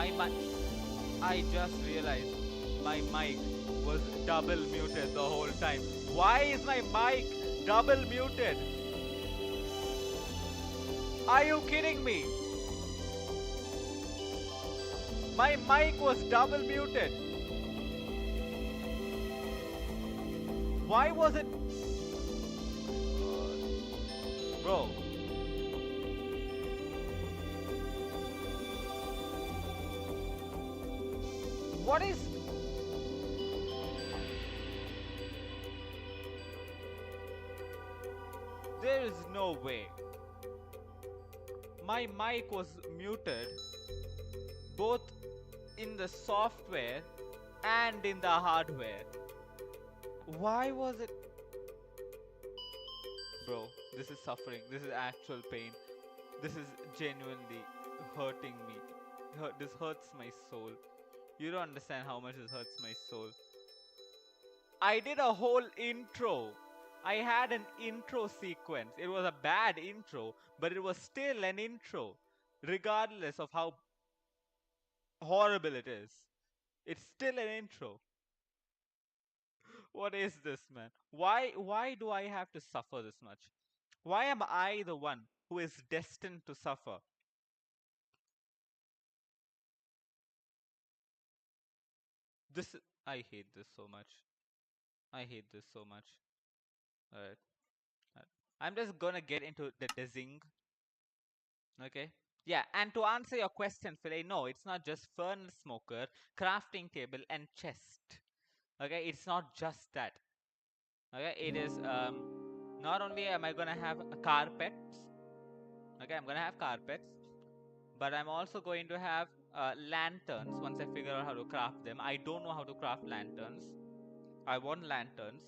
My mic. I just realized my mic was double muted the whole time. Why is my mic double muted? Are you kidding me? My mic was double muted. Why was it? Bro. What is... There is no way. My mic was muted both in the software and in the hardware. Why was it? Bro, this is suffering. This is actual pain. This is genuinely hurting me. This hurts my soul. You don't understand how much this hurts my soul. I did a whole intro. I had an intro sequence. It was a bad intro, but it was still an intro, regardless of how horrible it is. It's still an intro. What is this, man? Why do I have to suffer this much? Why am I the one who is destined to suffer? I hate this so much. I hate this so much. Alright. I'm just gonna get into the design. Okay. Yeah, and to answer your question, Philly, no, it's not just furnace smoker, crafting table, and chest. Okay, it's not just that. Okay, it is not only am I gonna have carpets. Okay, I'm gonna have carpets, but I'm also going to have lanterns once I figure out how to craft them. I don't know how to craft lanterns. I want lanterns.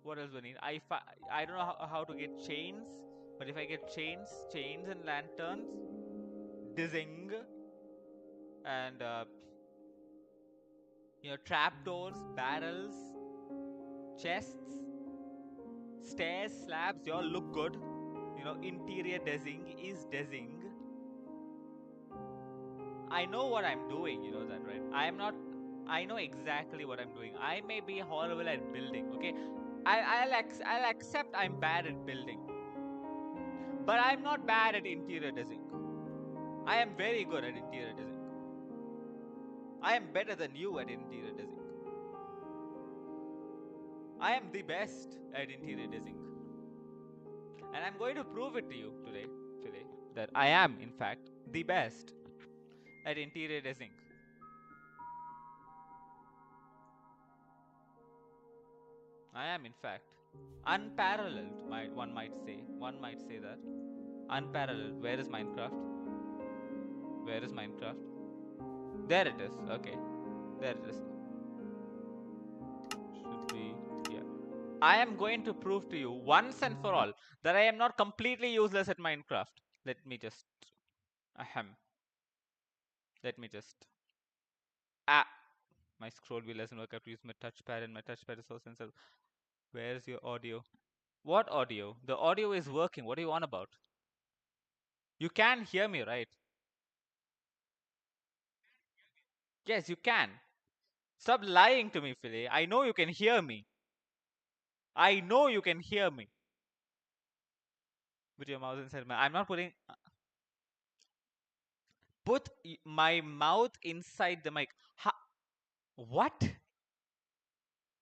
What else do I need? I don't know how to get chains, but if I get chains and lanterns, dizing, and trapdoors, barrels, chests, stairs, slabs, they all look good. Interior design is design. I know what I'm doing, you know that, right? I know exactly what I'm doing. I may be horrible at building, okay? I'll accept I'm bad at building. But I'm not bad at interior design. I am very good at interior design. I am better than you at interior design. I am the best at interior design. And I'm going to prove it to you today, that I am, in fact, the best at interior design. I am, in fact, unparalleled, one might say. One might say that. Unparalleled. Where is Minecraft? Where is Minecraft? There it is. Okay. There it is. Should be, yeah. I am going to prove to you once and for all that I am not completely useless at Minecraft. Let me just... Ahem. Let me just... My scroll wheel doesn't work. I have to use my touchpad, and my touchpad is so sensitive. Where's your audio? What audio? The audio is working. What are you on about? You can hear me, right? Yes, you can. Stop lying to me, Philly. I know you can hear me. I know you can hear me. Put your mouth inside my... I'm not putting... Put my mouth inside the mic. What?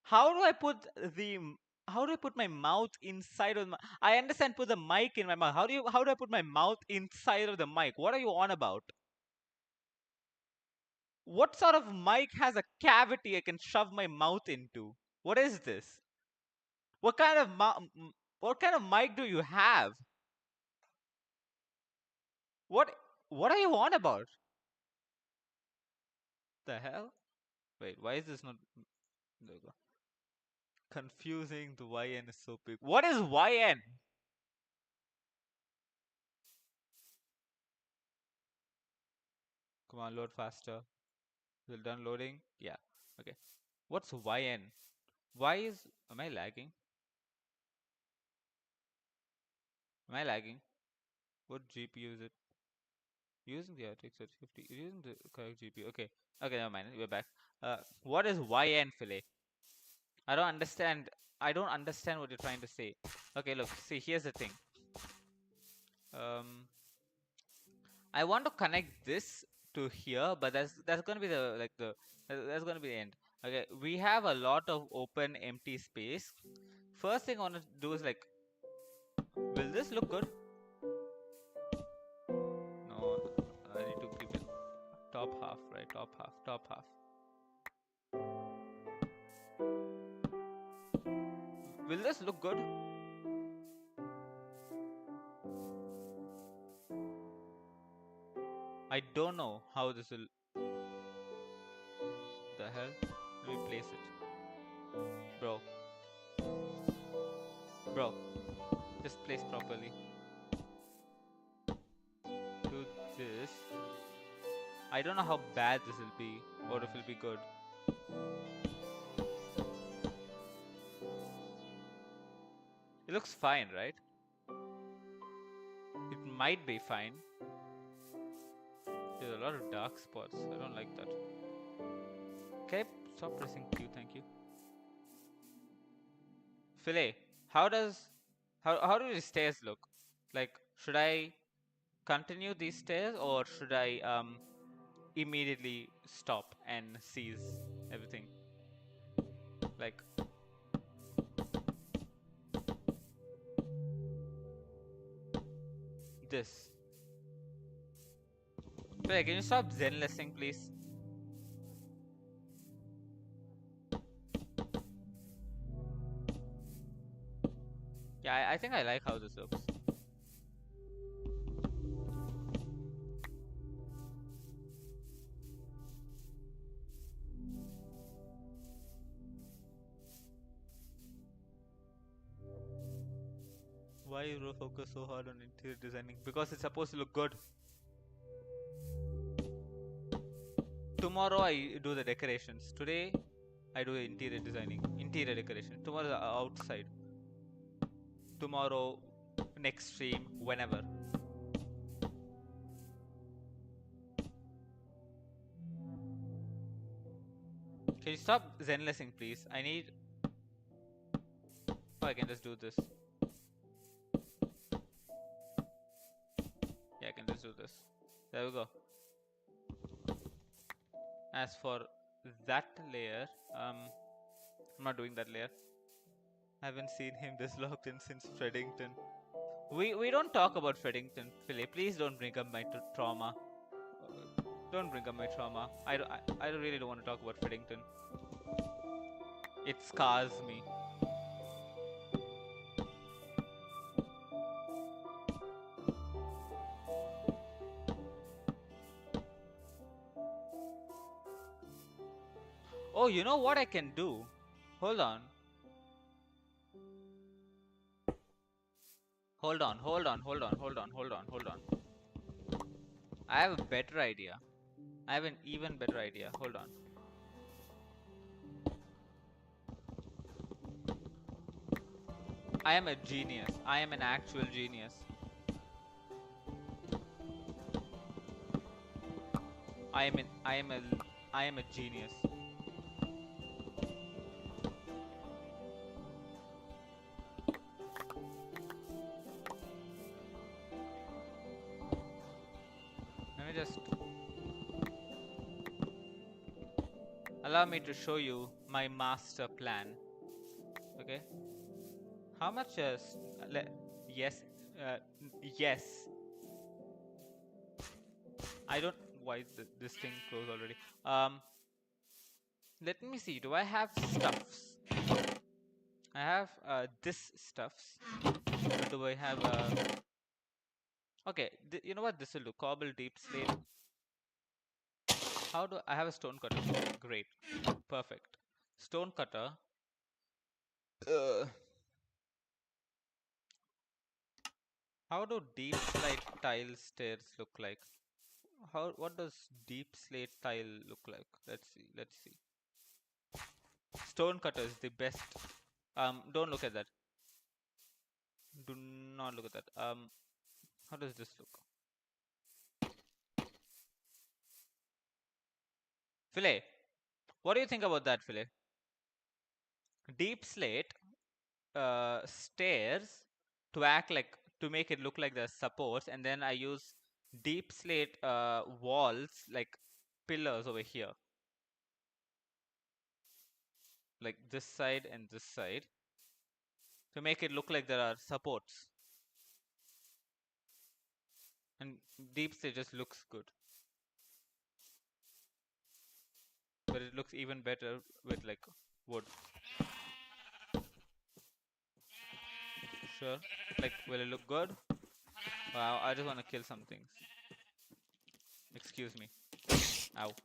How do I put the... How do I put my mouth inside of my... I understand put the mic in my mouth. How do I put my mouth inside of the mic? What are you on about? What sort of mic has a cavity I can shove my mouth into? What is this? What kind of mic do you have? What are you on about? The hell? Wait, why is this not... There we go. Confusing, the YN is so big. What is YN? Come on, load faster. Is it done loading? Yeah. Okay. What's YN? Am I lagging? Am I lagging? What GPU is it? Using the RTX 3050, using the correct GPU. Okay, never mind. We're back. What is YN fillet? I don't understand. I don't understand what you're trying to say. Okay, look. See, here's the thing. I want to connect this to here, but that's gonna be that's gonna be the end. Okay, we have a lot of open empty space. First thing I want to do is like, will this look good? No, I need to keep it top half, right? Top half. Will this look good? I don't know how this will. The hell? Let me place it, bro. Just place properly. Do this. I don't know how bad this will be, or if it'll be good. It looks fine, right? It might be fine. There's a lot of dark spots. I don't like that. Okay, stop pressing Q, thank you. Filet, how do these stairs look? Like, should I continue these stairs or should I immediately stop and seize everything? Like, this. Filet, can you stop zen listening, please? Yeah, I think I like how this looks. Why you focus so hard on interior designing? Because it's supposed to look good. Tomorrow I do the decorations. Today I do interior designing, interior decoration. Tomorrow outside. Tomorrow, next stream, whenever. Can you stop zen listening, please? I need. Oh, I can just do this. Yeah, I can just do this. There we go. As for that layer, I'm not doing that layer. I haven't seen him this logged in since Freddington. We don't talk about Freddington, Philip. Please don't bring up my trauma. Don't bring up my trauma. I really don't want to talk about Freddington. It scars me. Oh, you know what I can do? Hold on. Hold on. I have a better idea. I have an even better idea. Hold on. I am a genius. I am an actual genius. I am a genius. Let me just allow me to show you my master plan. Okay. How much yes, yes. I don't. Why is this thing closed already? Let me see. Do I have stuffs? I have this stuffs. Do I have okay, you know what this will do? Cobble deep slate. How do I have a stone cutter? Great. Perfect. Stone cutter. How do deep slate tile stairs look like? What does deep slate tile look like? Let's see. Stone cutter is the best. Don't look at that. Do not look at that. How does this look? Philae, what do you think about that, Philae? Deep slate stairs to act like to make it look like the supports, and then I use deep slate walls like pillars over here, like this side and this side, to make it look like there are supports. And deep slate just looks good, but it looks even better with like wood. Sure. Like, will it look good? Wow, I just want to kill some things. Excuse me. Ow. Okay.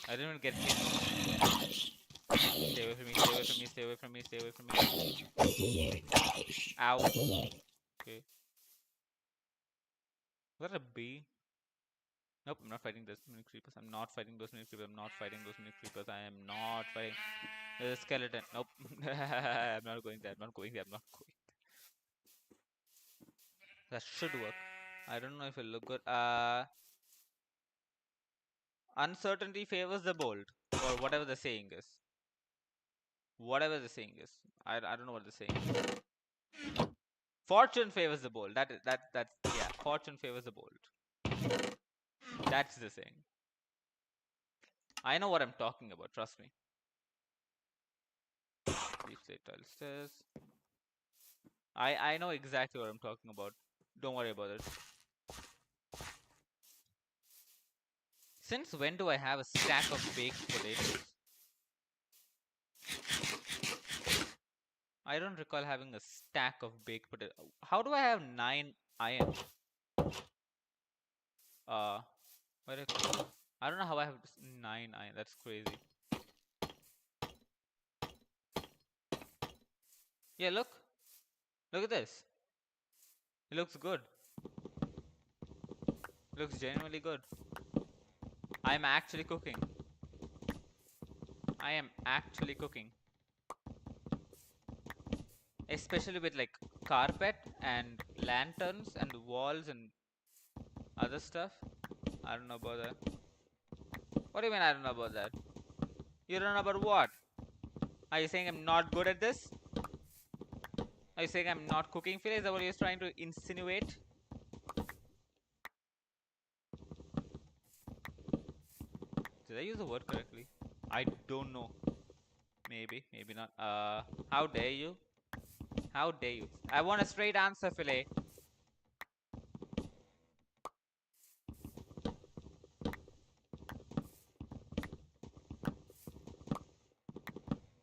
I didn't even get hit. Stay away from me, stay away from me, stay away from me, stay away from me. Ow. Okay. Was that a bee? Nope, I'm not fighting those many creepers. I'm not fighting those many creepers. I'm not fighting those many creepers. I am not fighting. There's a skeleton. Nope. I'm not going there. I'm not going there. I'm not going. That should work. I don't know if it'll look good. Uncertainty favors the bold, or whatever the saying is. Whatever the saying is. I don't know what the saying is. Fortune favors the bold. That's yeah. Fortune favors the bold. That's the saying. I know what I'm talking about. Trust me. Deep state tile stairs. I know exactly what I'm talking about. Don't worry about it. Since when do I have a stack of baked potatoes? I don't recall having a stack of baked potatoes. How do I have 9 iron? Where I don't know how I have 9 iron. That's crazy. Yeah, look. Look at this. It looks good. It looks genuinely good. I'm actually cooking. I am actually cooking. Especially with like carpet and lanterns and walls and other stuff. I don't know about that. What do you mean I don't know about that? You don't know about what? Are you saying I'm not good at this? Are you saying I'm not cooking, Phil? Is that what you're trying to insinuate? Did I use the word correctly? I don't know. Maybe, maybe not. How dare you? How dare you? I want a straight answer, Philae.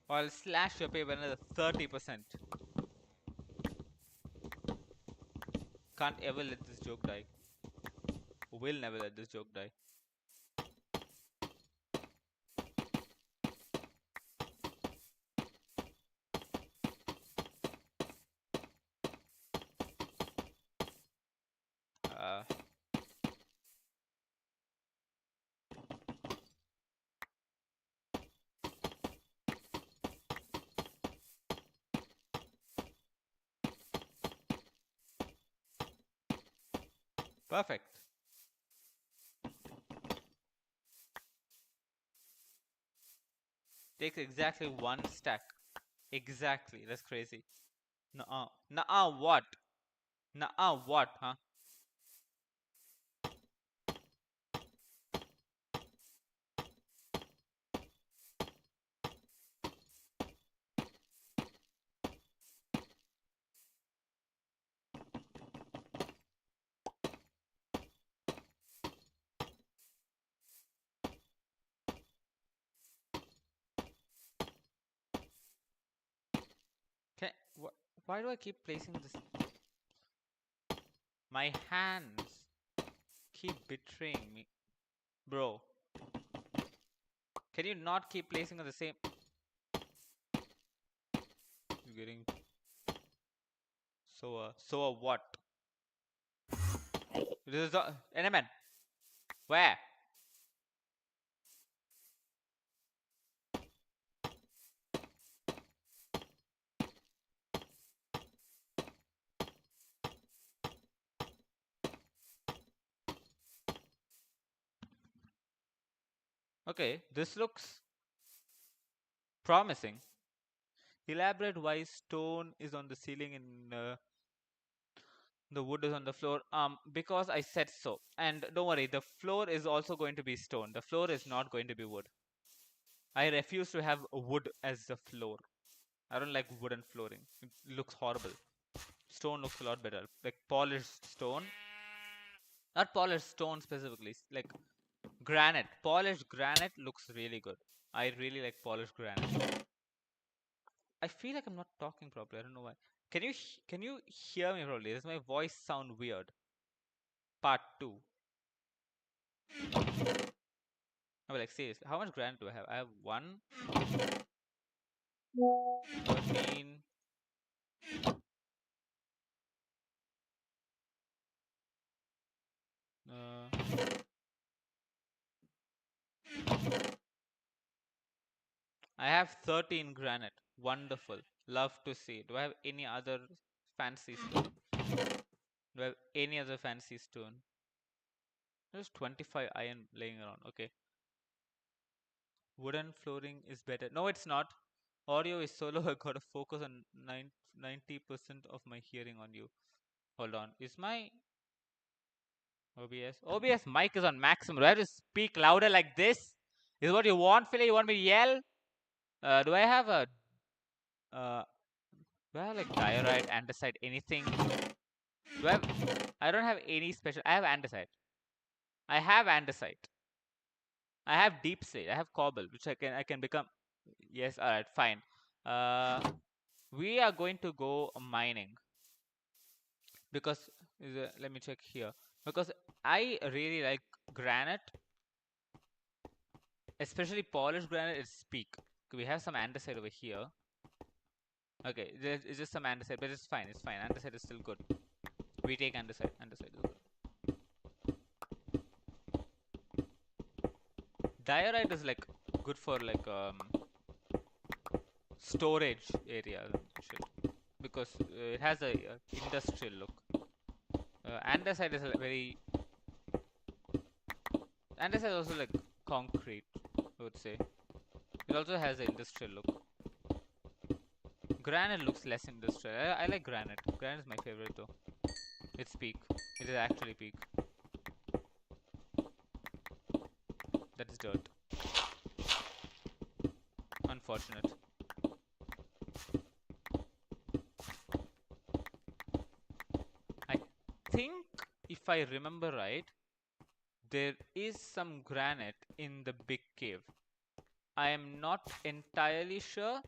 Or I'll slash your pay by another 30%. Can't ever let this joke die. Will never let this joke die. Uh, Perfect. Takes exactly 1 stack. Exactly. That's crazy. Nuh-uh. Nuh-uh what? Nuh-uh what, huh? Can why do I keep placing this? My hands keep betraying me. Bro, can you not keep placing on the same? You're getting so what? This is the enemy. Where? Okay, this looks promising. Elaborate why stone is on the ceiling and the wood is on the floor. Because I said so. And don't worry, the floor is also going to be stone. The floor is not going to be wood. I refuse to have wood as the floor. I don't like wooden flooring. It looks horrible. Stone looks a lot better. Like polished stone. Not polished stone specifically. Like granite. Polished granite looks really good. I really like polished granite. I feel like I'm not talking properly. I don't know why. Can you hear me properly? Does my voice sound weird? Part 2. I like seriously. How much granite do I have? I have 1, 13. I have 13 granite. Wonderful. Love to see. Do I have any other fancy stone? Do I have any other fancy stone? There's 25 iron laying around. Okay. Wooden flooring is better. No, it's not. Audio is so low. I gotta focus on 90% of my hearing on you. Hold on. Is my OBS? OBS mic is on maximum. Do I have to speak louder like this? Is what you want, Philly? You want me to yell? Do I have a uh, do I have like diorite, andesite, anything? Do I have? I don't have any special. I have andesite. I have andesite. I have deep slate. I have cobble, which I can become. Yes. All right. Fine. Uh, we are going to go mining because let me check here because I really like granite, especially polished granite. It's peak. We have some andesite over here. Okay, it's just some andesite, but it's fine. It's fine. Andesite is still good. We take andesite. Andesite is good. Diorite is like good for like storage area shit because it has a industrial look. Andesite is a very andesite is also like concrete. I would say it also has an industrial look. Granite looks less industrial. I like granite. Granite is my favorite though. It's peak. It is actually peak. That is dirt. Unfortunate. I think if I remember right, there is some granite in the big cave. I am not entirely sure,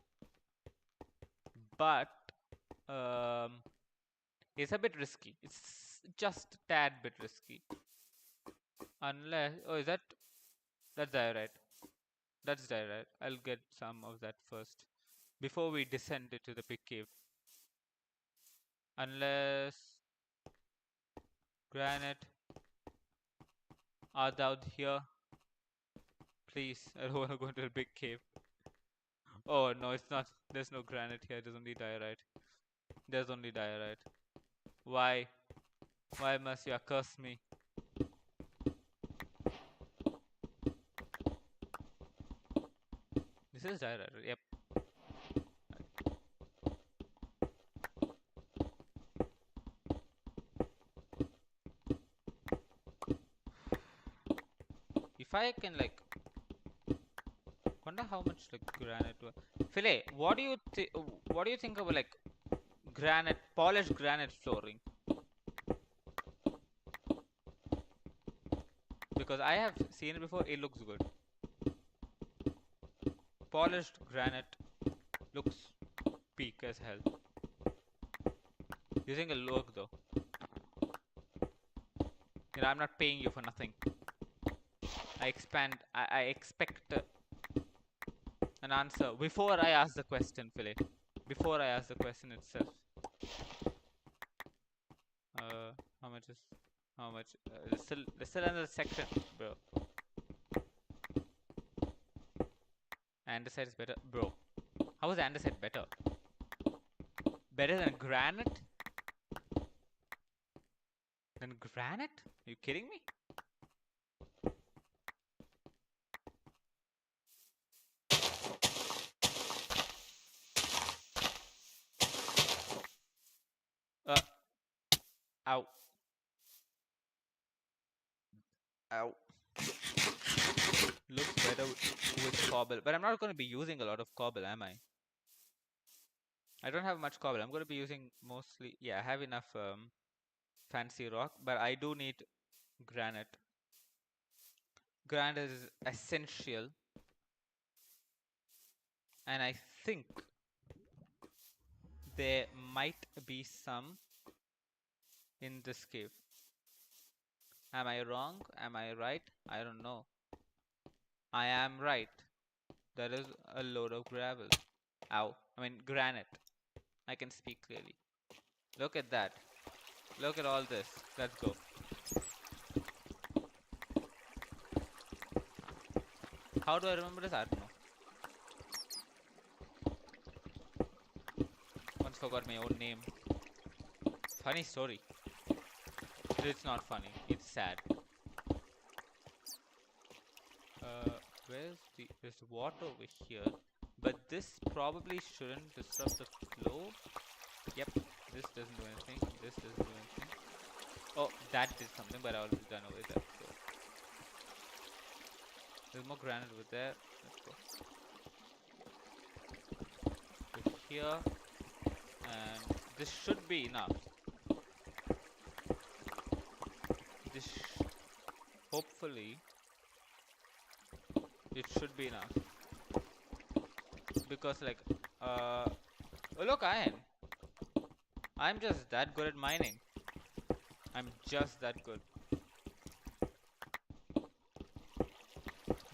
but um, it's a bit risky. It's just a tad bit risky. Unless, oh, that's diorite. That's diorite. I'll get some of that first before we descend into the big cave. Unless granite, are thou here? Please, I don't want to go into the big cave. Oh no, it's not. There's no granite here. There's only diorite. There's only diorite. Why? Why must you curse me? This is diorite. Yep. If I can like, wonder how much like granite. Philet, what do you think about like granite, polished granite flooring? Because I have seen it before. It looks good. Polished granite looks peak as hell. You think it'll work though? You know, I'm not paying you for nothing. I expect an answer before I ask the question, Philly. Before I ask the question itself. How much is how much? There's still another section, bro. Andesite is better, bro. How is andesite better? Better than granite? Than granite? Are you kidding me? Ow. Ow. Looks better with cobble, but I'm not going to be using a lot of cobble, am I? I don't have much cobble. I'm going to be using mostly, yeah, I have enough fancy rock, but I do need granite. Granite is essential, and I think there might be some in this cave. Am I wrong? Am I right? I don't know. I am right. There is a load of gravel. Ow. I mean, granite. I can speak clearly. Look at that. Look at all this. Let's go. How do I remember this? I don't know. Once forgot my own name. Funny story. It's not funny. It's sad. There's water over here, but this probably shouldn't disrupt the flow. Yep, this doesn't do anything. This doesn't do anything. Oh, that did something, but I already done over there. So there's more granite over there. Let's go. Go here, and this should be enough. This hopefully it should be enough, because like oh look, iron. I'm just that good at mining. I'm just that good.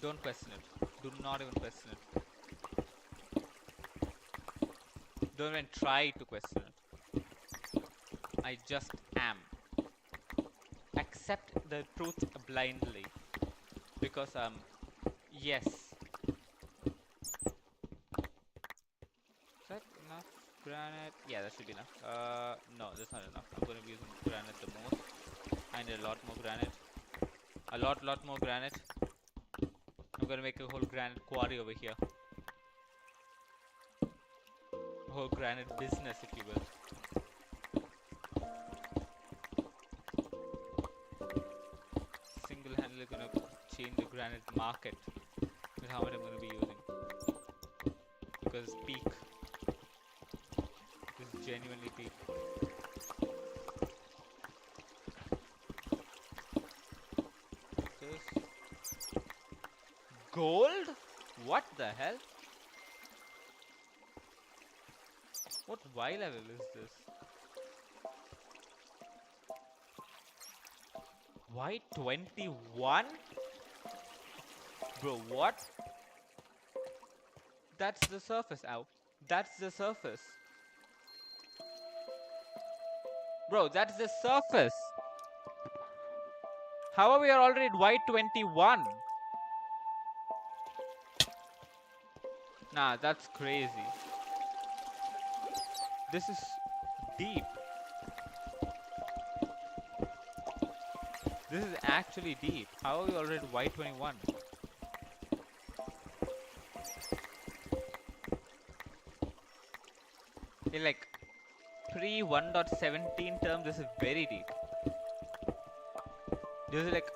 Don't question it. Do not even question it. Don't even try to question it. I just am. Accept the truth blindly. Because yes. Is that enough granite? Yeah, that should be enough. No, that's not enough. I'm gonna be using granite the most. I need a lot more granite. A lot more granite. I'm gonna make a whole granite quarry over here. A whole granite business, if you will. Single-handedly gonna change the granite market with how much I'm gonna be using. Because peak. This is genuinely peak. This gold? What the hell? What Y level is this? Y21? Bro, what? That's the surface, ow. That's the surface. Bro, that's the surface. How are we already at Y21? Nah, that's crazy. This is deep. This is actually deep. How are we already at Y21? In like pre 1.17 term, this is very deep. This is like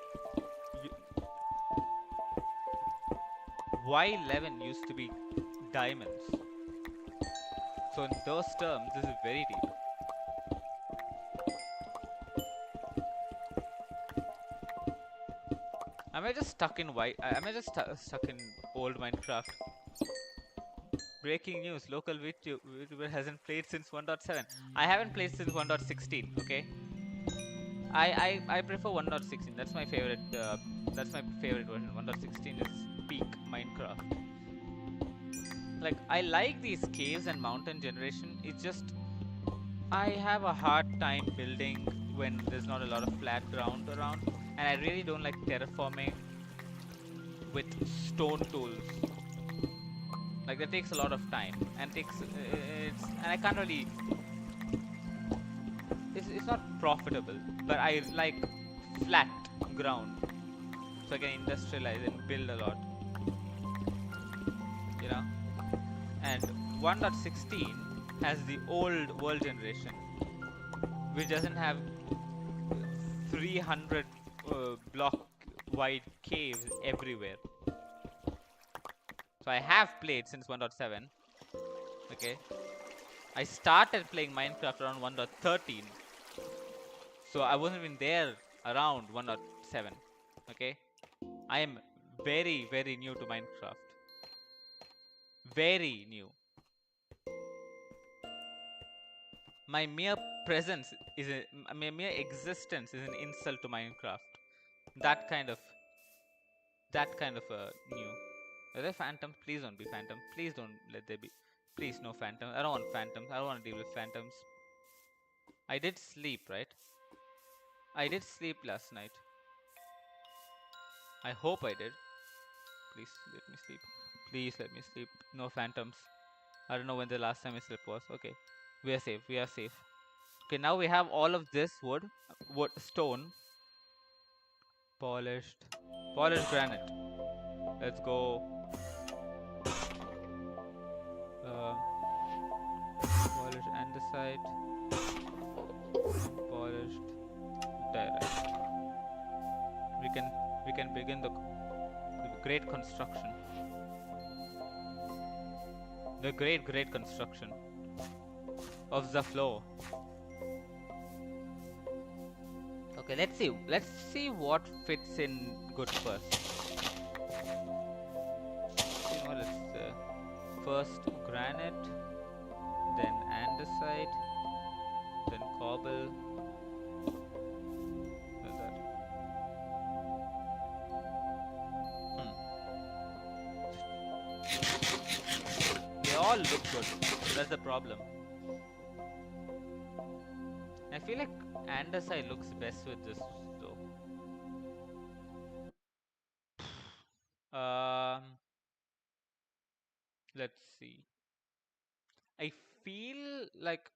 Y11 used to be diamonds. So in those terms, this is very deep. Am I just stuck in am I just stuck in old Minecraft? Breaking news, local VTuber hasn't played since 1.7. I haven't played since 1.16, okay? I prefer 1.16. That's my favorite version. 1.16 is peak Minecraft. Like, I like these caves and mountain generation. It's just I have a hard time building when there's not a lot of flat ground around, and I really don't like terraforming with stone tools. Like, that takes a lot of time, and I can't really. It's not profitable, but I like flat ground, so I can industrialize and build a lot. You know, and 1.16 has the old world generation, which doesn't have 300 block wide caves everywhere. So I have played since 1.7. Okay. I started playing Minecraft around 1.13. So I wasn't even there around 1.7. Okay. I am very, very new to Minecraft. Very new. My mere presence is my mere existence is an insult to Minecraft. That kind of new. Are there phantoms? Please don't be phantom. Please don't let there be. Please no phantom. I don't want phantoms. I don't want to deal with phantoms. I did sleep, right? I did sleep last night. I hope I did. Please let me sleep. Please let me sleep. No phantoms. I don't know when the last time I slept was. Okay. We are safe. We are safe. Okay, now we have all of this wood, stone, polished granite. Let's go. Polished andesite, polished diorite. We can begin the great construction. The great construction of the floor. Okay, let's see. Let's see what fits in good first. You know, let's first granite, then andesite, then cobble. Like that. They all look good. That's the problem. I feel like andesite looks best with this though. Let's see. I feel like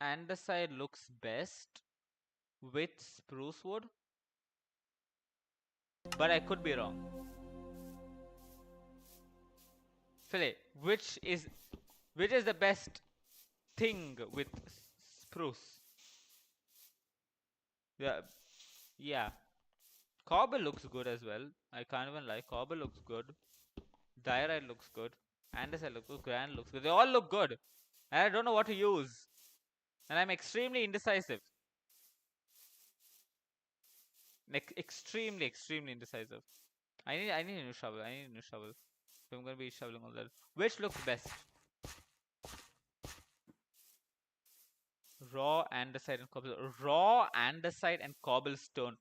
andesite looks best with spruce wood, but I could be wrong. Philly, which is the best thing with spruce? Yeah. Cobble looks good as well. I can't even lie. Cobble looks good. Diorite looks good. Andesite looks good. Granite looks good. They all look good. And I don't know what to use. And I'm extremely indecisive. Like extremely indecisive. I need a new shovel. So I'm gonna be shoveling all that. Which looks best? Raw andesite and cobble. Raw andesite and cobblestone.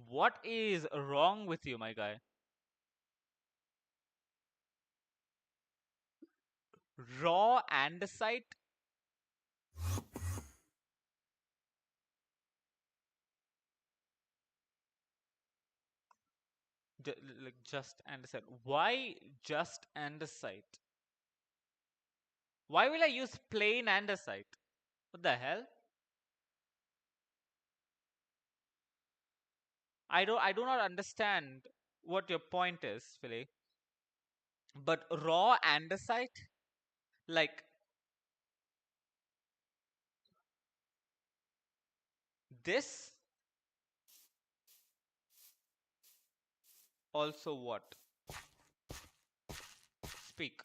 What is wrong with you, my guy? Raw andesite? Like just andesite. Why just andesite? Why will I use plain andesite? What the hell? I do not understand what your point is, Philly. But raw andesite? Like this? Also what? Speak.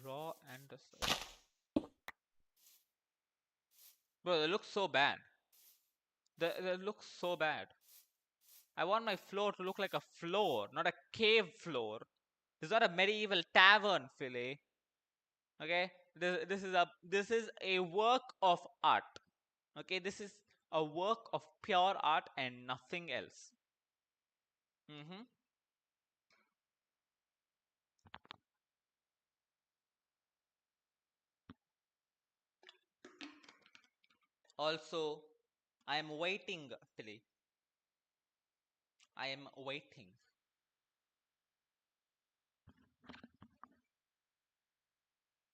Raw andesite. Bro, it looks so bad. That looks so bad. I want my floor to look like a floor, not a cave floor. This is not a medieval tavern, Philly. Okay? This is a work of art. Okay, this is a work of pure art and nothing else. Also, I am waiting, Philly. I am waiting.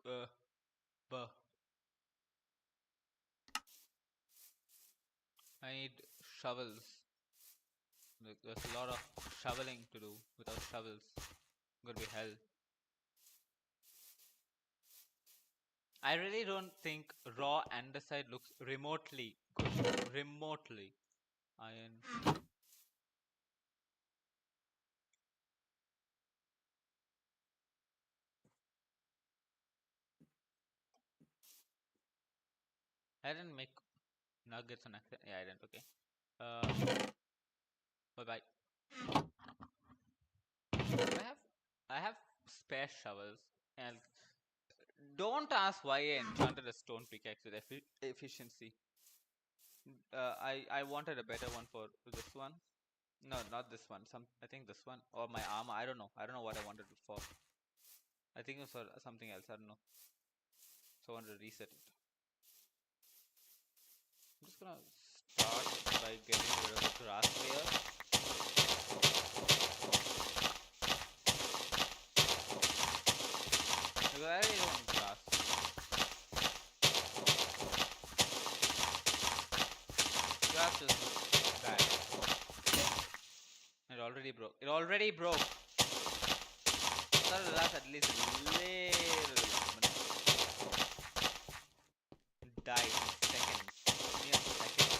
Buh. I need shovels. There's a lot of shoveling to do without shovels. Gonna be hell. I really don't think raw andesite looks remotely good. Remotely. Iron. I didn't make nuggets on accident. Yeah, I didn't. Okay. Bye bye. I have spare shovels, and don't ask why I enchanted a stone pickaxe with efficiency. I wanted a better one for this one. No, not this one. I think this one or my armor. I don't know. I don't know what I wanted it for. I think it was for something else. I don't know. So I wanted to reset it. I'm just gonna start by getting rid of the grass layer. Because I really don't want grass. Grass is bad. It already broke. It already broke. That will last at least a little bit. Die in seconds. Mere seconds.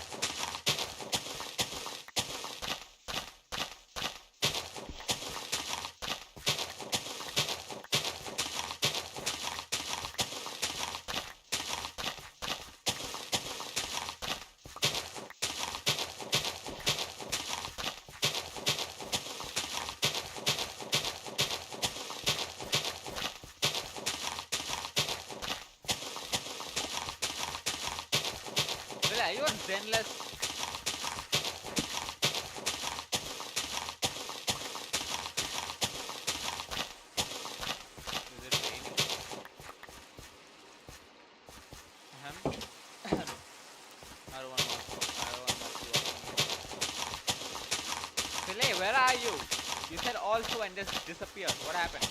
Are you on Zenless? Is it raining? I don't want to Philly, where are you? You said also and just disappeared. What happened?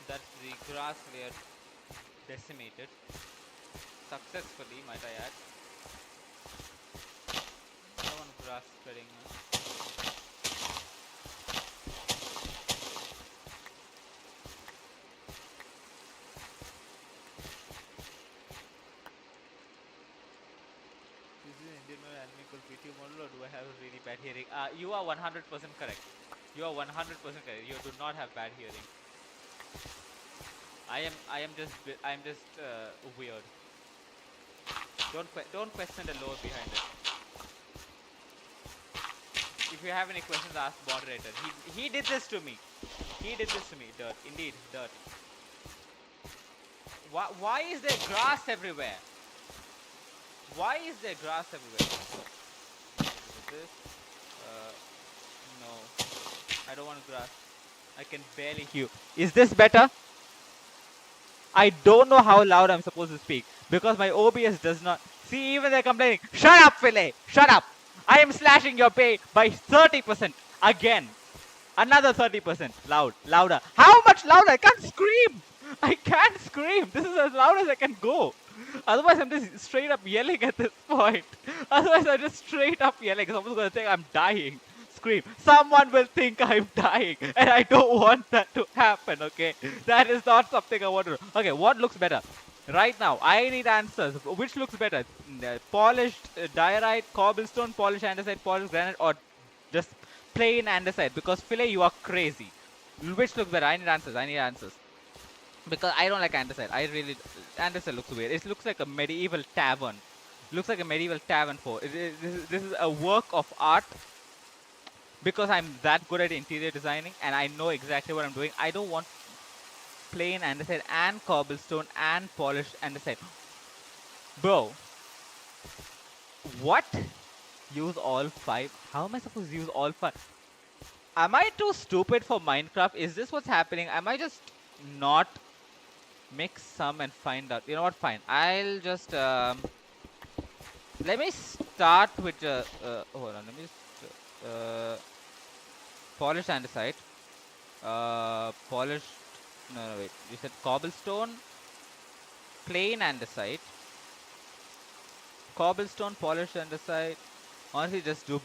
That's the grass layer decimated. Successfully, might I add. I don't want grass spreading. Is this an Indian anime called VTube model, or do I have a really bad hearing? You are 100% correct. You are 100% correct. You do not have bad hearing. I am just weird. Don't question the lore behind it. If you have any questions, ask moderator. He did this to me. He did this to me. Dirt. Indeed, dirt. Why is there grass everywhere? Why is there grass everywhere? This? No. I don't want grass. I can barely hear. Is this better? I don't know how loud I'm supposed to speak because my OBS does not. See, even they're complaining. Shut up, Philly! Shut up! I am slashing your pay by 30% again. Another 30%. Louder. How much louder? I can't scream. I can't scream. This is as loud as I can go. Otherwise, I'm just straight up yelling at this point. Otherwise, I'm just straight up yelling. Someone's gonna think I'm dying. Scream. Someone will think I'm dying, and I don't want that to happen. Okay, that is not something I want to do. Okay, what looks better? Right now, I need answers. Which looks better? Polished diorite, cobblestone, polished andesite, polished granite, or just plain andesite? Because Philae, you are crazy. Which looks better? I need answers. I need answers. Because I don't like andesite. Andesite looks weird. It looks like a medieval tavern. Looks like a medieval tavern for. This is a work of art. Because I'm that good at interior designing and I know exactly what I'm doing. I don't want plain andesite and cobblestone and polished andesite. Bro, what? Use all 5? How am I supposed to use all 5? Am I too stupid for Minecraft? Is this what's happening? Am I just not mix some and find out? You know what? Fine. I'll just let me start with hold on. Let me just polished andesite. Polished. No, no, wait. You said cobblestone, plain andesite. Cobblestone, polished andesite. Honestly, just do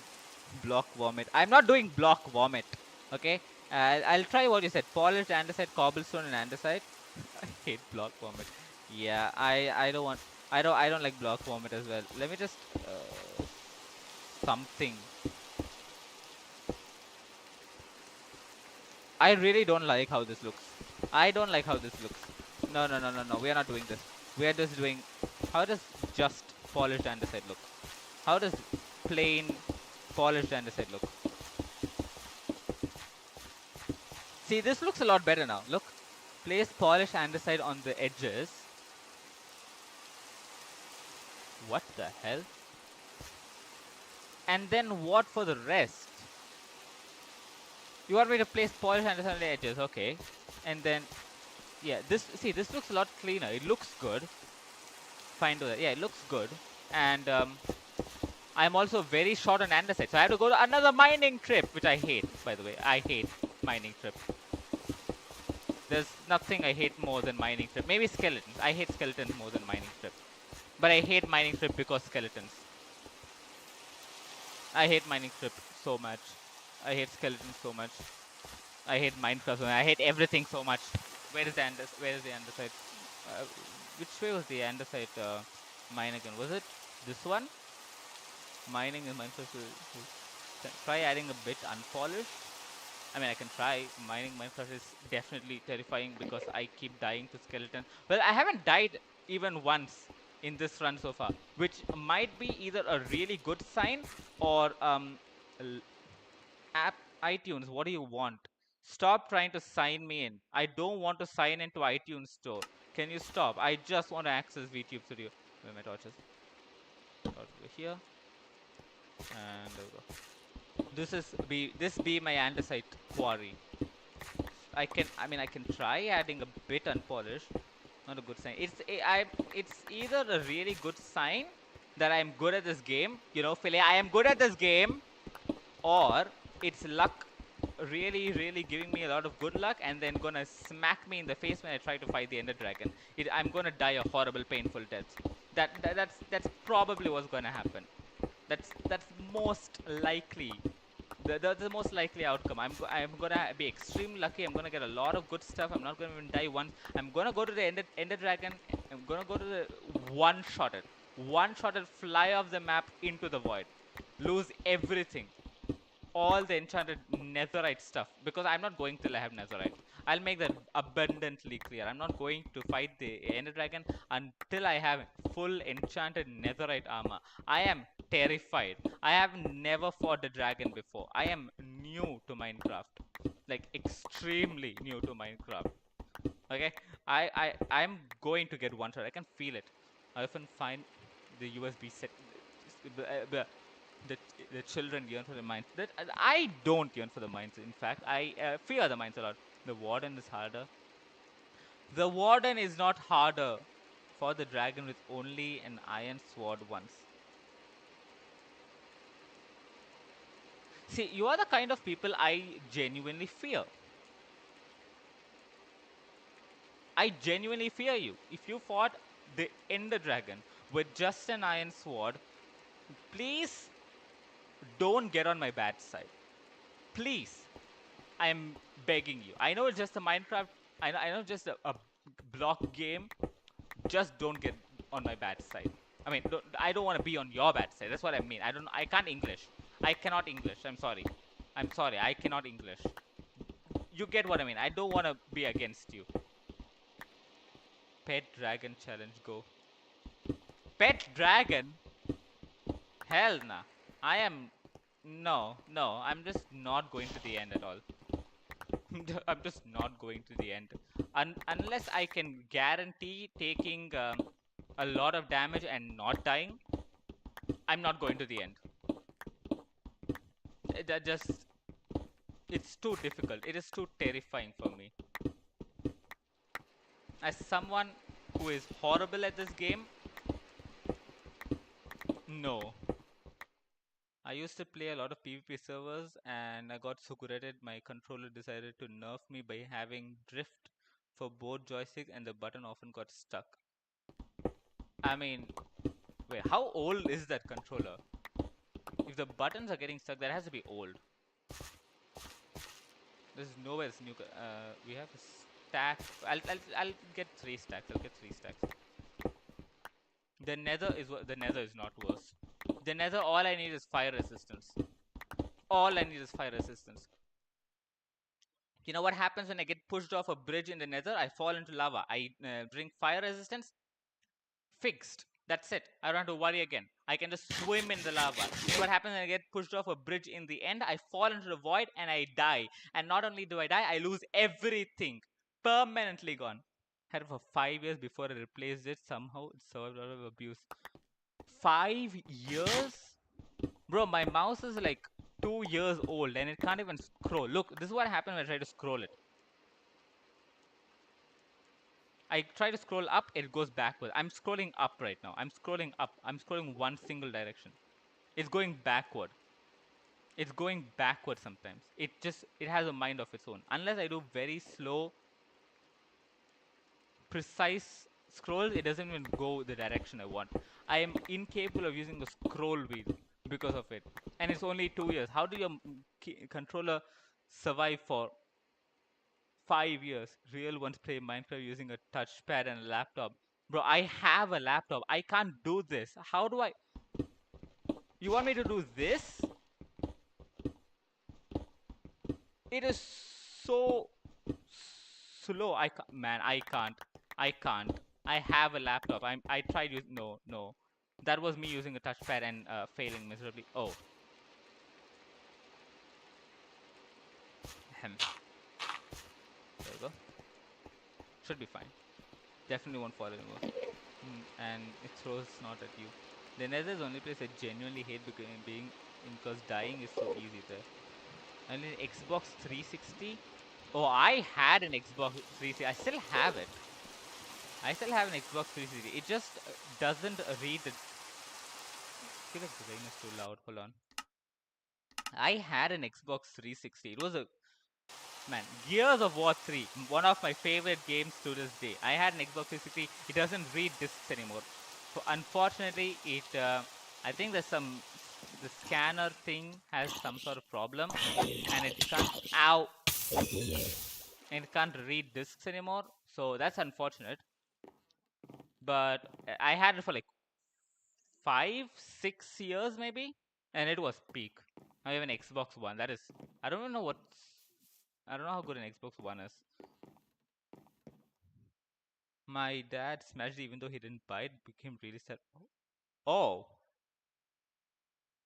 block vomit. I'm not doing block vomit. Okay. I'll try what you said. Polished andesite, cobblestone, and andesite. I hate block vomit. Yeah, I don't want. I don't like block vomit as well. Let me just something. I really don't like how this looks. I don't like how this looks. No, no, no, no, no. We are not doing this. We are just doing. How does just polished andesite look? How does plain polished andesite look? See, this looks a lot better now. Look. Place polished andesite on the edges. What the hell? And then what for the rest? You want me to place polished andesite on the edges? Okay. And then, yeah, this looks a lot cleaner. It looks good. Fine to that. Yeah, it looks good. And I'm also very short on andesite, so I have to go to another mining trip, which I hate, by the way. I hate mining trip. There's nothing I hate more than mining trip. Maybe skeletons. I hate skeletons more than mining trip. But I hate mining trip because skeletons. I hate mining trip so much. I hate skeletons so much. I hate Minecraft so much. I hate everything so much. Where is the andesite? Which way was the andesite mine again? Was it this one? Mining in Minecraft. Try adding a bit unpolished. I mean, I can try. Mining Minecraft is definitely terrifying because I keep dying to skeletons. Well, I haven't died even once in this run so far, which might be either a really good sign or app iTunes. What do you want? Stop trying to sign me in. I don't want to sign into iTunes Store. Can you stop? I just want to access VTube Studio. Where are my torches? Torch over here. And there we go. This be my andesite quarry. I can try adding a bit unpolished. Not a good sign. It's either a really good sign that I'm good at this game, you know, Philly, I am good at this game, or it's luck really, really giving me a lot of good luck and then gonna smack me in the face when I try to fight the Ender Dragon. I'm gonna die a horrible, painful death. That's probably what's gonna happen. That's most likely the most likely outcome. I'm gonna be extremely lucky. I'm gonna get a lot of good stuff. I'm not gonna even die once. I'm gonna go to the Ender Dragon. I'm gonna go to the one-shotted, fly off the map into the void, lose everything, all the enchanted netherite stuff, because I'm not going till I have netherite. I'll make that abundantly clear. I'm not going to fight the Ender Dragon until I have full enchanted netherite armor. I am terrified. I have never fought the dragon before. I am new to Minecraft. Like extremely new to Minecraft. Okay? I'm going to get one shot. I can feel it. I often find the USB set the the, the children yearn for the mines. That I don't yearn for the mines. In fact, I fear the mines a lot. The warden is harder. The warden is not harder for the dragon with only an iron sword once. See, you are the kind of people I genuinely fear. I genuinely fear you. If you fought the Ender Dragon with just an iron sword, please don't get on my bad side. Please. I'm begging you. I know it's just a Minecraft. I know just a block game. Just don't get on my bad side. I mean, I don't want to be on your bad side. That's what I mean. I can't English. I cannot English. I'm sorry. I'm sorry. I cannot English. You get what I mean. I don't want to be against you. Pet dragon challenge, go. Pet dragon? Hell nah. I am. No, no. I'm just not going to the end at all. I'm just not going to the end. Unless I can guarantee taking a lot of damage and not dying, I'm not going to the end. That just, it's too difficult. It is too terrifying for me. As someone who is horrible at this game, no. I used to play a lot of PvP servers, and I got so good at it, my controller decided to nerf me by having drift for both joysticks, and the button often got stuck. I mean, wait, how old is that controller? If the buttons are getting stuck, that has to be old. There's nowhere it's new. We have a stack. I'll get 3 stacks. I'll get 3 stacks. The nether is the nether is not worse. The nether, all I need is fire resistance. All I need is fire resistance. You know what happens when I get pushed off a bridge in the nether? I fall into lava. I drink fire resistance. Fixed. That's it. I don't have to worry again. I can just swim in the lava. You know what happens when I get pushed off a bridge in the end? I fall into the void and I die. And not only do I die, I lose everything. Permanently gone. Had it for 5 years before I replaced it. Somehow it survived a lot of abuse. 5 years? Bro, my mouse is like 2 years old and it can't even scroll. Look, this is what happens when I try to scroll it. I try to scroll up, it goes backward. I'm scrolling up right now. I'm scrolling up. I'm scrolling one single direction. It's going backward. It's going backward sometimes. It has a mind of its own. Unless I do very slow, precise scrolls, it doesn't even go the direction I want. I am incapable of using the scroll wheel because of it. And it's only 2 years. How do your controller survive for 5 years? Real ones play Minecraft using a touchpad and a laptop. Bro, I have a laptop. I can't do this. How do I? You want me to do this? It is so slow. Man, I can't. I can't. I have a laptop. I tried using. No, no. That was me using a touchpad and failing miserably. Oh. Ahem. There we go. Should be fine. Definitely won't fall anymore. And it throws snot at you. The nether is the only place I genuinely hate because dying is so easy there. And in Xbox 360. Oh, I had an Xbox 360. I still have it. I still have an Xbox 360. It just doesn't read the. I feel like the rain is too loud. Hold on. I had an Xbox 360. It was a man. Gears of War 3, one of my favorite games to this day. I had an Xbox 360. It doesn't read discs anymore. So unfortunately, it. I think there's some. The scanner thing has some sort of problem, and it can't. Ow. And it can't read discs anymore. So that's unfortunate. But I had it for like 5, 6 years maybe, and it was peak. I have an Xbox One. That is, I don't even know what. I don't know how good an Xbox One is. My dad smashed it even though he didn't buy it. Became really sad. Oh,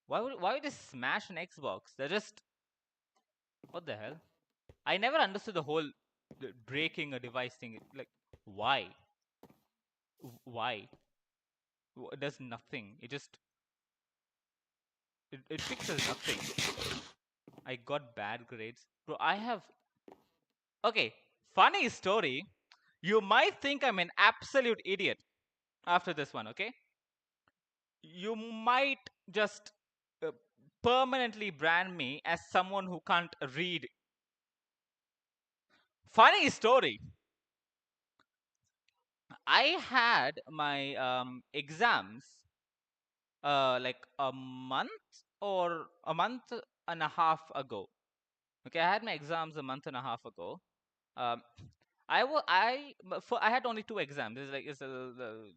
why would they smash an Xbox? They're just what the hell? I never understood the whole breaking a device thing. Like why? Why? It does nothing. It fixes nothing. I got bad grades. Bro, I have. Okay, funny story. You might think I'm an absolute idiot after this one, okay? You might just uh, permanently brand me as someone who can't read. Funny story. I had my exams like a month and a half ago. Okay, I had my exams a month and a half ago. Um, I had only 2 exams. It's the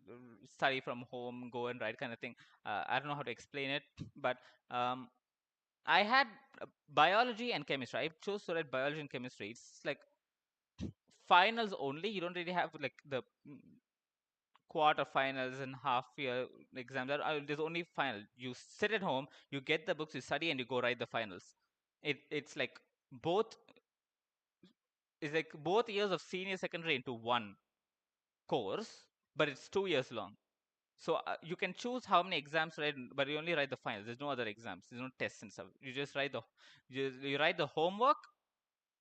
study from home, go and write kind of thing. I don't know how to explain it, but um, I had biology and chemistry. I chose to write biology and chemistry. It's like finals only. You don't really have like the quarter finals and half year exams. There's only final. You sit at home, you get the books, you study, and you go write the finals. It's like both. It's like both years of senior secondary into one course, but it's 2 years long. So you can choose how many exams to write, but you only write the finals. There's no other exams. There's no tests and stuff. You just write you write the homework,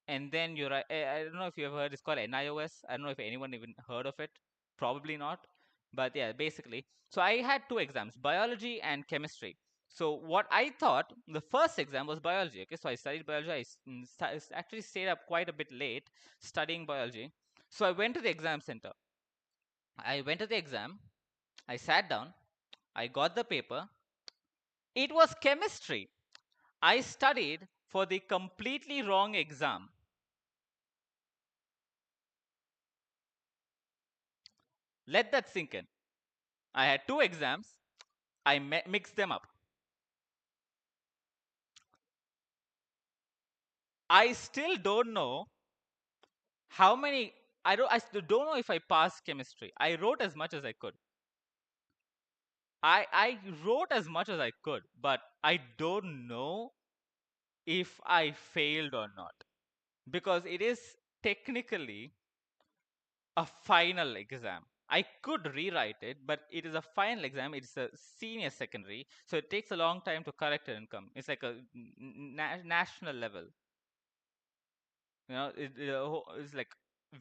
and then you write. I don't know if you ever heard. It's called NIOS. I don't know if anyone even heard of it. Probably not. But yeah, basically. So I had 2 exams: biology and chemistry. So what I thought, the first exam was biology. Okay, so I studied biology. I actually stayed up quite a bit late studying biology. So I went to the exam center. I went to the exam. I sat down. I got the paper. It was chemistry. I studied for the completely wrong exam. Let that sink in. I had two exams. I mixed them up. I still don't know how many. I still don't know if I passed chemistry. I wrote as much as I could. I wrote as much as I could, but I don't know if I failed or not because it is technically a final exam. I could rewrite it, but it is a final exam. It's a senior secondary, so it takes a long time to correct it and come. It's like a national level. It's like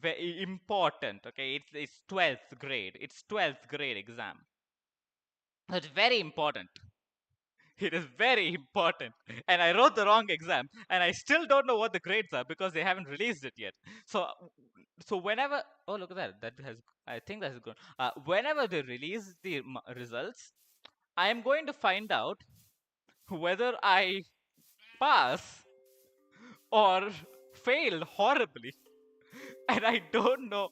very important. Okay, it's 12th grade. It's 12th grade exam. So it's very important. It is very important. And I wrote the wrong exam, and I still don't know what the grades are because they haven't released it yet. So whenever, oh look at that, that has, I think that's good. Whenever they release the results, I am going to find out whether I pass or fail horribly, and I don't know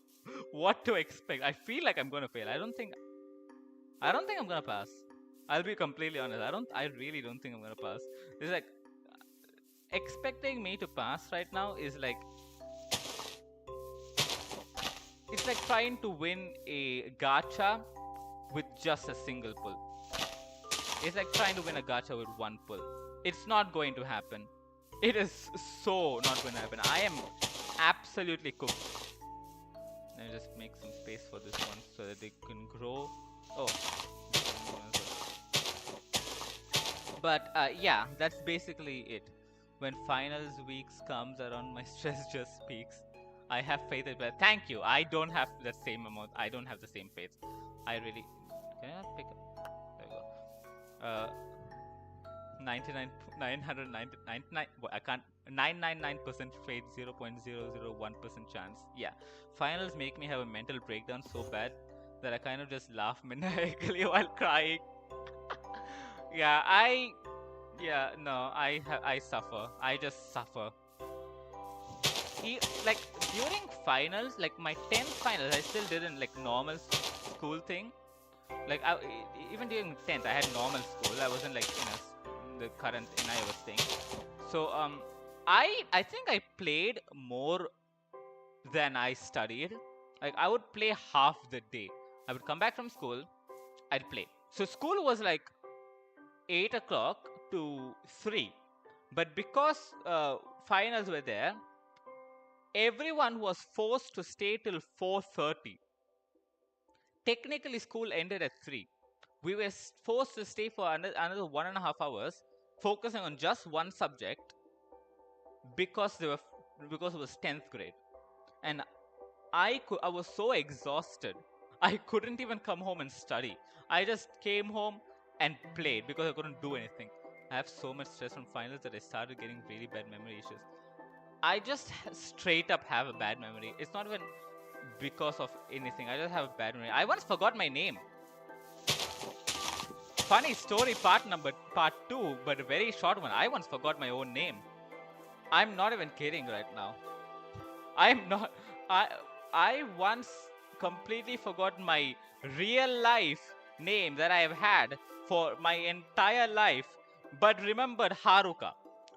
what to expect. I feel like I'm going to fail. I don't think I'm going to pass. I'll be completely honest. I really don't think I'm going to pass. It's like expecting me to pass right now is like it's like trying to win a gacha with just a single pull. It's like trying to win a gacha with one pull. It's not going to happen. It is so not going to happen. I am absolutely cooked. Let me just make some space for this one so that they can grow. Oh. But yeah, that's basically it. When finals weeks comes around, my stress just peaks. I have faith in that. Thank you. I don't have the same amount. I don't have the same faith. I really. Can I not pick up? There we go. 99, 999. I can't. 999% faith, 0.001% chance. Yeah. Finals make me have a mental breakdown so bad that I kind of just laugh maniacally while crying. Yeah, no, I suffer. I just suffer. Like during finals, like my 10th finals, I still didn't like normal school thing. Like even during 10th, I had normal school. I wasn't like in the current NIOS thing. So I think I played more than I studied. Like I would play half the day. I would come back from school, I'd play. So school was like 8 o'clock to 3. But because finals were there, everyone was forced to stay till 4:30. Technically, school ended at 3. We were forced to stay for another 1.5 hours, focusing on just one subject because because it was 10th grade, and I was so exhausted. I couldn't even come home and study. I just came home and played because I couldn't do anything. I have so much stress from finals that I started getting really bad memory issues. I just straight up have a bad memory. It's not even because of anything. I just have a bad memory. I once forgot my name. Funny story, part two, but a very short one. I once forgot my own name. I'm not even kidding right now. I'm not. I I once completely forgot my real life name that I have had for my entire life, but remembered Haruka,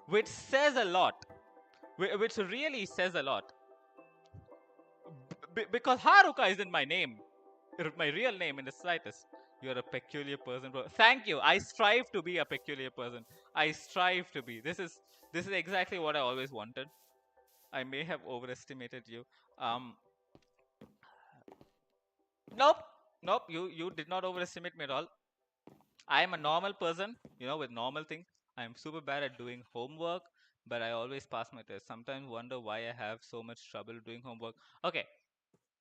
which says a lot. Which really says a lot. Because Haruka isn't my name, my real name in the slightest. You're a peculiar person, bro. Thank you. I strive to be a peculiar person. I strive to be. This is exactly what I always wanted. I may have overestimated you. Um, nope, nope. You did not overestimate me at all. I am a normal person, with normal things. I am super bad at doing homework, but I always pass my test. Sometimes wonder why I have so much trouble doing homework. Okay,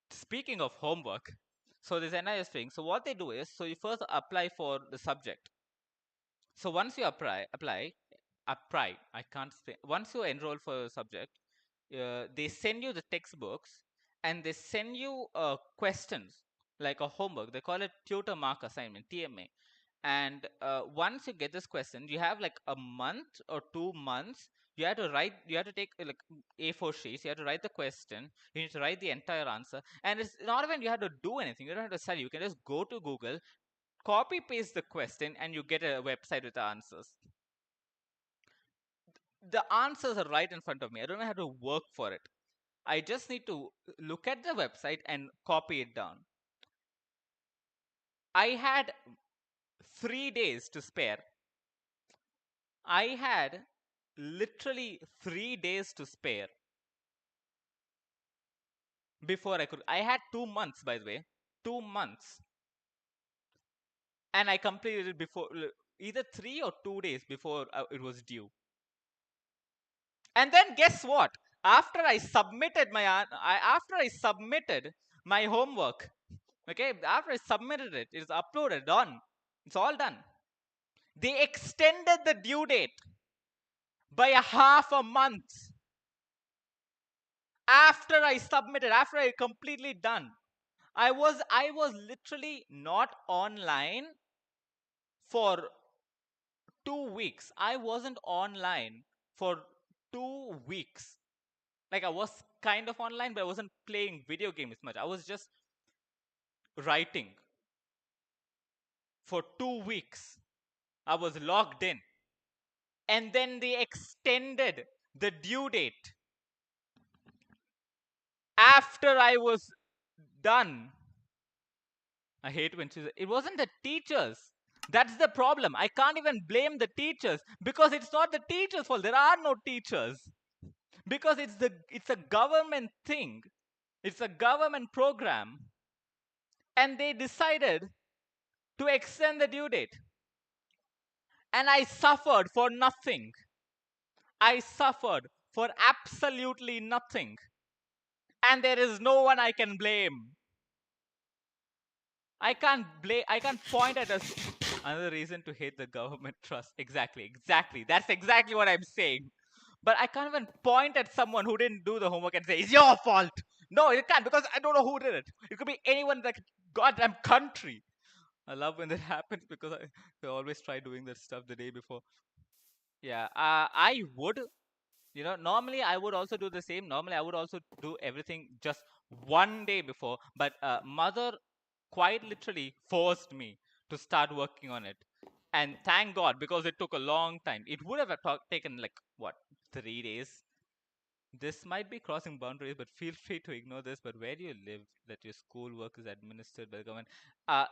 speaking of homework, so this NIS thing. So what they do is, so you first apply for the subject. So once you apply, I can't say. Once you enroll for a subject, they send you the textbooks and they send you questions like a homework. They call it tutor mark assignment, TMA. And once you get this question, you have like a month or 2 months. You have to write. You have to take like A4 sheets. You have to write the question. You need to write the entire answer. And it's not even you have to do anything. You don't have to study. You can just go to Google, copy paste the question, and you get a website with the answers. The answers are right in front of me. I don't have to work for it. I just need to look at the website and copy it down. I had 3 days to spare. I had literally 3 days to spare before I could. I had 2 months, by the way, 2 months, and I completed it before either 3 or 2 days before it was due. And then guess what? After I submitted my homework, okay, after I submitted it, it's uploaded, done. It's all done. They extended the due date by a half a month after I submitted, after I completely done. I was literally not online for 2 weeks. I wasn't online for 2 weeks. Like I was kind of online, but I wasn't playing video games much. I was just writing for 2 weeks. I was logged in. And then they extended the due date after I was done. I hate when it wasn't the teachers. That's the problem. I can't even blame the teachers because it's not the teachers' fault. There are no teachers because it's a government thing. It's a government program, and they decided to extend the due date. And I suffered for nothing. I suffered for absolutely nothing. And there is no one I can blame. I can't point at us. Another reason to hate the government trust. Exactly. That's exactly what I'm saying. But I can't even point at someone who didn't do the homework and say, it's your fault. No, you can't because I don't know who did it. It could be anyone in the goddamn country. I love when that happens because I always try doing that stuff the day before. Yeah, I would. Normally I would also do the same. Normally I would also do everything just one day before. But mother quite literally forced me to start working on it. And thank God because it took a long time. It would have taken like what, 3 days? This might be crossing boundaries, but feel free to ignore this. But where do you live that your school work is administered by the government?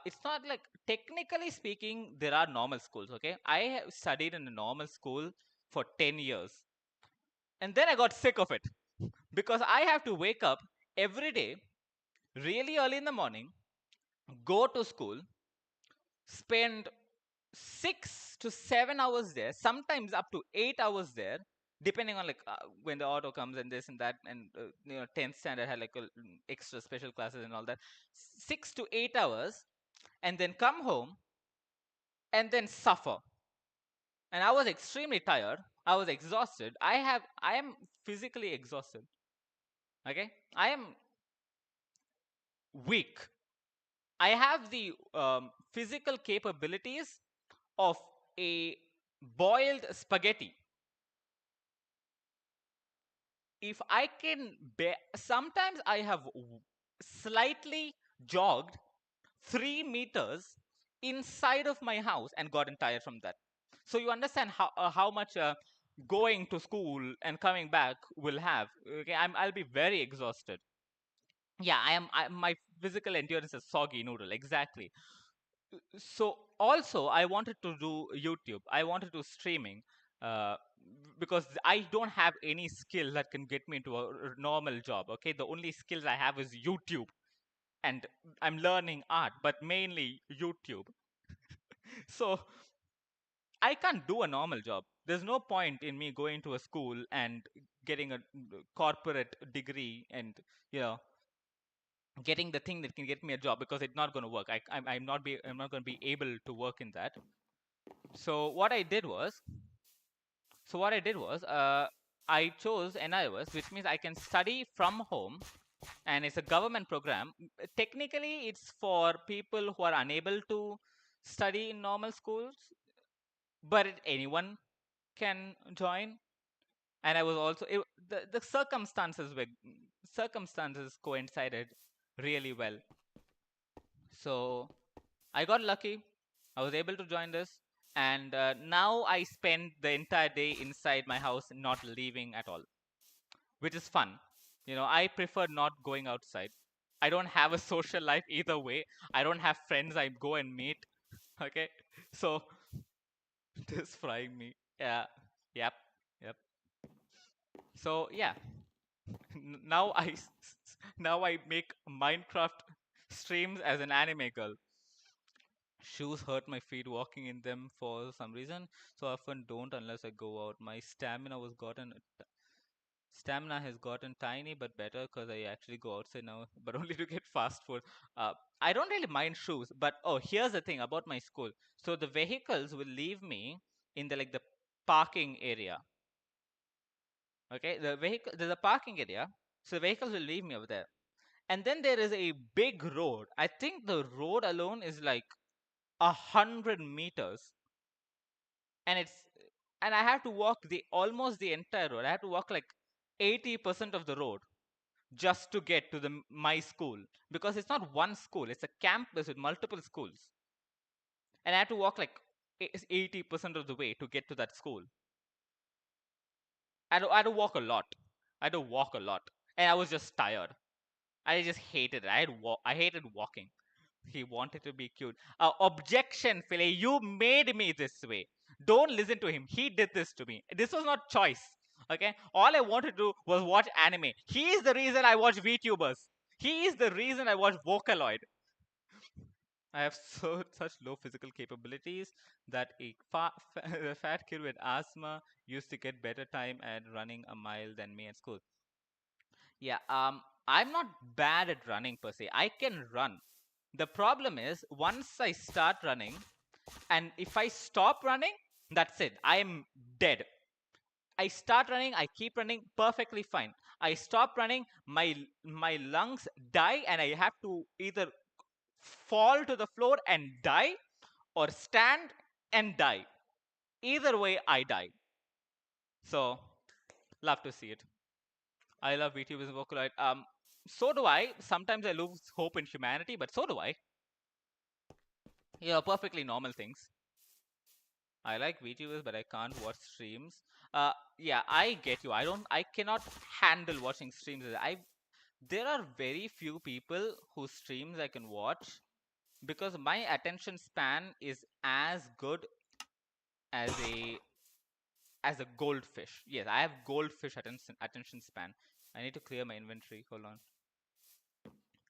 It's not like, technically speaking, there are normal schools, okay? I have studied in a normal school for 10 years. And then I got sick of it because I have to wake up every day really early in the morning, go to school, spend 6 to 7 hours there, sometimes up to 8 hours there, depending on like when the auto comes and this and that, and 10th standard had like extra special classes and all that. 6 to 8 hours, and then come home and then suffer. And I was extremely tired. I was exhausted. I am physically exhausted. Okay, I am weak. I have the physical capabilities of a boiled spaghetti. If I can bear, sometimes I have slightly jogged 3 meters inside of my house and gotten tired from that. So you understand how much going to school and coming back will have. Okay, I'll be very exhausted. Yeah, my physical endurance is soggy noodle. Exactly. So also I wanted to do YouTube. I wanted to streaming uh, because I don't have any skill that can get me into a normal job. Okay, the only skills I have is YouTube, and I'm learning art, but mainly YouTube. So I can't do a normal job. There's no point in me going to a school and getting a corporate degree and you know getting the thing that can get me a job because it's not going to work. I'm not going to be able to work in that. So what I did was, I chose NIOS, which means I can study from home, and it's a government program. Technically, it's for people who are unable to study in normal schools, but anyone can join. And I was also the circumstances coincided really well. So I got lucky. I was able to join this, and now I spend the entire day inside my house, not leaving at all, which is fun. I prefer not going outside. I don't have a social life either way. I don't have friends I go and meet. Okay, so this frying me. Yeah, yep, yep. So yeah, now now I make Minecraft streams as an anime girl. Shoes hurt my feet walking in them for some reason, so often don't unless I go out. My stamina has gotten tiny but better because I actually go outside now, but only to get fast food. I don't really mind shoes, but oh, here's the thing about my school. So the vehicles will leave me in the parking area. Okay, there's a parking area, so the vehicles will leave me over there. And then there is a big road. I think the road alone is like 100 meters, and I have to walk the almost the entire road. I have to walk like 80% of the road just to get to my school, because it's not one school, it's a campus with multiple schools, and I have to walk like 80% of the way to get to that school. I had to walk a lot. I had to walk a lot, and I was just tired. I just hated it. I hated walking. He wanted to be cute. Objection, Philly. You made me this way. Don't listen to him. He did this to me. This was not choice. Okay? All I wanted to do was watch anime. He is the reason I watch VTubers. He is the reason I watch Vocaloid. I have such low physical capabilities that a fat kid with asthma used to get better time at running a mile than me at school. Yeah, I'm not bad at running per se. I can run. The problem is once I start running, and if I stop running, that's it. I am dead. I start running, I keep running perfectly fine. I stop running, my lungs die, and I have to either fall to the floor and die or stand and die. Either way, I die. So, love to see it. I love VTube as a Vocaloid. So do I. Sometimes I lose hope in humanity, but so do I. Yeah, perfectly normal things. I like VTubers, but I can't watch streams. Yeah, I get you. I cannot handle watching streams. There are very few people whose streams I can watch because my attention span is as good as a goldfish. Yes, I have goldfish attention span. I need to clear my inventory. Hold on.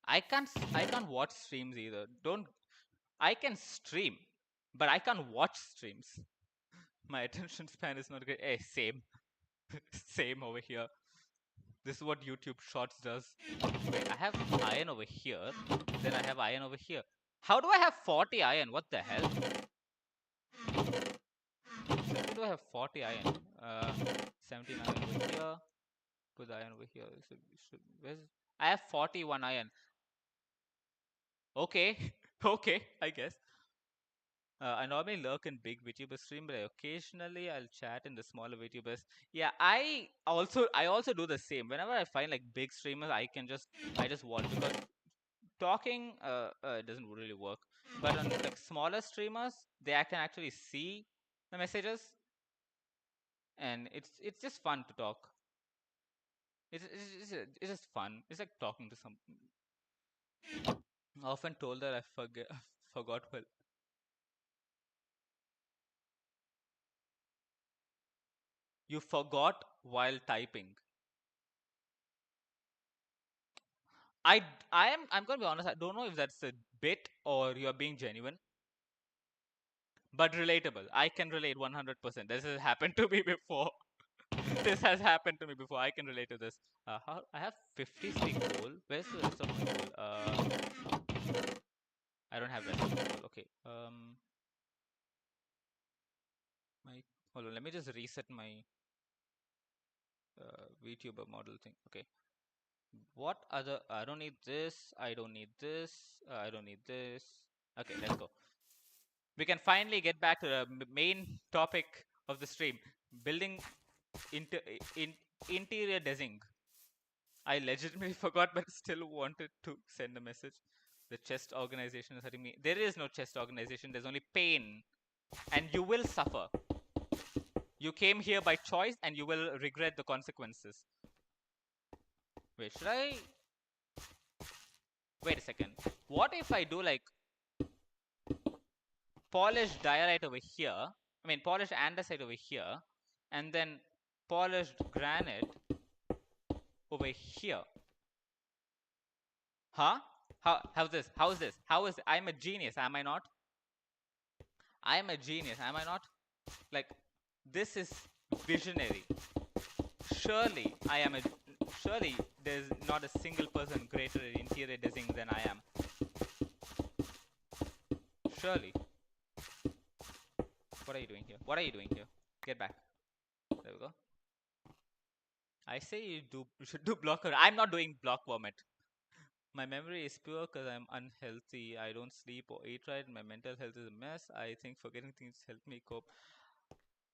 I can't watch streams either. Don't I can stream, but I can't watch streams. My attention span is not great. Same. Same over here. This is what YouTube Shorts does. Wait, I have iron over here. Then I have iron over here. How do I have 40 iron? What the hell? How do I have 40 iron? 17 iron over here. Put the iron over here. Where's I have 41 iron. Okay. Okay, I guess. I normally lurk in big VTuber stream, but occasionally I'll chat in the smaller VTubers. Yeah, I also do the same. Whenever I find like big streamers, I just watch, because talking doesn't really work. But on like smaller streamers, I can actually see the messages, and it's just fun to talk. It's just fun. It's like talking to some. Often told that I forget forgot well. You forgot while typing. I I'm gonna be honest. I don't know if that's a bit or you're being genuine, but relatable. I can relate 100%. This has happened to me before. This has happened to me before. I can relate to this. I have 53 coal. Where's the rest of my coal? I don't have rest of my coal. Okay. Hold on, let me just reset my VTuber model thing. Okay. What other? I don't need this. I don't need this. I don't need this. Okay, let's go. We can finally get back to the main topic of the stream: building interior design. I legitimately forgot, but still wanted to send a message. The chest organization is hurting me. There is no chest organization. There's only pain, and you will suffer. You came here by choice, and you will regret the consequences. Wait, should I? Wait a second. What if I do like polished diorite over here? I mean, polished andesite over here, and then polished granite over here. Huh? How's this? How's this? How is I'm a genius, am I not? I'm a genius, am I not? Like, this is visionary. Surely I am a surely there's not a single person greater at interior design than I am. Surely. What are you doing here? What are you doing here? Get back. There we go. I say you should do block. I'm not doing block vomit. My memory is poor because I'm unhealthy. I don't sleep or eat right. My mental health is a mess. I think forgetting things help me cope.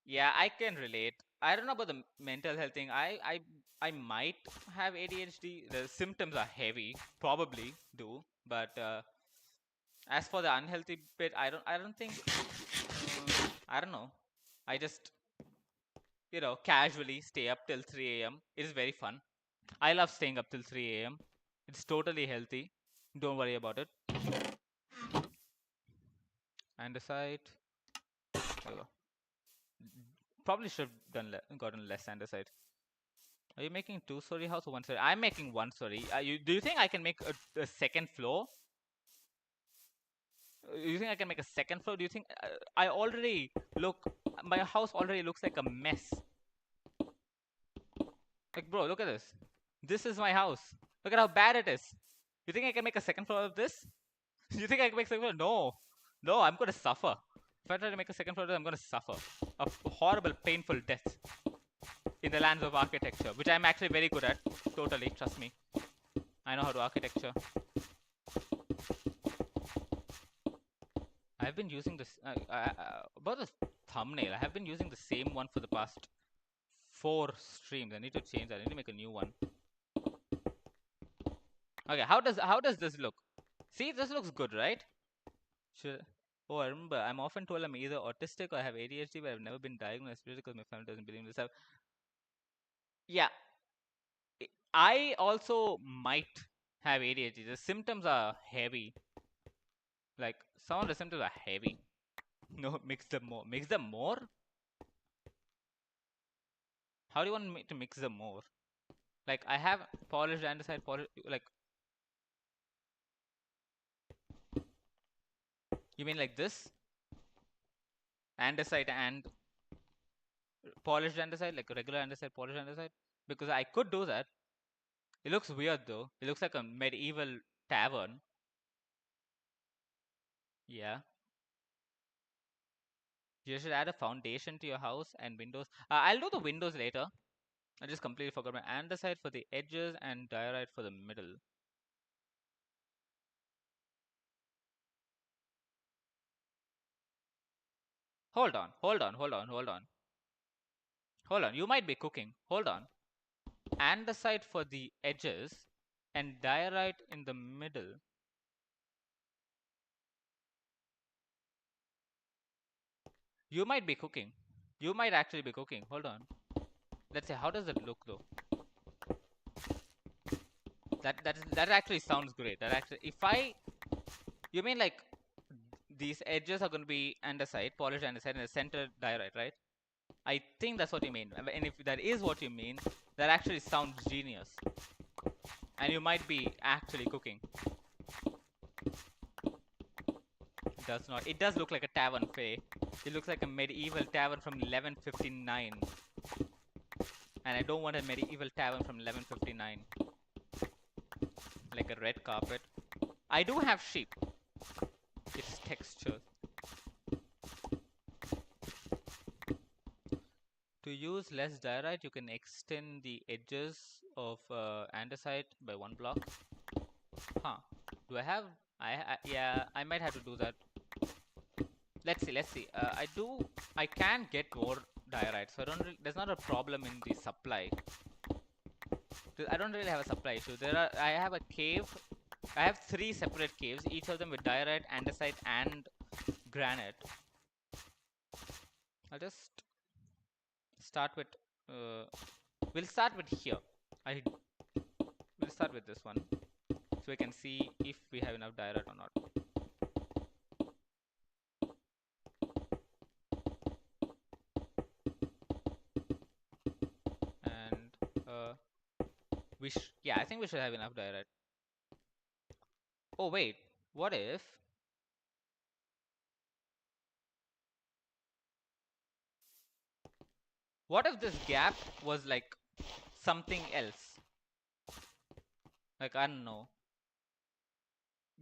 Yeah, I can relate. I don't know about the mental health thing. I might have ADHD. The symptoms are heavy. Probably do. But as for the unhealthy bit, I don't think. I don't know. I just casually stay up till 3 a.m. It is very fun. I love staying up till 3 a.m. It's totally healthy. Don't worry about it. Andesite. There we go. Probably should have gotten less andesite. Are you making two-story house or one-story? I'm making one-story. Do you think I can make a second floor? You think I can make a second floor? Do you think I already look? My house already looks like a mess. Like, bro, look at this. This is my house. Look at how bad it is. You think I can make a second floor of this? You think I can make a second floor? No. No, I'm gonna suffer. If I try to make a second floor, I'm gonna suffer a horrible, painful death in the lands of architecture, which I'm actually very good at. Totally, trust me. I know how to architecture. I've been using this about the thumbnail. I have been using the same one for the past 4 streams. I need to change that. I need to make a new one. Okay, how does this look? See, this looks good, right? Should, oh, I remember. I'm often told I'm either autistic or I have ADHD, but I've never been diagnosed because my family doesn't believe in this. Yeah, I also might have ADHD. The symptoms are heavy. Like, some of the symptoms are heavy. No, mix them more. Mix them more? How do you want me to mix them more? Like, I have polished andesite, like, you mean like this? Andesite and polished andesite, like regular andesite, polished andesite? Because I could do that. It looks weird though. It looks like a medieval tavern. Yeah. You should add a foundation to your house and windows. I'll do the windows later. I just completely forgot my andesite for the edges and diorite for the middle. Hold on, hold on, hold on, hold on. Hold on, you might be cooking. Hold on. Andesite for the edges and diorite in the middle. You might be cooking. You might actually be cooking. Hold on. Let's say, how does it look though? That actually sounds great. That actually, you mean like these edges are going to be andesite, polished andesite, and the center diorite, right? I think that's what you mean. And if that is what you mean, that actually sounds genius. And you might be actually cooking. It does not. It does look like a tavern, Faye. It looks like a medieval tavern from 1159. And I don't want a medieval tavern from 1159. Like a red carpet. I do have sheep. It's textures. To use less diorite, you can extend the edges of andesite by 1 block. Huh. Do I have... yeah, I might have to do that. Let's see. I can get more diorite, so there's not a problem in the supply. I don't really have a supply issue. I have a cave. I have 3 separate caves, each of them with diorite, andesite, and granite. I'll just start with... we'll start with here. We'll start with this one, so we can see if we have enough diorite or not. And yeah, I think we should have enough diorite. Oh wait, what if... what if this gap was like something else? Like, I don't know.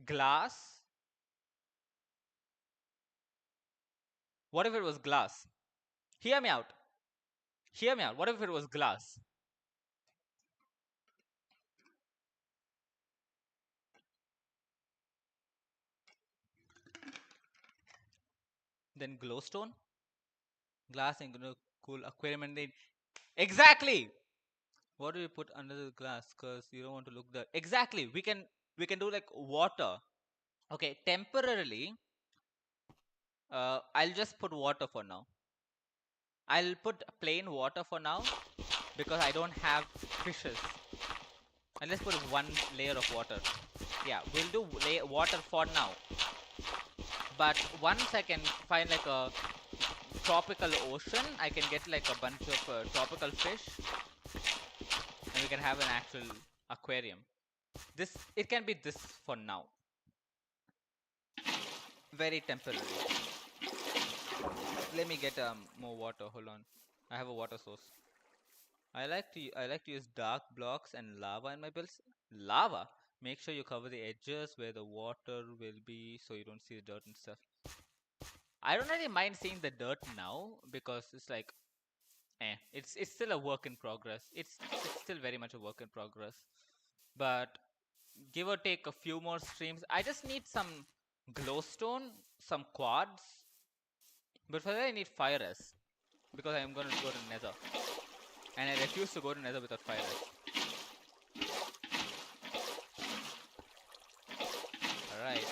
Glass? What if it was glass? Hear me out. Hear me out. What if it was glass? Then glowstone? Glass ain't gonna cool aquarium and then... Exactly! What do you put under the glass? Because you don't want to look there. Exactly! We can do like water. Okay, temporarily, I'll just put water for now. I'll put plain water for now because I don't have fishes. And let's put 1 layer of water. Yeah, we'll do water for now. But once I can find like a tropical ocean, I can get like a bunch of tropical fish, and we can have an actual aquarium. It can be this for now. Very temporary. Let me get more water. Hold on. I have a water source. I like to use dark blocks and lava in my builds. Lava. Make sure you cover the edges where the water will be, so you don't see the dirt and stuff. I don't really mind seeing the dirt now because it's like, it's still a work in progress. It's still very much a work in progress. But give or take a few more streams. I just need some glowstone, some quartz. But for that I need fire res, because I am going to go to Nether. And I refuse to go to Nether without fire res. Alright.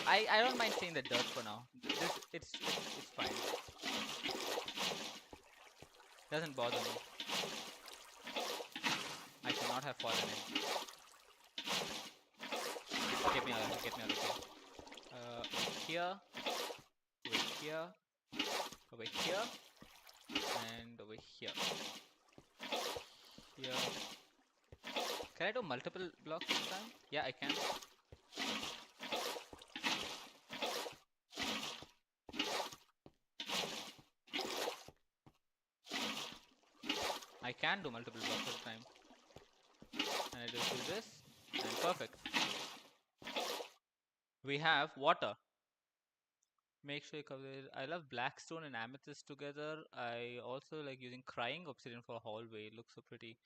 I don't mind seeing the dirt for now. It's fine. Doesn't bother me. I should not have fallen in. Get me out of here. Here. Over here. Over here. And over here. Here. Can I do multiple blocks this time? Yeah, I can. I can do multiple blocks at a time. And I just do this, and perfect. We have water. Make sure you cover it. I love blackstone and amethyst together. I also like using crying obsidian for a hallway. It looks so pretty.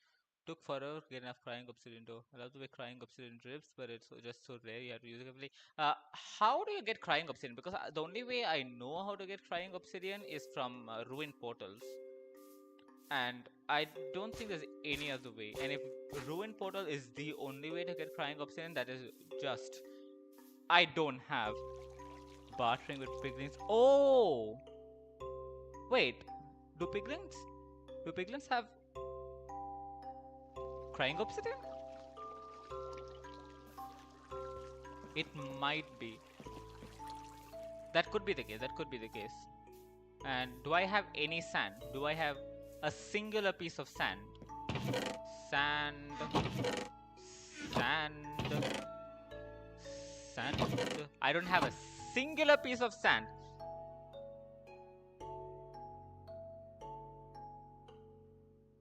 Took forever to get enough crying obsidian though. I love the way crying obsidian drips, but it's just so rare you have to use it heavily. How do you get crying obsidian? Because the only way I know how to get crying obsidian is from ruined portals. And I don't think there's any other way. And if ruined portal is the only way to get crying obsidian, that is just... I don't have bartering with piglins. Oh! Wait, do piglins have crying obsidian? It might be. That could be the case. And do I have any sand? Do I have a singular piece of sand? Sand. I don't have a singular piece of sand.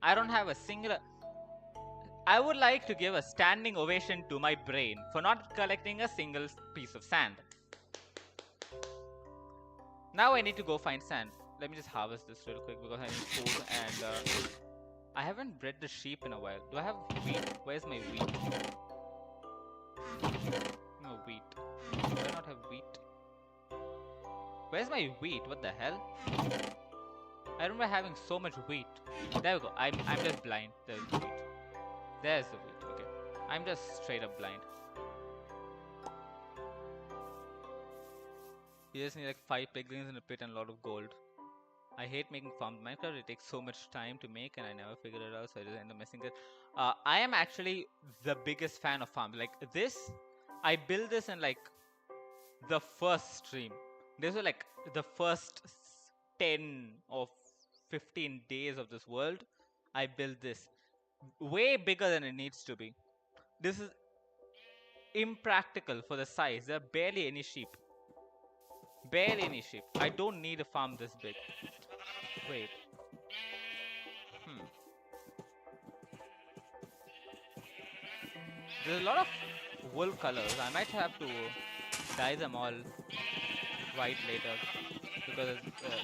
I don't have a singular... I would like to give a standing ovation to my brain for not collecting a single piece of sand. Now I need to go find sand. let me just harvest this real quick because I need food, and I haven't bred the sheep in a while. Do I have wheat? Where's my wheat? No wheat. Do I not have wheat? Where's my wheat? What the hell? I remember having so much wheat. There we go. I'm just blind. There's the wheat. There's the wheat. Okay. I'm just straight up blind. You just need like 5 piglins in a pit and a lot of gold. I hate making farms. Minecraft, it takes so much time to make and I never figured it out, so I just end up messing it. I am actually the biggest fan of farms. Like this, I built this in like the first stream. These were like the first 10 or 15 days of this world. I built this. Way bigger than it needs to be. This is impractical for the size. There are barely any sheep. Barely any sheep. I don't need a farm this big. Wait. There's a lot of wool colors. I might have to dye them all white later because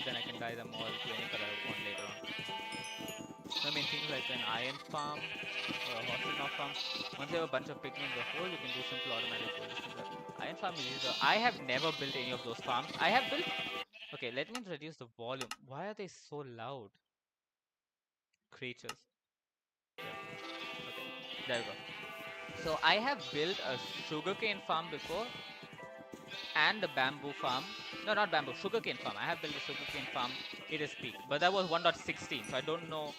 then I can dye them all to any color I want later on. I mean things like an iron farm or a horse farm. Once you have a bunch of pigments of wool, you can do simple automatic builds. Iron farm is easier. I have never built any of those farms. I have built. Okay, let me reduce the volume. Why are they so loud? Creatures. Yeah. Okay. There we go. So I have built a sugarcane farm before and a bamboo farm. No, not bamboo, sugarcane farm. I have built a sugarcane farm. It is peak, but that was 1.16, so I don't know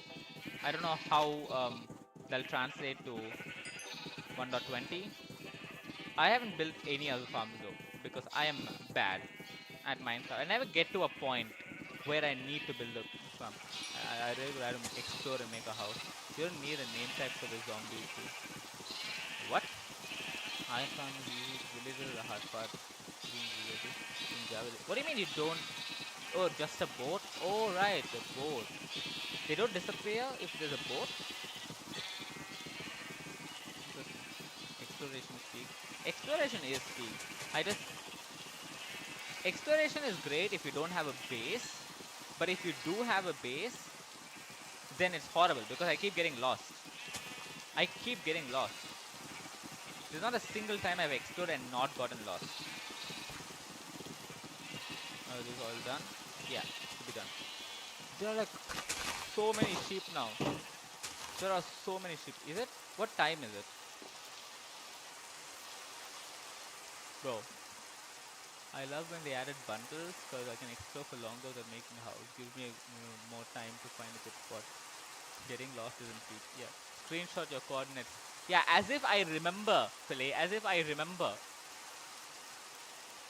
how that'll translate to 1.20. I haven't built any other farms though because I am bad at Minecraft. I never get to a point where I need to build a farm. I really would like to explore and make a house. You don't need a name tag for the zombies too. What? I found villager the hard part. What do you mean you don't? Oh, just a boat? Oh, right, the boat. They don't disappear if there's a boat? Exploration is peak. Exploration is peak. Exploration is great if you don't have a base. But if you do have a base, then it's horrible because I keep getting lost. There's not a single time I've explored and not gotten lost. Oh, this is all done? Yeah, should be done. There are like so many sheep now. There are so many sheep. Is it? What time is it? Bro, I love when they added bundles because I can explore for longer than making a house. Gives me more time to find a good spot. Getting lost isn't peak. Yeah. Screenshot your coordinates. Yeah, as if I remember, Philly. As if I remember.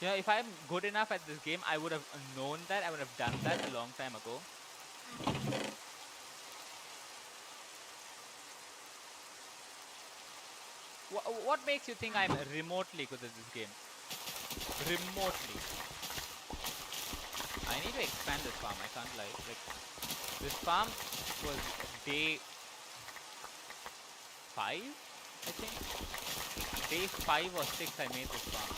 You know, if I'm good enough at this game, I would have known that. I would have done that a long time ago. What makes you think I'm remotely good at this game? Remotely. I need to expand this farm. I can't lie. Like, this farm was day 5, I think. Day 5 or 6 I made this farm.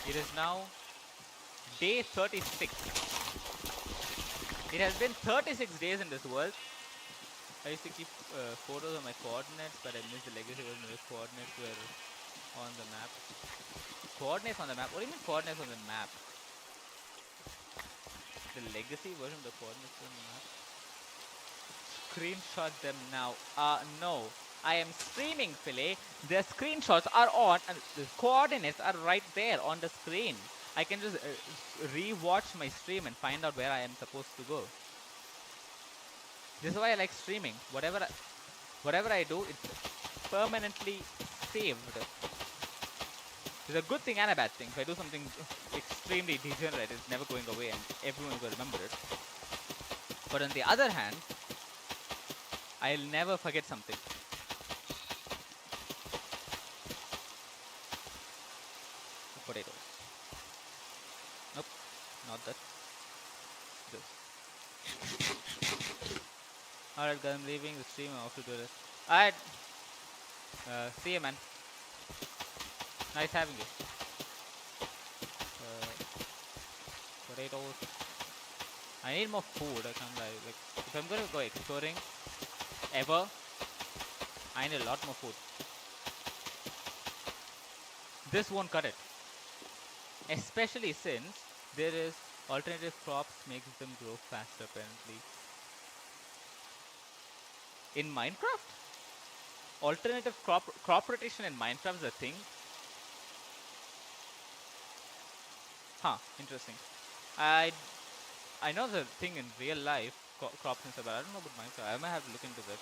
It is now day 36. It has been 36 days in this world. I used to keep photos of my coordinates, but I missed the legacy version of the coordinates were on the map. Coordinates on the map? What do you mean coordinates on the map? The legacy version of the coordinates on the map? Screenshot them now. No. I am streaming, Philly. The screenshots are on and the coordinates are right there on the screen. I can just re-watch my stream and find out where I am supposed to go. This is why I like streaming. Whatever I do, it's permanently saved. It's a good thing and a bad thing. If I do something extremely degenerate, it's never going away and everyone's going to remember it. But on the other hand, I'll never forget something. Potatoes. Nope, not that. This. Alright guys, I'm leaving the stream. I'm off to do this. Alright. See you, man. Nice having you. potatoes. I need more food. I can't lie. Like, if I'm gonna go exploring ever, I need a lot more food. This won't cut it. Especially since there is alternative crops makes them grow faster apparently. In Minecraft? Alternative crop rotation in Minecraft is a thing? Huh, interesting. I I know the thing in real life, crops and stuff, but I don't know about Minecraft. I might have to look into that.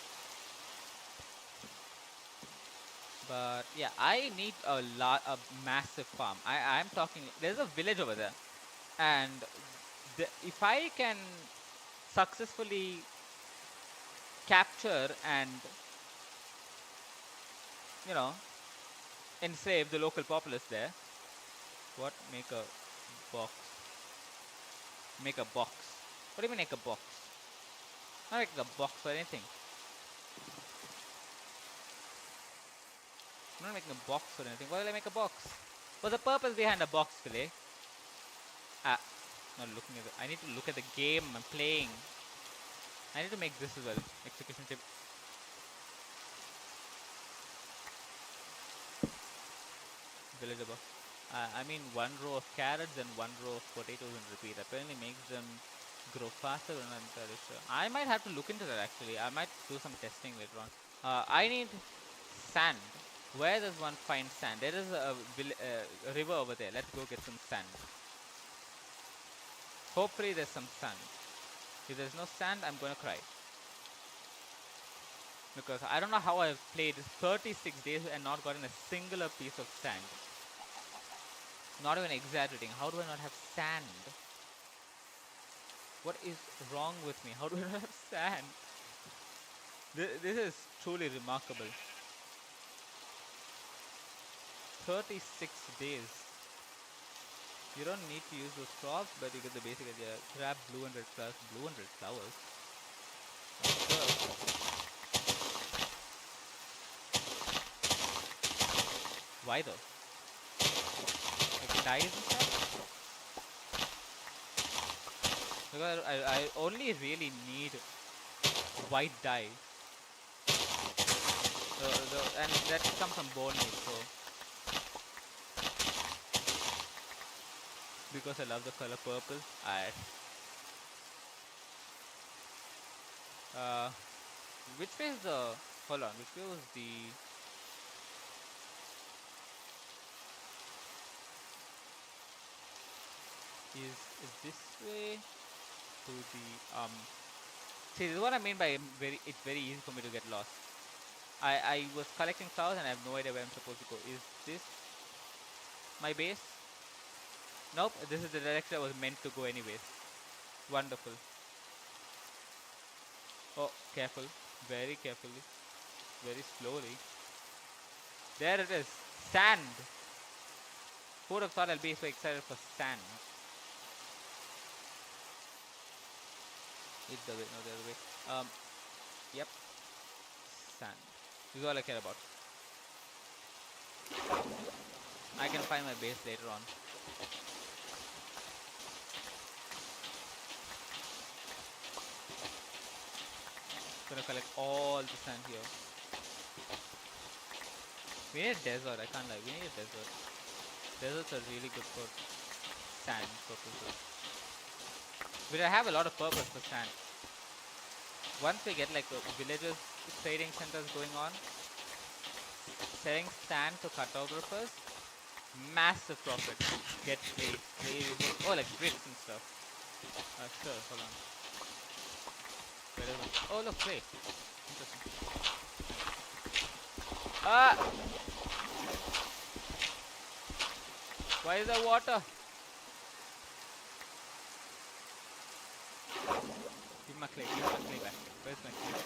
But yeah, I need a massive farm. I'm talking. There's a village over there, and if I can successfully capture and you know enslave the local populace there. What? Make a box. Make a box. What do you mean make a box? Not make a box for anything. I'm not making a box for anything. Why will I make a box? What's the purpose behind a box, Philly? Ah, not looking at it. I need to look at the game I'm playing. I need to make this as well. Execution tip. Villager box. I mean, one row of carrots and one row of potatoes and repeat. Apparently makes them grow faster than I'm entirely sure. I might have to look into that actually. I might do some testing later on. I need sand. Where does one find sand? There is a river over there. Let's go get some sand. Hopefully there's some sand. If there's no sand, I'm gonna cry. Because I don't know how I've played 36 days and not gotten a singular piece of sand. Not even exaggerating. How do I not have sand? What is wrong with me? How do I not have sand? This is truly remarkable. 36 days. You don't need to use those crops, but you get the basic idea. Grab blue and red flowers. Blue and red flowers. Why though? Like dyes and stuff? Because I only really need white dye. And that comes from bone meal, so. Because I love the color purple, which way is the, hold on, which way was the, is this way to the, see, this is what I mean by it's very easy for me to get lost. I was collecting flowers and I have no idea where I'm supposed to go. Is this my base? Nope, this is the direction I was meant to go anyways. Wonderful. Oh, careful. Very carefully. Very slowly. There it is. Sand. Who would have thought I'll be so excited for sand? It's the way, no the other way. Yep. Sand. This is all I care about. I can find my base later on. Gonna collect all the sand here. We need a desert, I can't lie. We need a desert. Deserts are really good for sand purposes. But I have a lot of purpose for sand. Once we get like villages, trading centers going on, selling sand to cartographers, massive profit. Get paid. Oh, like bricks and stuff. Sure, hold on. Where is it? Oh, look, clay. Interesting. Ah! Why is there water? Give my clay. Give my clay back. Where's my clay?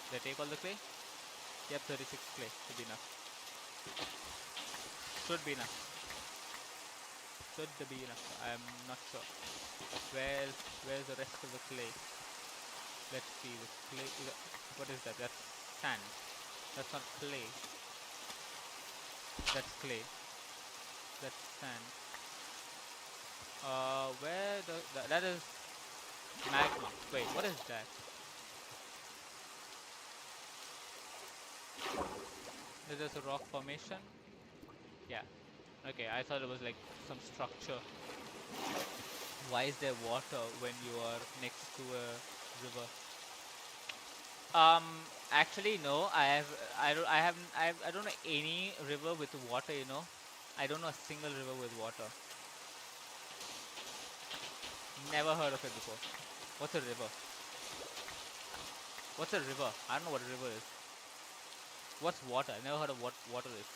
Did I take all the clay? Yep, 36 clay. Should be enough. Should be enough. Should be enough. I'm not sure. Where's the rest of the clay? Let's see. The clay. What is that? That's sand. That's not clay. That's clay. That's sand. Where that is magma. Wait, what is that? Is this a rock formation? Yeah. Okay, I thought it was like some structure. Why is there water when you are next to a river? Actually, no. I don't know any river with water. I don't know a single river with water. Never heard of it before. What's a river? What's a river? I don't know what a river is. What's water? I never heard of what water is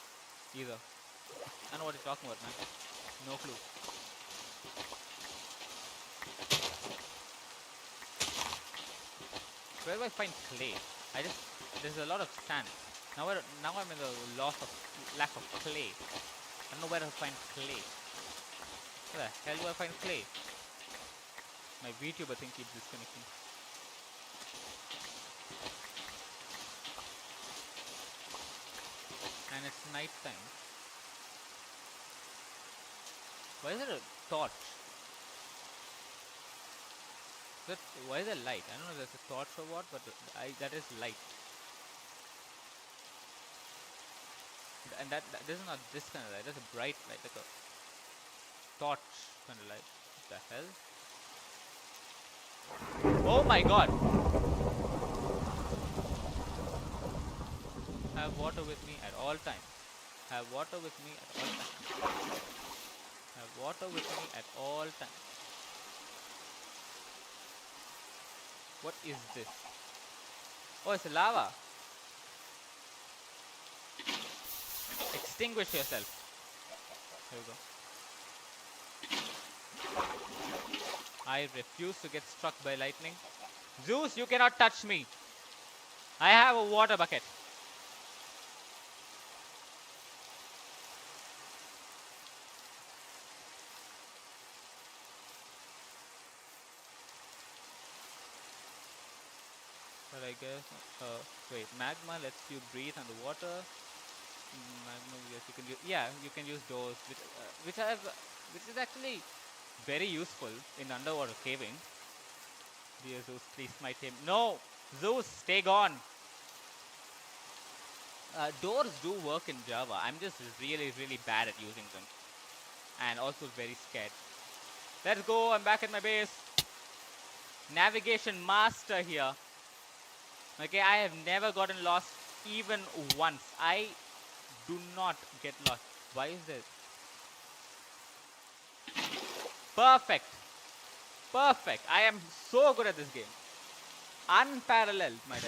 either. I don't know what you're talking about, man. No clue. Where do I find clay? There's a lot of sand. Now I'm in the lack of clay. I don't know where to find clay. Where the hell do I find clay? My VTuber thing keeps disconnecting. And it's night time. Why is there a torch? Why is there light? I don't know if there's a torch or what, but that is light. And that this is not this kind of light. That's a bright light, like a torch kind of light. What the hell? Oh my god! Have water with me at all times. Have water with me at all times. Have water with me at all times. What is this? Oh, it's lava. Extinguish yourself. Here we go. I refuse to get struck by lightning. Zeus, you cannot touch me. I have a water bucket. But I guess, wait, magma lets you breathe underwater. Magma, yes, you can use, yeah, you can use doors, which is actually very useful in underwater caving. Dear Zeus, please smite him. No, Zeus, stay gone. Doors do work in Java. I'm just really, really bad at using them, and also very scared. Let's go. I'm back at my base. Navigation master here. Okay, I have never gotten lost even once. I do not get lost. Why is this? Perfect. Perfect. I am so good at this game. Unparalleled, might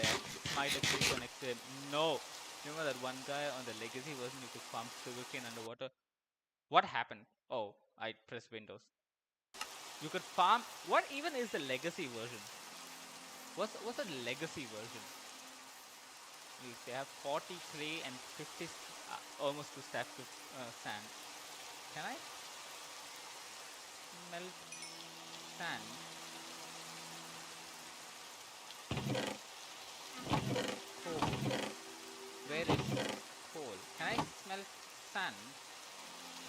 I actually connect to him. No. Remember that one guy on the legacy version you could farm sugarcane underwater? What happened? Oh, I pressed Windows. You could farm. What even is the legacy version? What's the legacy version? They have 40 clay and 50 almost 2 stacks of sand. Can I melt sand? Coal. Where is coal? Can I smelt sand?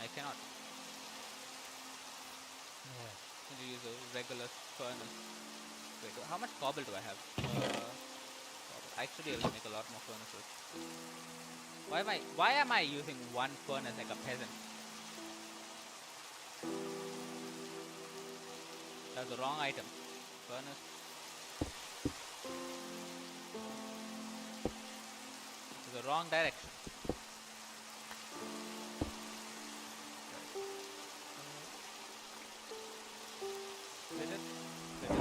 I cannot. Yeah. Can you use a regular furnace? Wait, how much cobble do I have? Actually, I'll make a lot more furnaces. Why am I using one furnace like a peasant? That's the wrong item. Furnace. To the wrong direction. Split it. Split it.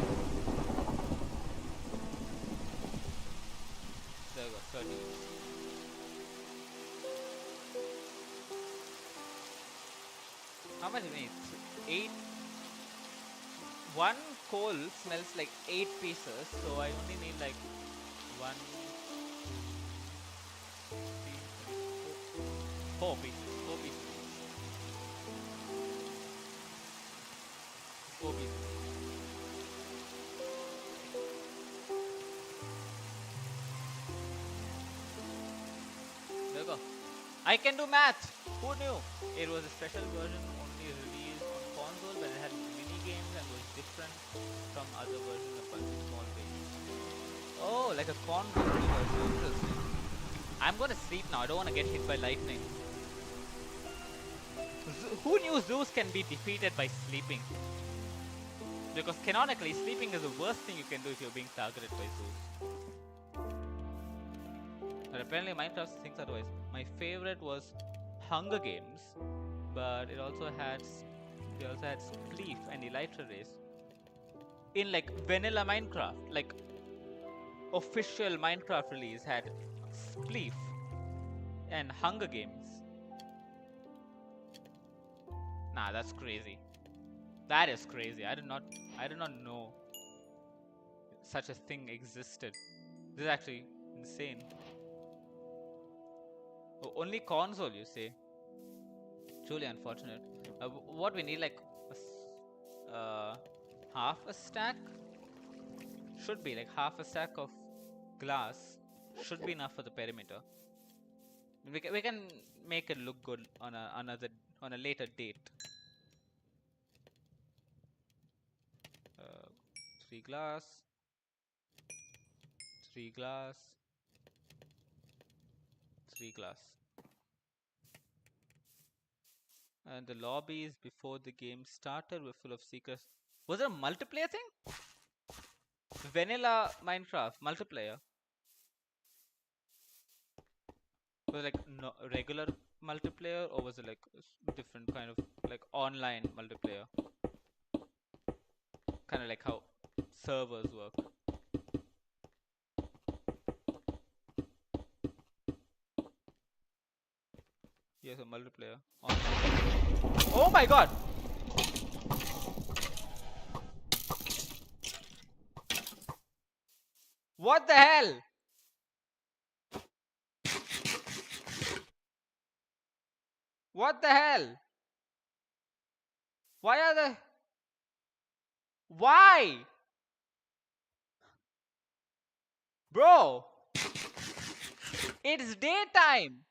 There we go. 30. How much do we need? 8. One coal smells like 8 pieces, so I only need like 1, 2, 3, 4 pieces. 4 pieces. 4 pieces. There we go. I can do math! Who knew? It was a special version only released on console, but it had from other versions of bunch of small babies. Oh, like a corn version. Interesting. I'm gonna sleep now. I don't want to get hit by lightning. Who knew zoos can be defeated by sleeping? Because canonically, sleeping is the worst thing you can do if you're being targeted by zoos. But apparently Minecraft thinks otherwise. My favorite was Hunger Games, but it also had Spleef and Elytra Race in like vanilla Minecraft. Like official Minecraft release had Spleef and Hunger Games. Nah, that's crazy. That is crazy. I did not know such a thing existed. This is actually insane. Oh, only console, you say? Truly unfortunate. What we need, like half a stack? Should be like half a stack of glass. Should be enough for the perimeter. We can make it look good on a later date. 3 glass, 3 glass, 3 glass. And the lobbies before the game started were full of secrets. Was it a multiplayer thing? Vanilla Minecraft multiplayer. Was it like no, regular multiplayer, or was it like different kind of like online multiplayer? Kind of like how servers work. Yes, a multiplayer. Online. Oh my god! What the hell? What the hell? Why are the... Why? Bro! It's daytime!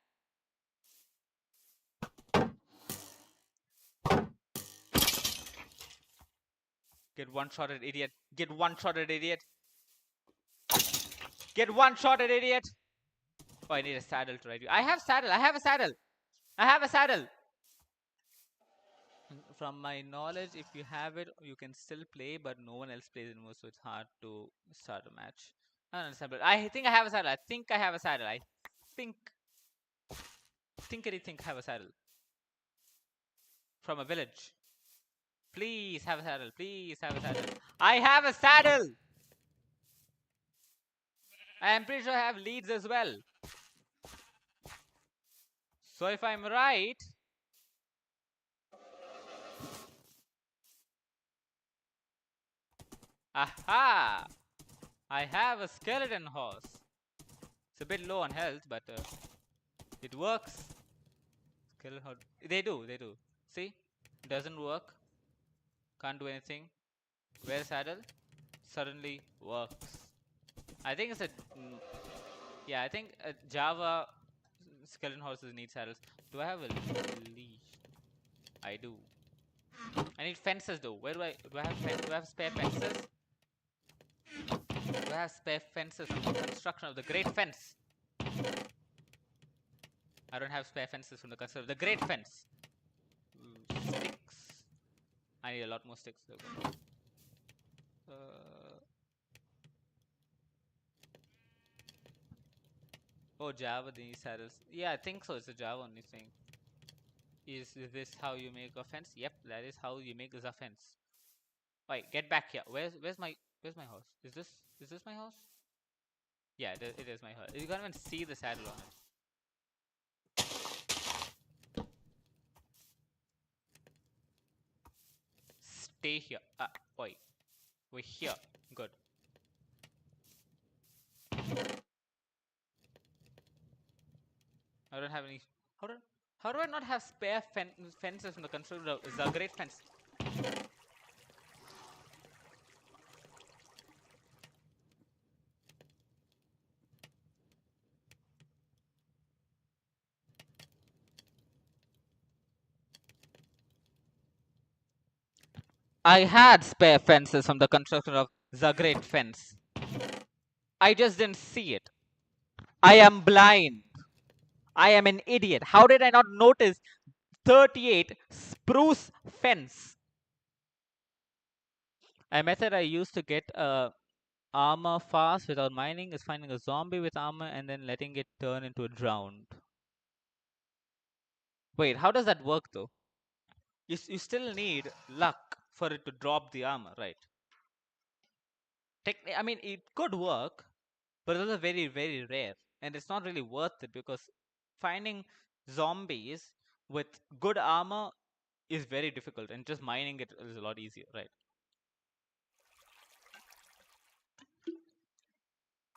Get one-shotted, idiot. Get one-shotted, idiot. Get one-shotted, idiot. Oh, I need a saddle to ride you. I have saddle. I have a saddle. I have a saddle. From my knowledge, if you have it, you can still play, but no one else plays anymore, so it's hard to start a match. I don't understand, but I think I have a saddle. I think I have a saddle. I think I have a saddle. From a village. Please have a saddle. Please have a saddle. I have a saddle! I am pretty sure I have leads as well. So if I'm right... Aha! I have a skeleton horse. It's a bit low on health, but it works. Skeleton horse. They do. See? Doesn't work. Can't do anything. Wear saddle. Suddenly works. I think it's a... Yeah, I think Java skeleton horses need saddles. Do I have a leash? I do. I need fences though. Where do I have spare fences? Do I have spare fences from the construction of the great fence? I don't have spare fences from the construction of the great fence. Sticks. I need a lot more sticks. Oh, Java these saddles. Yeah, I think so. It's a Java only thing. Is this how you make a fence? Yep, that is how you make the fence. Wait, get back here. Where's my house? Is this my house? Yeah, it is my house. You can't even see the saddle on it. Stay here. Wait. We're here. Good. I don't have any. How do I not have spare fences from the construction of the great fence? I had spare fences from the construction of the Great Fence. I just didn't see it. I am blind. I am an idiot. How did I not notice 38 spruce fence? A method I used to get armor fast without mining is finding a zombie with armor and then letting it turn into a drowned. Wait, how does that work though? You still need luck for it to drop the armor, right? I mean, it could work, but those are very, very rare. And it's not really worth it because finding zombies with good armor is very difficult, and just mining it is a lot easier, right?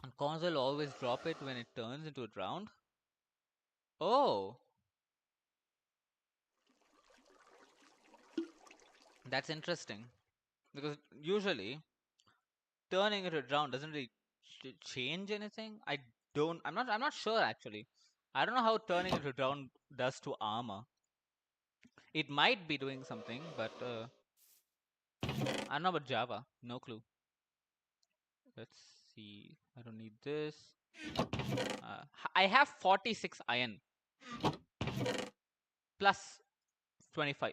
And console always drop it when it turns into a drowned. Oh, that's interesting. Because usually turning it around doesn't really change anything. I'm not sure actually. I don't know how turning it around does to armor. It might be doing something, but I don't know about Java. No clue. Let's see. I don't need this. I have 46 iron plus 25.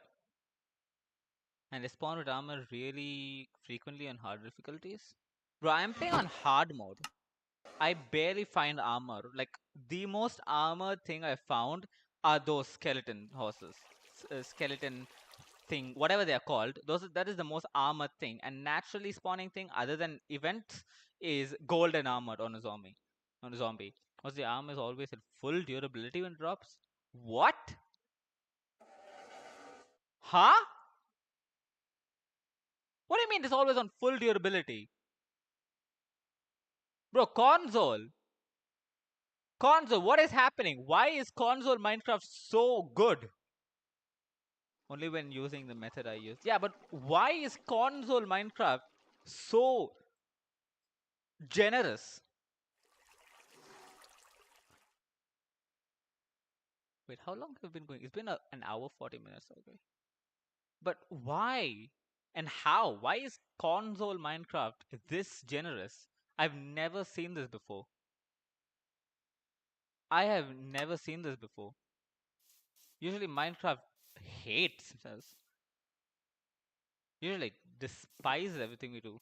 And I spawn with armor really frequently on hard difficulties. Bro, I'm playing on hard mode. I barely find armor. Like, the most armored thing I found are those skeleton horses. Skeleton thing, whatever they are called. That is the most armored thing. And naturally spawning thing, other than events, is golden armor on a zombie. On a zombie. Because the armor is always at full durability when it drops. What? Huh? What do you mean it's always on full durability? Bro, console. Console, what is happening? Why is console Minecraft so good? Only when using the method I use. Yeah, but why is console Minecraft so generous? Wait, how long have we been going? It's been an hour 40 minutes. Okay. But why and how? Why is console Minecraft this generous? I've never seen this before. I have never seen this before. Usually Minecraft hates us. Usually despises everything we do.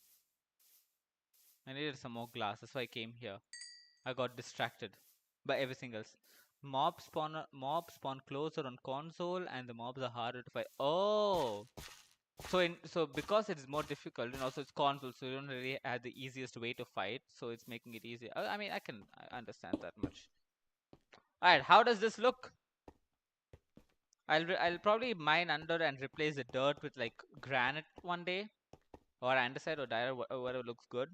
I needed some more glass. That's why I came here. I got distracted by everything else. Mobs spawn closer on console, and the mobs are harder to fight. Oh, so because it's more difficult, and also it's console, so you don't really have the easiest way to fight. So it's making it easier. I mean, I understand that much. All right, how does this look? I'll probably mine under and replace the dirt with like granite one day, or andesite or dire, whatever looks good.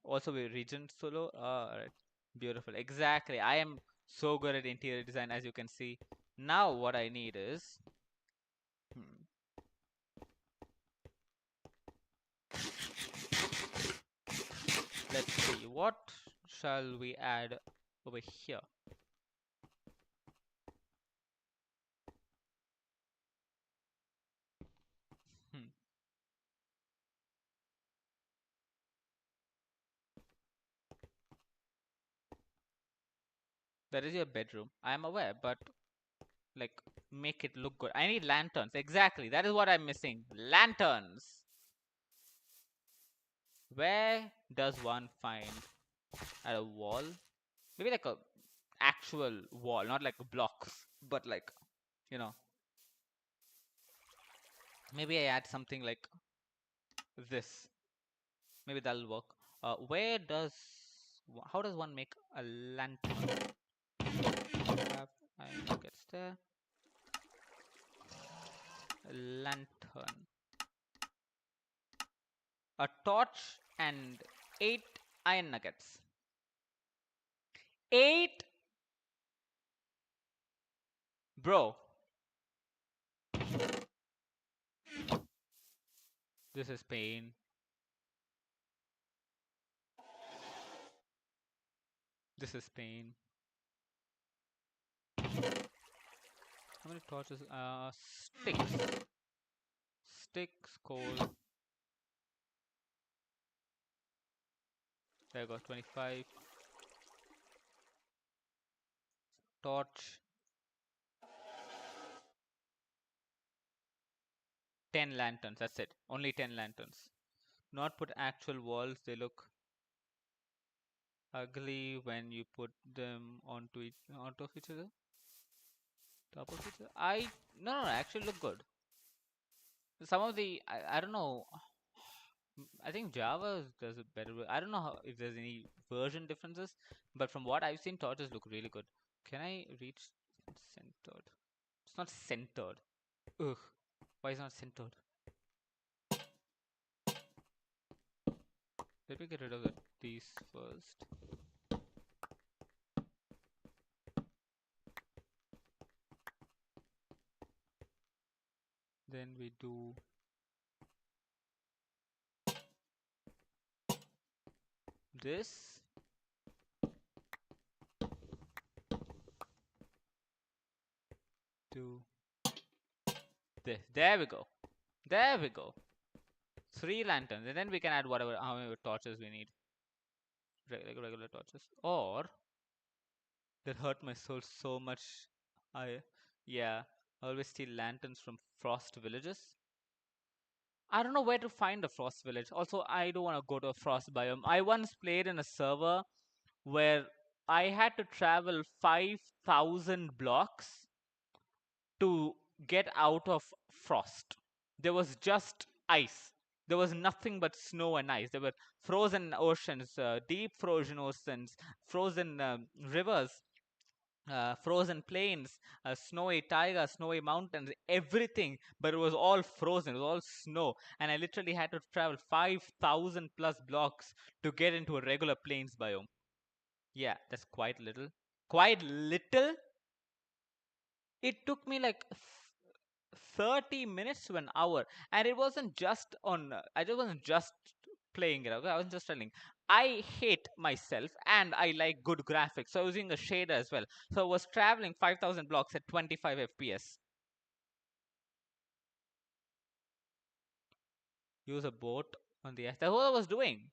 Also, we region solo. Alright. Beautiful. Exactly. I am so good at interior design, as you can see. Now, what I need is. Hmm, let's see. What shall we add over here? Hmm. That is your bedroom. I am aware, but like, make it look good. I need lanterns. Exactly. That is what I'm missing. Lanterns. Where does one find at a wall? Maybe like a actual wall, not like blocks, but like, you know, maybe I add something like this. Maybe that'll work. How does one make a lantern? Have I gets there. A lantern. A torch and 8 iron nuggets. 8, bro. This is pain. This is pain. How many torches? Sticks. sticks, coal. There you go, 25. Torch. 10 lanterns, that's it. Only 10 lanterns. Not put actual walls, they look ugly when you put them onto each other. Top of each other. No, actually look good. Some of the I don't know. I think Java does it better. I don't know if there's any version differences, but from what I've seen, torches look really good. Can I reach centered? It's not centered. Ugh. Why is it not centered? Let me get rid of these first. Then we do this. Do this. There we go. There we go. 3 lanterns, and then we can add how many torches we need. Regular torches. Or that hurt my soul so much. Yeah, I always steal lanterns from frost villages. I don't know where to find a frost village. Also, I don't want to go to a frost biome. I once played in a server where I had to travel 5,000 blocks to get out of frost. There was just ice. There was nothing but snow and ice. There were frozen oceans, deep frozen oceans, frozen rivers, frozen plains, snowy taiga, snowy mountains, everything, but it was all frozen, it was all snow, and I literally had to travel 5,000 plus blocks to get into a regular plains biome. Yeah, that's quite little. Quite little? It took me like 30 minutes to an hour, and it wasn't just on, I just wasn't just playing it, okay? I was just telling. I hate myself and I like good graphics, so I was using a shader as well. So I was traveling 5,000 blocks at 25 FPS. Use a boat on the ice. That's what I was doing.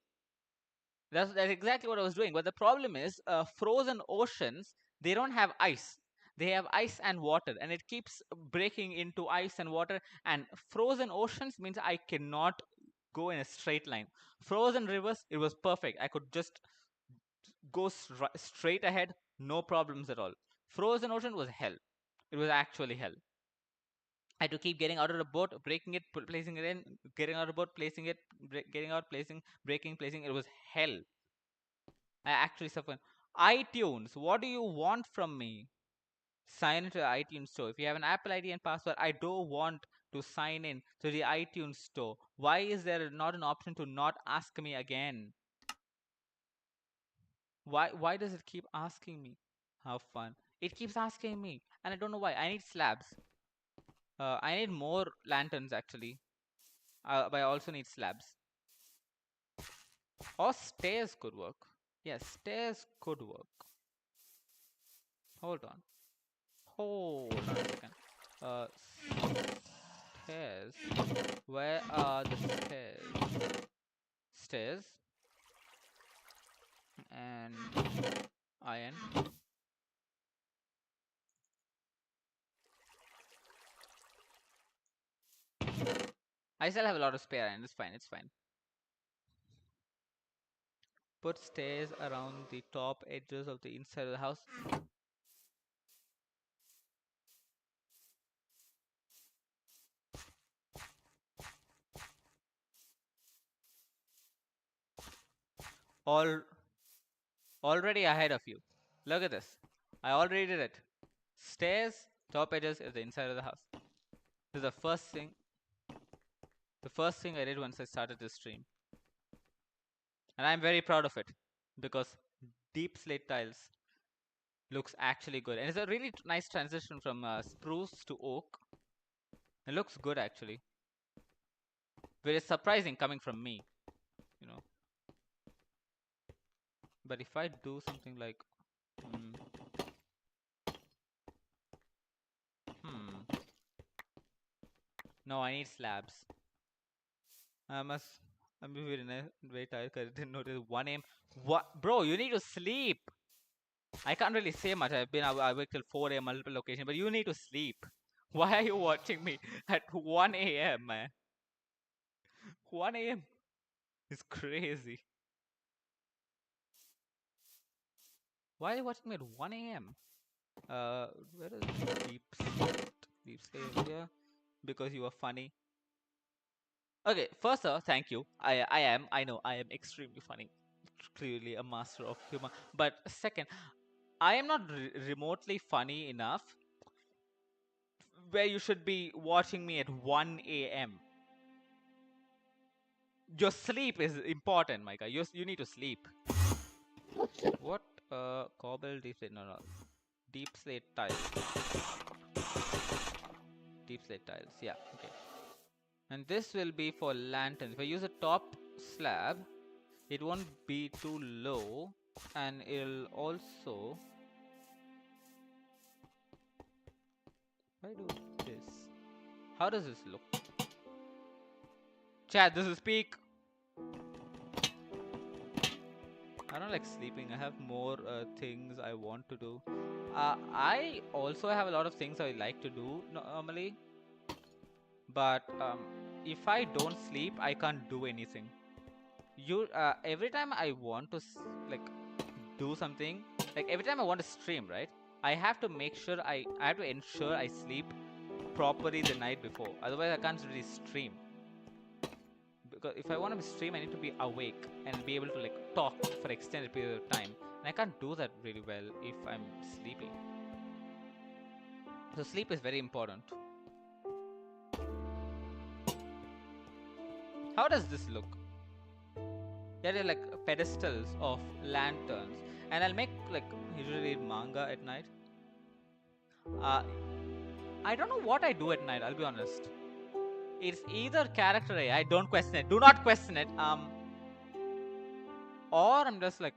That's exactly what I was doing. But the problem is, frozen oceans, they don't have ice. They have ice and water, and it keeps breaking into ice and water. And frozen oceans means I cannot go in a straight line. Frozen rivers, it was perfect. I could just go straight ahead, no problems at all. Frozen ocean was hell. It was actually hell. I had to keep getting out of the boat, breaking it, placing it in, getting out of the boat, placing it, getting out, placing, breaking, placing. It was hell. I actually suffered. iTunes, what do you want from me? Sign into the iTunes store. If you have an Apple ID and password, I don't want to sign in to the iTunes store. Why is there not an option to not ask me again? Why does it keep asking me? How fun. It keeps asking me, and I don't know why. I need slabs. I need more lanterns actually. But I also need slabs. Or stairs could work. Yes, stairs could work. Hold on. Hold on a second. Uh, Stairs. Where are the stairs? Stairs. And iron. I still have a lot of spare iron. It's fine. It's fine. Put stairs around the top edges of the inside of the house. All already ahead of you. Look at this. I already did it. Stairs, top edges is the inside of the house. This is the first thing. The first thing I did once I started this stream. And I'm very proud of it because deep slate tiles looks actually good. And it's a really nice transition from spruce to oak. It looks good actually. Very surprising coming from me, you know. But if I do something like, no, I need slabs. I must. I'm very tired 'cause I didn't notice 1 a.m. What, bro? You need to sleep. I can't really say much. I work till 4 a.m. multiple locations, but you need to sleep. Why are you watching me at 1 a.m., man? 1 a.m. is crazy. Why are you watching me at 1 a.m.? Where is deep Slate? Deep Slate here? Because you are funny. Okay, first, thank you. I know, I am extremely funny. Clearly a master of humor. But second, I am not remotely funny enough where you should be watching me at 1 a.m. Your sleep is important, Micah. You need to sleep. What? Cobble deep slate? No, no. Deep slate tiles. Deep slate tiles. Yeah. Okay. And this will be for lanterns. If I use a top slab, it won't be too low, and it'll also. If I do this, how does this look? Chat, this is peak. I don't like sleeping. I have more things I want to do. I also have a lot of things I like to do normally, but if I don't sleep, I can't do anything. Every time I want to like do something, like every time I want to stream, right? I have to make sure I have to ensure I sleep properly the night before. Otherwise, I can't really stream. Because if I want to stream, I need to be awake and be able to like talk for extended period of time. And I can't do that really well if I'm sleepy. So sleep is very important. How does this look? There are like pedestals of lanterns, and I'll make like usually manga at night. Uh, I don't know what I do at night. I'll be honest. It's either character AI. Don't question it. Do not question it. Or I'm just like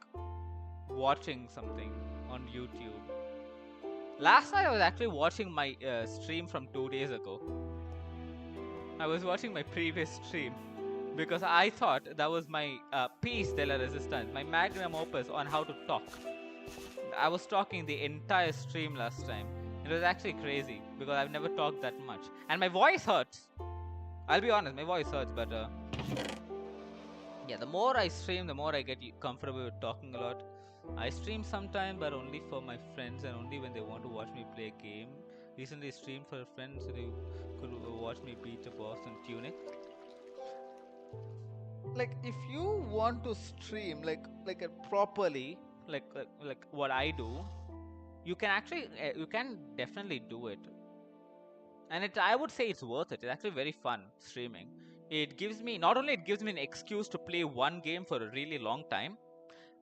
watching something on YouTube. Last night I was actually watching my stream from 2 days ago. I was watching my previous stream because I thought that was my piece de la resistance, my magnum opus on how to talk. I was talking the entire stream last time. It was actually crazy because I've never talked that much. And my voice hurts. I'll be honest, my voice hurts, but yeah, the more I stream, the more I get comfortable with talking a lot. I stream sometime, but only for my friends and only when they want to watch me play a game. Recently streamed for a friend so they could watch me beat a boss in Tunic. Like if you want to stream properly, like what I do, you can actually you can definitely do it, and I would say it's worth it. It's actually very fun streaming. It gives me not only it gives me an excuse to play one game for a really long time.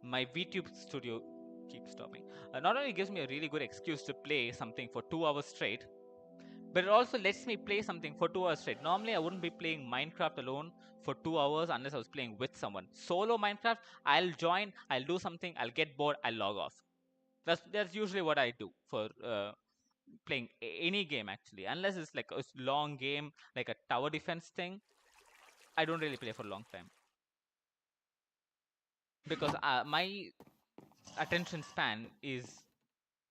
My VTube studio keeps stopping. Not only gives me a really good excuse to play something for 2 hours straight, but it also lets me play something for 2 hours straight. Normally, I wouldn't be playing Minecraft alone for 2 hours unless I was playing with someone. Solo Minecraft, I'll join, I'll do something, I'll get bored, I'll log off. That's usually what I do for playing any game actually. Unless it's like a long game, like a tower defense thing, I don't really play for a long time because my attention span is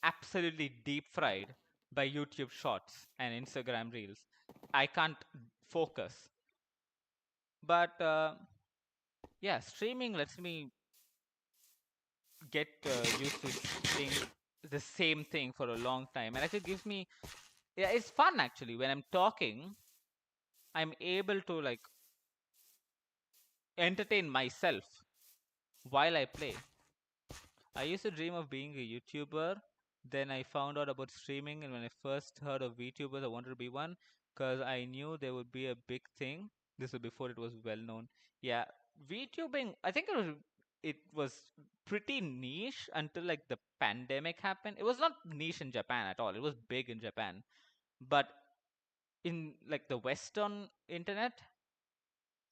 absolutely deep fried by YouTube shorts and Instagram reels. I can't focus. But yeah, streaming lets me get used to playing the same thing for a long time, and actually gives me yeah, it's fun actually. When I'm talking, I'm able to like entertain myself while I play. I used to dream of being a YouTuber. Then I found out about streaming, and when I first heard of VTubers, I wanted to be one because I knew there would be a big thing. This was before it was well known. Yeah, VTubing. I think it was pretty niche until like the pandemic happened. It was not niche in Japan at all. It was big in Japan, but in like the Western internet,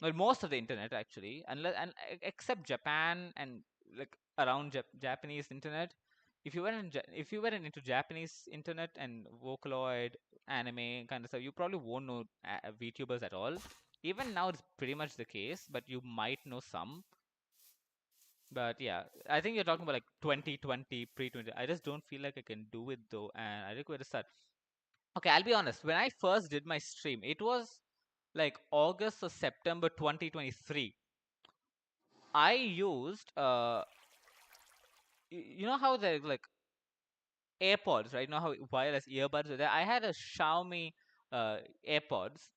well, most of the internet actually, unless and except Japan and like around Japanese internet. If you weren't if you weren't into Japanese internet and Vocaloid anime kind of stuff, you probably won't know VTubers at all. Even now, it's pretty much the case, but you might know some. But yeah, I think you're talking about like 2020, pre-20. I just don't feel like I can do it though, and I require to start. Okay, I'll be honest. When I first did my stream, it was like August or September 2023. I used you know how the like AirPods, right? You know how wireless earbuds are there? I had a Xiaomi AirPods,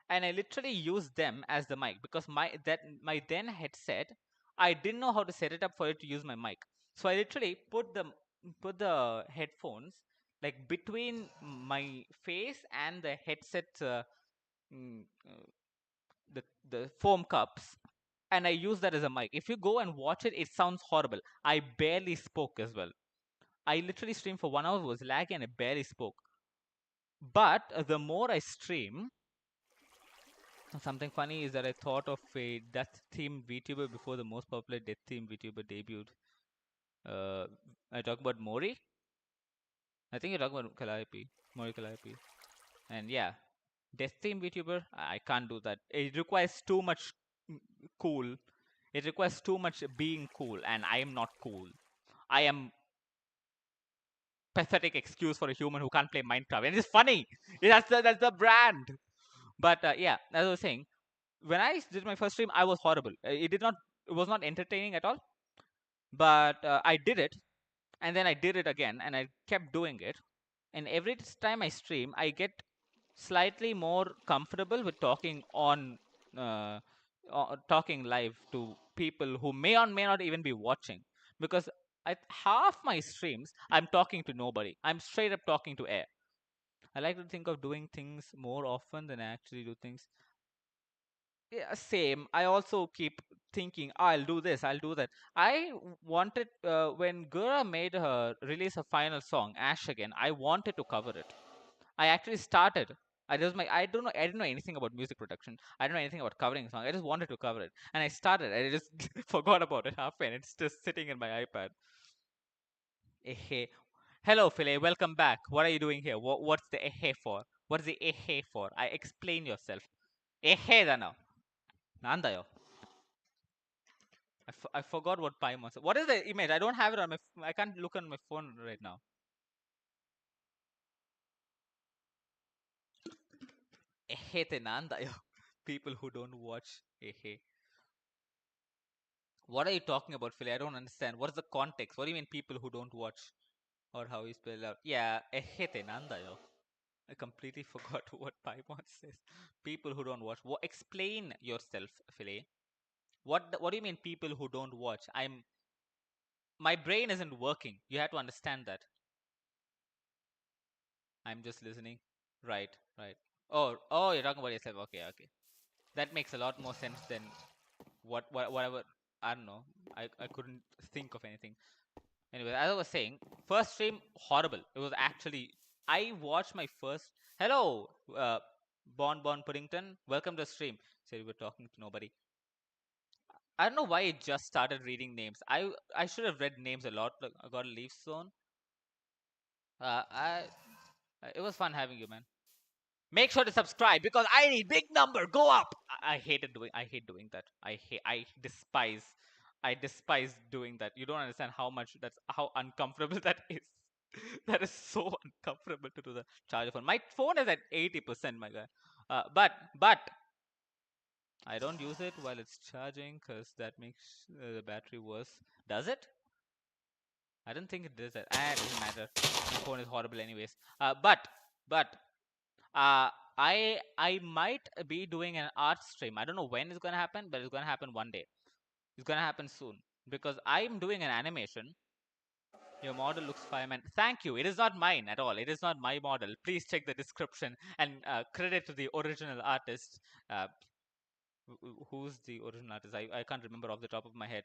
and I literally used them as the mic because my then headset, I didn't know how to set it up for it to use my mic. So I literally put the headphones like between my face and the headset, mm, uh, the foam cups, and I use that as a mic. If you go and watch it, it sounds horrible. I barely spoke as well. I literally streamed for 1 hour, was laggy, and I barely spoke. But the more I stream, something funny is that I thought of a death theme VTuber before the most popular death theme VTuber debuted. Uh, I talk about Mori. I think you're talking about Calliope, Mori Calliope. And yeah, death theme VTuber, I can't do that. It requires too much mm, cool. It requires too much being cool, and I am not cool. I am pathetic excuse for a human who can't play Minecraft. And it's funny. That's the brand. But yeah, as I was saying, when I did my first stream, I was horrible. It was not entertaining at all. But I did it, and then I did it again, and I kept doing it. And every time I stream, I get slightly more comfortable with uh, talking live to people who may or may not even be watching, because half my streams I'm talking to nobody. I'm straight up talking to air. I like to think of doing things more often than I actually do things. Yeah, same. I also keep thinking, "Oh, I'll do this, I'll do that." Wanted when Gura made her release her final song, Ash Again. I wanted to cover it. I actually started. I don't know. I didn't know anything about music production. I don't know anything about covering a song. I just wanted to cover it, and I started. I just forgot about it halfway, and it's just sitting in my iPad. Ehe. Hello, Philly. Welcome back. What are you doing here? What's the ehe for? What's the ehe for? I explain yourself. Ehe da now. Nandayo. I forgot what Paimon said. What is the image? I don't have it on my. I can't look on my phone right now. Ehe te nandayo. People who don't watch ehe. What are you talking about, Philly? I don't understand. What is the context? What do you mean people who don't watch? Or how you spell it out? Yeah, ehete nandayo. I completely forgot what Paimon says. People who don't watch. Explain yourself, Philly. What do you mean people who don't watch? My brain isn't working. You have to understand that. I'm just listening. Right, right. Oh, you're talking about yourself. Okay, okay. That makes a lot more sense than whatever. I don't know. I couldn't think of anything. Anyway, as I was saying, first stream horrible. It was actually I watched my first. Hello, Bon Puddington. Welcome to the stream. Said we were talking to nobody. I don't know why it just started reading names. I should have read names a lot. Like, I got a leaf zone. I it was fun having you, man. Make sure to subscribe because I need big number. Go up. I hate doing that. I despise doing that. You don't understand how much how uncomfortable that is. That is so uncomfortable to do the charger phone. My phone is at 80%, my guy. But I don't use it while it's charging because that makes the battery worse. Does it? I don't think it does that. It doesn't matter. My phone is horrible anyways. But uh, I might be doing an art stream. I don't know when it's gonna happen, but it's gonna happen one day. It's gonna happen soon because I'm doing an animation. Your model looks fine, man. Thank you. It is not mine at all. It is not my model. Please check the description and credit to the original artist. Uh, who's the original artist? I can't remember off the top of my head.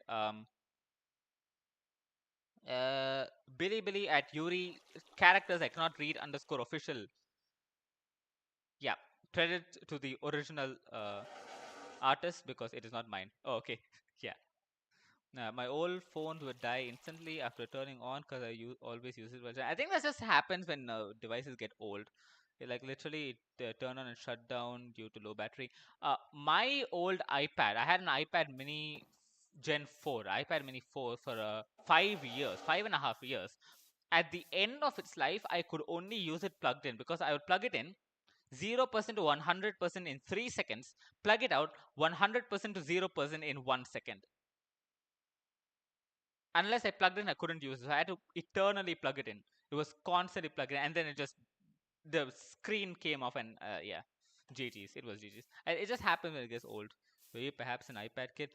Uh, Bilibili at Yuri characters I cannot read underscore official. Yeah, credit to the original artist because it is not mine. Oh, okay. Yeah. My old phones would die instantly after turning on because always use it. I think that just happens when devices get old. Like literally, it turned on and shut down due to low battery. My old iPad, I had an iPad Mini Gen 4, iPad Mini 4 for 5 years, 5.5 years. At the end of its life, I could only use it plugged in because I would plug it in 0% to 100% in 3 seconds, plug it out 100% to 0% in 1 second. Unless I plugged in, I couldn't use it. So I had to eternally plug it in. It was constantly plugged in, and then the screen came off, and yeah, GG's. It was GG's. And it just happened when it gets old. Were you perhaps an iPad kid?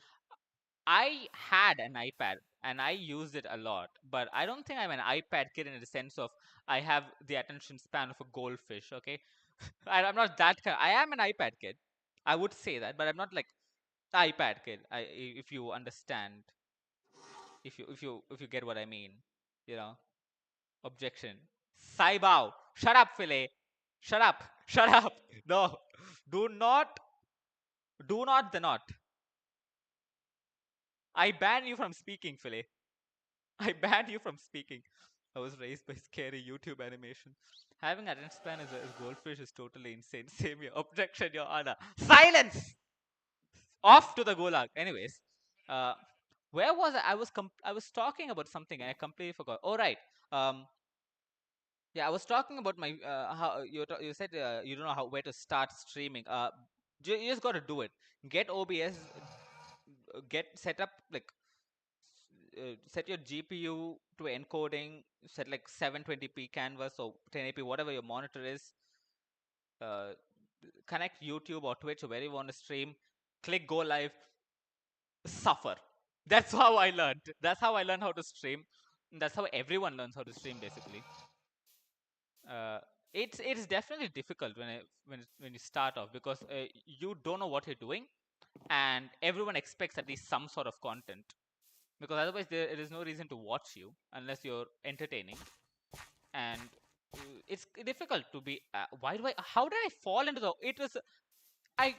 I had an iPad and I used it a lot, but I don't think I'm an iPad kid in the sense of I have the attention span of a goldfish. Okay, I'm not that kind. I am an iPad kid. I would say that, but I'm not like iPad kid. If you understand, if you get what I mean, you know. Objection. Saibao. Shut up, Philly. Shut up. Shut up. No. Do not. Do not the not. I ban you from speaking, Philly. I ban you from speaking. I was raised by scary YouTube animation. Having attention span as goldfish is totally insane. Same here. Objection, Your Honor. Silence! Off to the gulag. Anyways, uh, where was I? I was talking about something and I completely forgot. All right. Um, Yeah, I was talking about my how you said you don't know how where to start streaming. You just got to do it. Get OBS, get set up like set your GPU to encoding. Set like 720p canvas or 1080p, whatever your monitor is. Uh, Connect YouTube or Twitch or where you want to stream. Click go live. Suffer. That's how I learned. That's how I learned how to stream. That's how everyone learns how to stream basically. uh, it's definitely difficult when you start off because you don't know what you're doing and everyone expects at least some sort of content because otherwise there is no reason to watch you unless you're entertaining and it's difficult to be why do I how did I fall into the it was I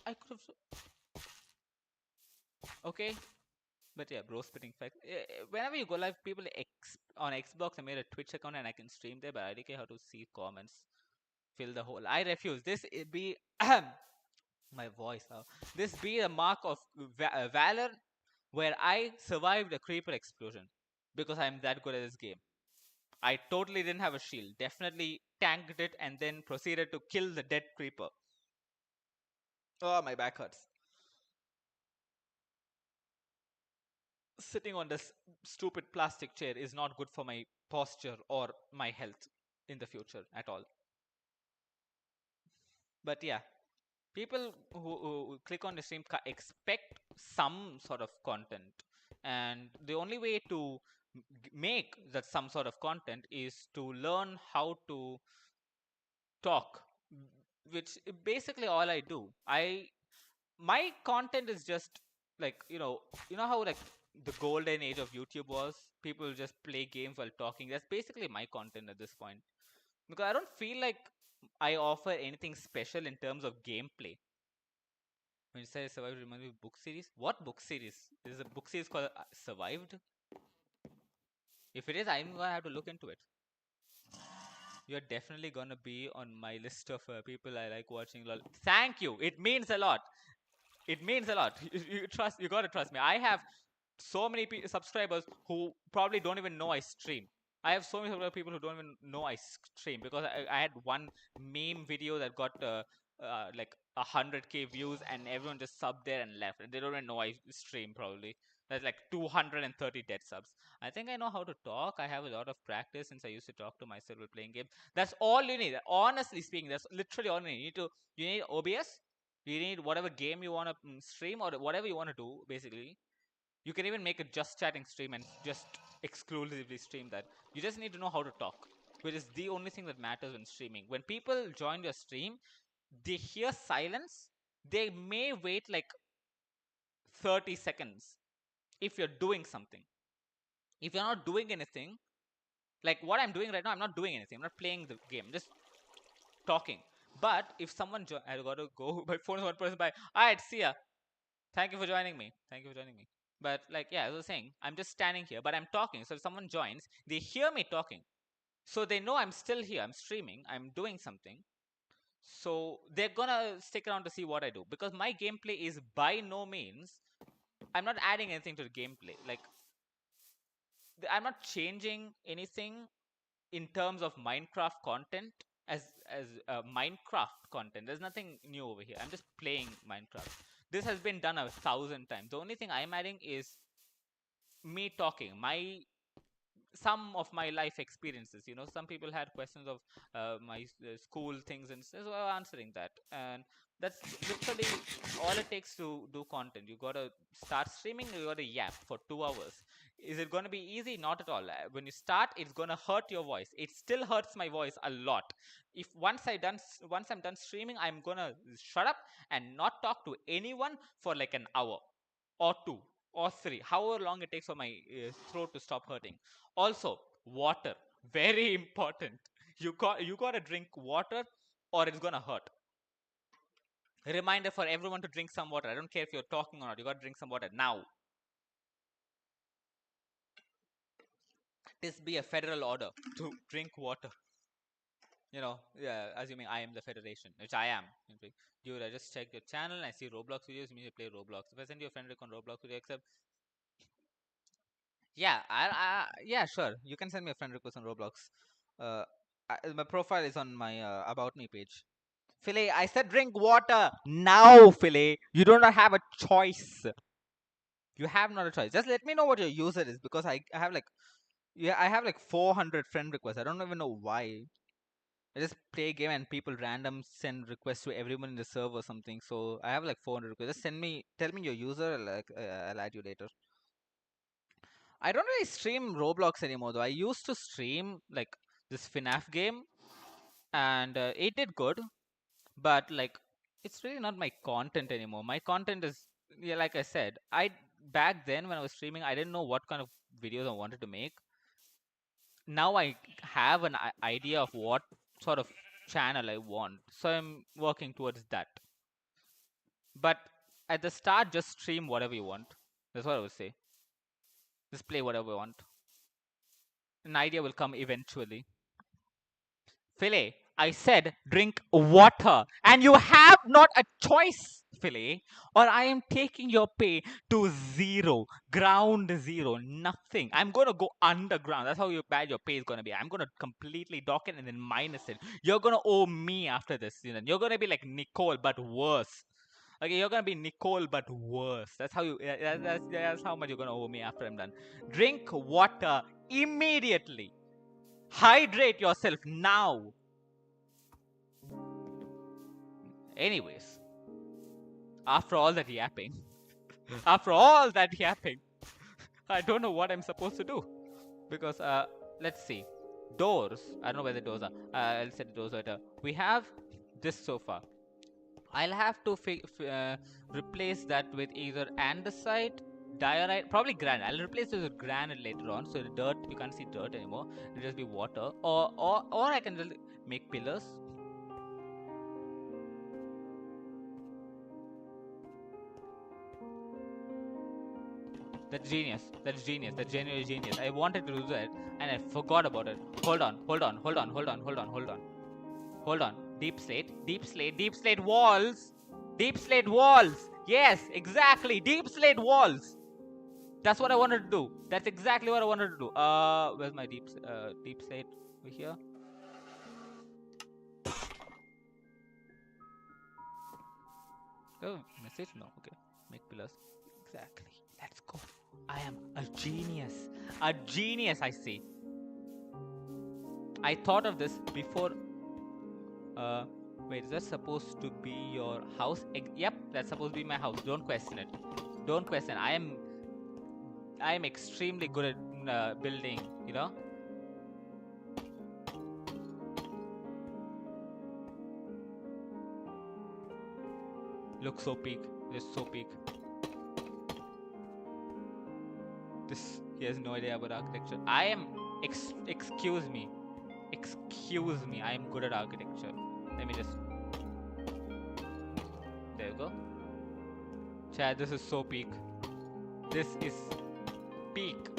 I could have okay but yeah bro spitting fact whenever you go live people on Xbox I made a Twitch account and I can stream there but I don't care how to see comments fill the hole. I refuse. This be my voice. This be a mark of valor where I survived a creeper explosion because I'm that good at this game. I totally didn't have a shield. Definitely tanked it and then proceeded to kill the dead creeper. Oh, my back hurts. Sitting on this stupid plastic chair is not good for my posture or my health in the future at all. But yeah, people who click on the stream expect some sort of content and the only way to make that some sort of content is to learn how to talk which basically all I do my content is just like you know how like the golden age of YouTube was people just play games while talking that's basically my content at this point because I don't feel like I offer anything special in terms of gameplay. When you say survived, remind me of book series. What book series? Is a book series called Survived? If it is, I'm gonna have to look into it. You're definitely gonna be on my list of people I like watching. LOL. Thank you. It means a lot. It means a lot. You trust. You gotta trust me. I have so many subscribers who probably don't even know I stream. I have so many people who don't even know I stream because I had one meme video that got like 100K views and everyone just subbed there and left and they don't even know I stream probably. There's like 230 dead subs. I think I know how to talk. I have a lot of practice since I used to talk to myself while playing games. That's all you need. Honestly speaking, that's literally all you need. You need OBS. You need whatever game you want to stream or whatever you want to do basically. You can even make a just chatting stream and just exclusively stream that. You just need to know how to talk, which is the only thing that matters when streaming. When people join your stream, they hear silence. They may wait like 30 seconds if you're doing something. If you're not doing anything, like what I'm doing right now, I'm not doing anything. I'm not playing the game. I'm just talking. But if someone I gotta go. My phone is one person by. Alright, see ya. Thank you for joining me. Thank you for joining me. But like, yeah, as I was saying, I'm just standing here, but I'm talking. So if someone joins, they hear me talking. So they know I'm still here. I'm streaming. I'm doing something. So they're gonna stick around to see what I do, because my gameplay is by no means. I'm not adding anything to the gameplay. Like, I'm not changing anything in terms of Minecraft content as Minecraft content. There's nothing new over here. I'm just playing Minecraft. This has been done 1,000 times. The only thing I'm adding is me talking, some of my life experiences. Some people had questions of my school things, and so I'm answering that. And that's literally all it takes to do content. You gotta start streaming, you gotta yap for 2 hours. Is it gonna be easy? Not at all. When you start, it's gonna hurt your voice. It still hurts my voice a lot. If once I'm done streaming, I'm gonna shut up and not talk to anyone for like an hour or two or three, however long it takes for my throat to stop hurting. Also, water, very important. You gotta drink water, or it's gonna hurt. A reminder for everyone to drink some water. I don't care if you're talking or not. You gotta drink some water now. This be a federal order to drink water. Yeah, assuming I am the federation, which I am. Dude, I just checked your channel and I see Roblox videos. Means you play Roblox. If I send you a friend request on Roblox, will you accept? Yeah, yeah, sure. You can send me a friend request on Roblox. Uh, my profile is on my about me page. Philly, I said drink water now, Philly. You do not have a choice. You have not a choice. Just let me know what your user is, because I have like, yeah, I have like 400 friend requests. I don't even know why. I just play a game and people random send requests to everyone in the server or something. So I have like 400 requests. Just tell me your user. Like I'll add you later. I don't really stream Roblox anymore though. I used to stream like this FNAF game, and it did good, but like it's really not my content anymore. My content is, yeah, like I said, I back then when I was streaming, I didn't know what kind of videos I wanted to make. Now I have an idea of what sort of channel I want, so I'm working towards that. But at the start, just stream whatever you want. That's what I would say. Just play whatever you want. An idea will come eventually. Philly, I said drink water, and you have not a choice, Philly, or I am taking your pay to zero, ground zero, nothing. I'm gonna go underground. That's how bad your pay is gonna be. I'm gonna completely dock it and then minus it. You're gonna owe me after this season. You're gonna be like Nicole, but worse. Okay, you're gonna be Nicole, but worse. That's how you. That's how much you're gonna owe me after I'm done. Drink water immediately. Hydrate yourself now. Anyways, after all that yapping, after all that yapping, I don't know what I'm supposed to do. Because, let's see. Doors. I don't know where the doors are. I'll set the doors later. We have this sofa. I'll have to replace that with either andesite, diorite, probably granite. I'll replace this with granite later on, so the dirt, you can't see dirt anymore. It'll just be water. Or I can just make pillars. That's genius. That's genius. That's genuinely genius. I wanted to do that and I forgot about it. Hold on. Hold on. Deep slate walls. Deep slate walls. Yes, exactly. Deep slate walls. That's what I wanted to do. That's exactly what I wanted to do. Where's my deep slate? Over here. Oh, message? No. Okay. Make pillars. Exactly. Let's go. I am a genius. A genius, I say. I thought of this before. Wait, is that supposed to be your house? Yep, that's supposed to be my house. Don't question it. Don't question. I am extremely good at building, you know? Look so peak. Just so peak. He has no idea about architecture. I am excuse me. Excuse me. I am good at architecture. Let me just. There you go. Chad, this is so peak. This is peak.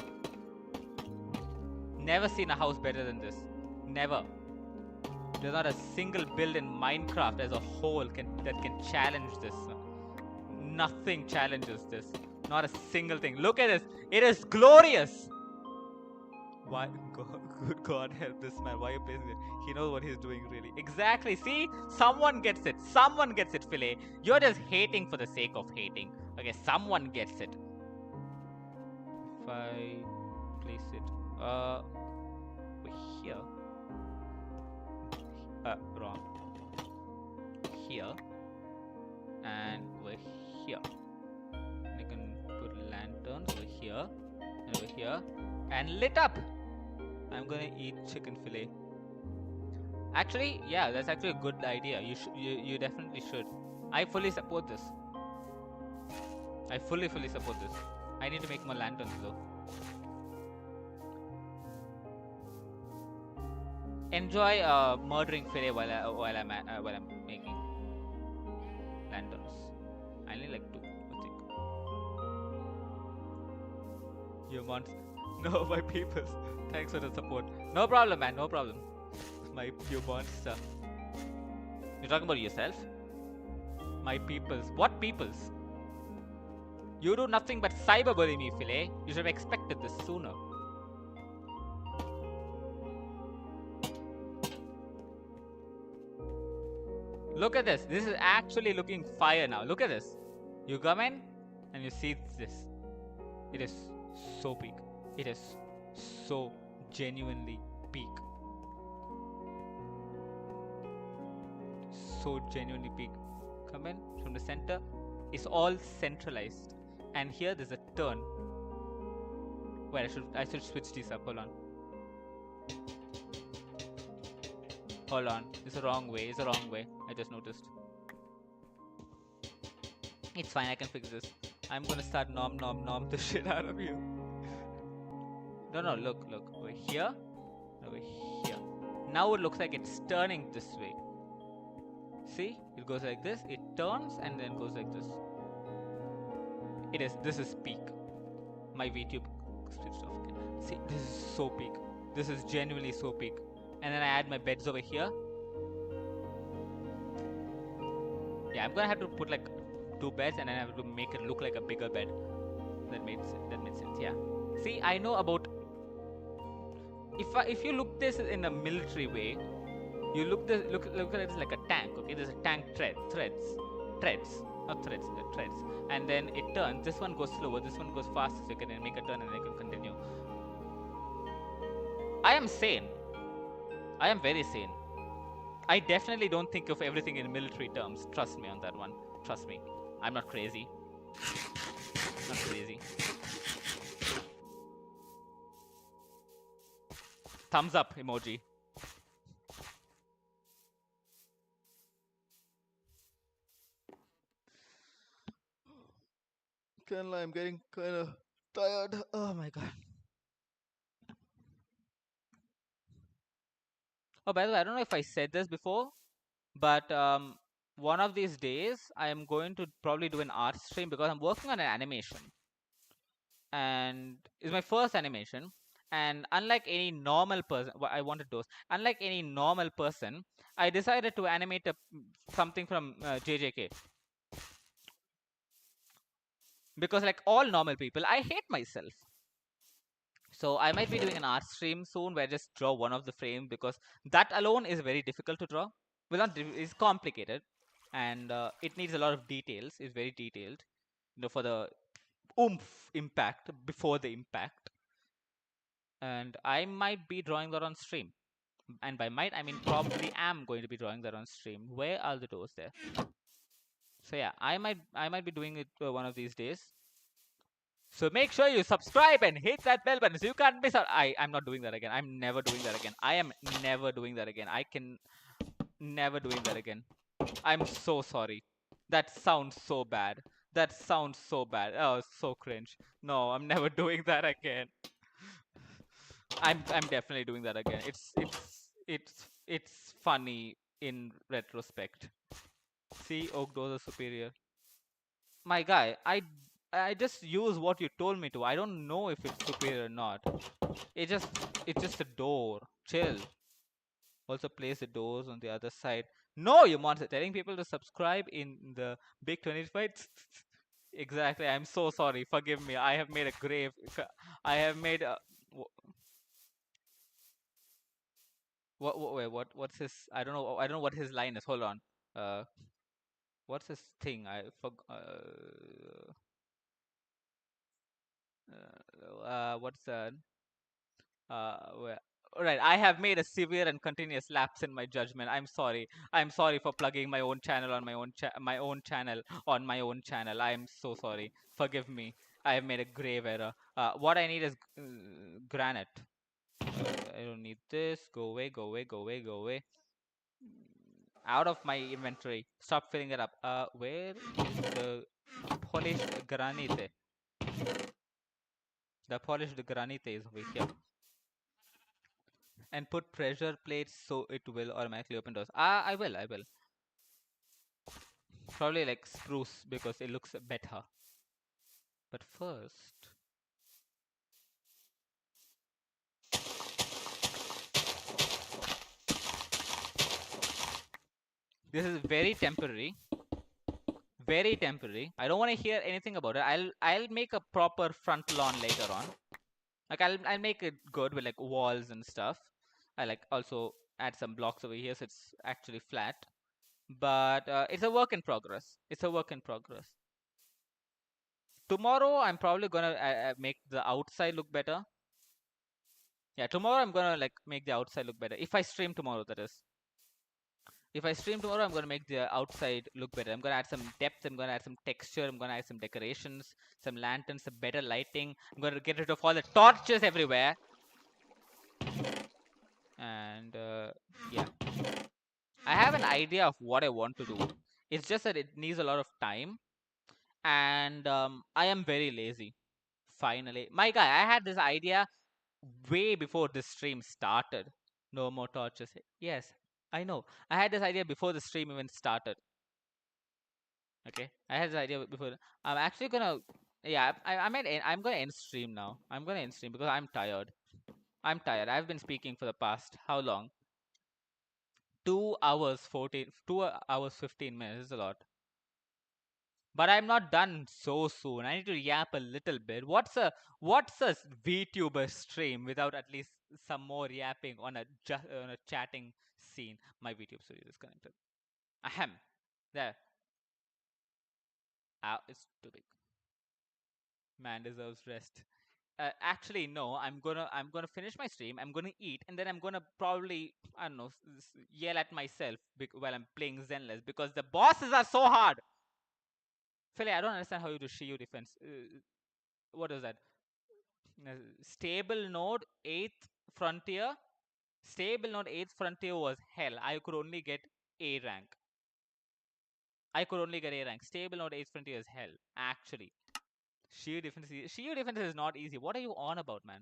Never seen a house better than this. Never. There's not a single build in Minecraft as a whole that can challenge this. Nothing challenges this. Not a single thing. Look at this. It is glorious. Why? God, good God, help this man. Why are you placing it? He knows what he's doing, really. Exactly. See? Someone gets it. Someone gets it, Philae. You're just hating for the sake of hating. Okay, someone gets it. If I place it here. Wrong. Here. And over here. I can put lanterns over here. And over here. And lit up. I'm gonna eat chicken fillet. Actually, yeah, that's actually a good idea. You definitely should. I fully support this. I fully support this. I need to make more lanterns though. Enjoy murdering fillet while I'm making lanterns. I need like 2, I think. You monster. No, my peoples. Thanks for the support. No problem, man. No problem. My pure monster. You're talking about yourself? My peoples. What peoples? You do nothing but cyberbully me, Philae. You should have expected this sooner. Look at this. This is actually looking fire now. Look at this. You come in and you see this. It is so big. It is so genuinely big. So genuinely big. Come in from the center. It's all centralized. And here there's a turn. Wait, I should switch these up. Hold on. Hold on. It's the wrong way. It's the wrong way. I just noticed. It's fine. I can fix this. I'm gonna start nom the shit out of you. No, look. Over here. Over here. Now it looks like it's turning this way. See? It goes like this. It turns and then goes like this. This is peak. My VTube switched off again. See, this is so peak. This is genuinely so peak. And then I add my beds over here. Yeah, I'm gonna have to put like 2 beds and then I have to make it look like a bigger bed. That made sense. Yeah. See, I know about. If you look this in a military way, you look at it like a tank. Okay, there's a tank threads, and then it turns. This one goes slower. This one goes faster. So you can make a turn and then you can continue. I am sane. I am very sane. I definitely don't think of everything in military terms. Trust me on that one. Trust me. I'm not crazy. Not crazy. Thumbs up emoji. Can't lie, I'm getting kind of tired. Oh my god. Oh, by the way, I don't know if I said this before, but one of these days I am going to probably do an art stream because I'm working on an animation, and it's my first animation. And unlike any normal person, I wanted those. Unlike any normal person, I decided to animate something from JJK. Because like all normal people, I hate myself. So I might be doing an art stream soon where I just draw one of the frames, because that alone is very difficult to draw. Well, not it's complicated, and it needs a lot of details. It's very detailed, for the oomph impact before the impact. And I might be drawing that on stream. And by might, I mean probably am going to be drawing that on stream. Where are the doors there? So yeah, I might be doing it one of these days. So make sure you subscribe and hit that bell button so you can't miss out. I'm not doing that again. I'm never doing that again. I am never doing that again. I can never doing that again. I'm so sorry. That sounds so bad. That sounds so bad. Oh, so cringe. No, I'm never doing that again. I'm definitely doing that again. It's funny in retrospect. See, oak doors are superior. My guy, I just use what you told me to. I don't know if it's superior or not. It's just a door. Chill. Also place the doors on the other side. No, you monster! Telling people to subscribe in the big 25. Exactly. I'm so sorry. Forgive me. I have made a grave. I have made a. Wait, what's his? I don't know. I don't know what his line is. Hold on. Uh, what's his thing? I forgot. What's that? Well, all right. I have made a severe and continuous lapse in my judgment. I'm sorry. I'm sorry for plugging my own channel on my own channel on my own channel. I am so sorry. Forgive me. I have made a grave error. What I need is granite. I don't need this. Go away. Go away. Go away. Go away. Out of my inventory. Stop filling it up. Where is the polished granite? The polished granite is over here. And put pressure plates so it will automatically open doors. I will. I will. Probably like spruce because it looks better. But first, this is very temporary. Very temporary. I don't want to hear anything about it. I'll make a proper front lawn later on. Like I'll make it good with like walls and stuff. I like also add some blocks over here so it's actually flat. But it's a work in progress. It's a work in progress. Tomorrow I'm probably gonna make the outside look better. Yeah, tomorrow I'm gonna like make the outside look better. If I stream tomorrow, that is. If I stream tomorrow, I'm gonna make the outside look better. I'm gonna add some depth. I'm gonna add some texture. I'm gonna add some decorations, some lanterns, some better lighting. I'm gonna get rid of all the torches everywhere. And yeah, I have an idea of what I want to do. It's just that it needs a lot of time, and I am very lazy. Finally, my guy, I had this idea way before this stream started. No more torches. Yes, I know. I had this idea before the stream even started. Okay, I had this idea before. I'm actually gonna. Yeah, I'm gonna end stream now. I'm gonna end stream because I'm tired. I'm tired. I've been speaking for the past how long? 2 hours 14. 2 hours 15 minutes is a lot. But I'm not done so soon. I need to yap a little bit. What's a VTuber stream without at least some more yapping on a chatting scene? My VTube studio is connected. Ahem. There. Ow, it's too big. Man deserves rest. Actually, no. I'm gonna finish my stream. I'm gonna eat, and then I'm gonna probably I don't know yell at myself while I'm playing Zenless because the bosses are so hard. Philly, I don't understand how you do Shiyu defense. What is that? Uh, Stable node 8th frontier. Stable node 8th frontier was hell. I could only get A rank. I could only get A rank. Stable node 8th frontier is hell. Actually, Shiyu defense is not easy. What are you on about, man?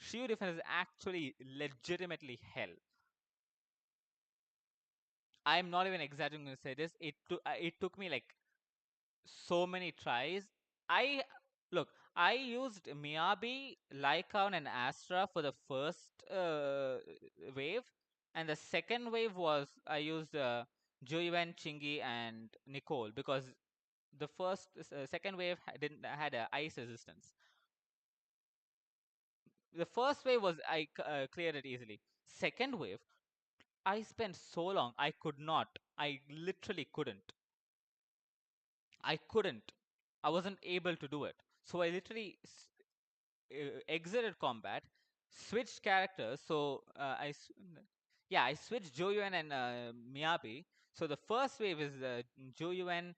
Shiyu defense is actually legitimately hell. I'm not even exaggerating to say this. It took me like so many tries. I look. I used Miyabi, Lycaon, and Astra for the first wave, and the second wave was I used Juiwen, Chingy, and Nicole because the second wave didn't had a ice resistance. The first wave was I cleared it easily. Second wave, I spent so long. I could not. I literally couldn't. I couldn't. I wasn't able to do it. So I literally exited combat, switched characters. So yeah, I switched Joyuan and Miyabi. So the first wave is Joyuan,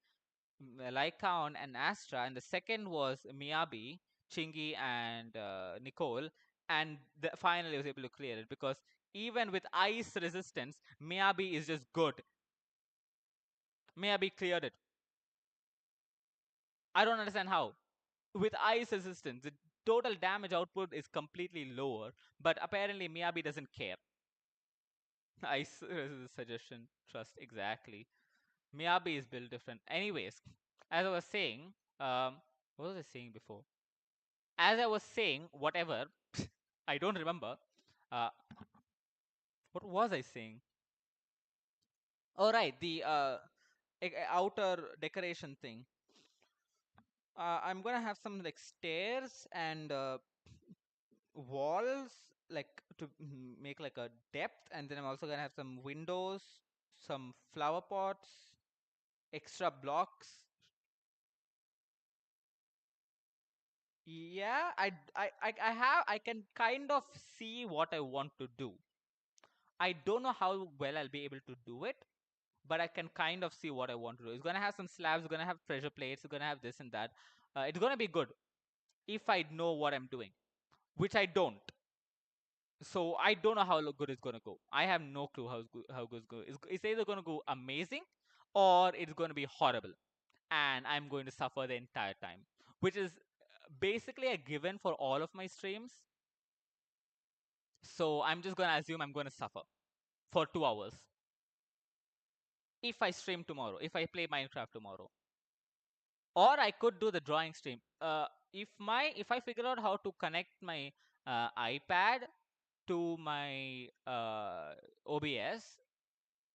Lycaon, and Astra, and the second was Miyabi, Chingy, and Nicole. And finally, I was able to clear it because even with ice resistance, Miyabi is just good. Miyabi cleared it. I don't understand how. With ice resistance, the total damage output is completely lower, but apparently Miyabi doesn't care. Ice suggestion, trust, exactly. Miyabi is built different. Anyways, as I was saying, what was I saying before? As I was saying, whatever, I don't remember. Uh, What was I saying? Oh, right, the outer decoration thing. I'm gonna have some like stairs and walls, like to make like a depth, and then I'm also gonna have some windows, some flower pots, extra blocks. Yeah, I can kind of see what I want to do. I don't know how well I'll be able to do it, but I can kind of see what I want to do. It's gonna have some slabs, it's gonna have pressure plates, it's gonna have this and that. It's gonna be good if I know what I'm doing, which I don't. So I don't know how good it's gonna go. I have no clue how good it's going. It's either gonna go amazing or it's gonna be horrible, and I'm going to suffer the entire time, which is basically a given for all of my streams. So I'm just gonna assume I'm gonna suffer for 2 hours if I stream tomorrow, if I play Minecraft tomorrow, or I could do the drawing stream. If I figure out how to connect my iPad to my OBS,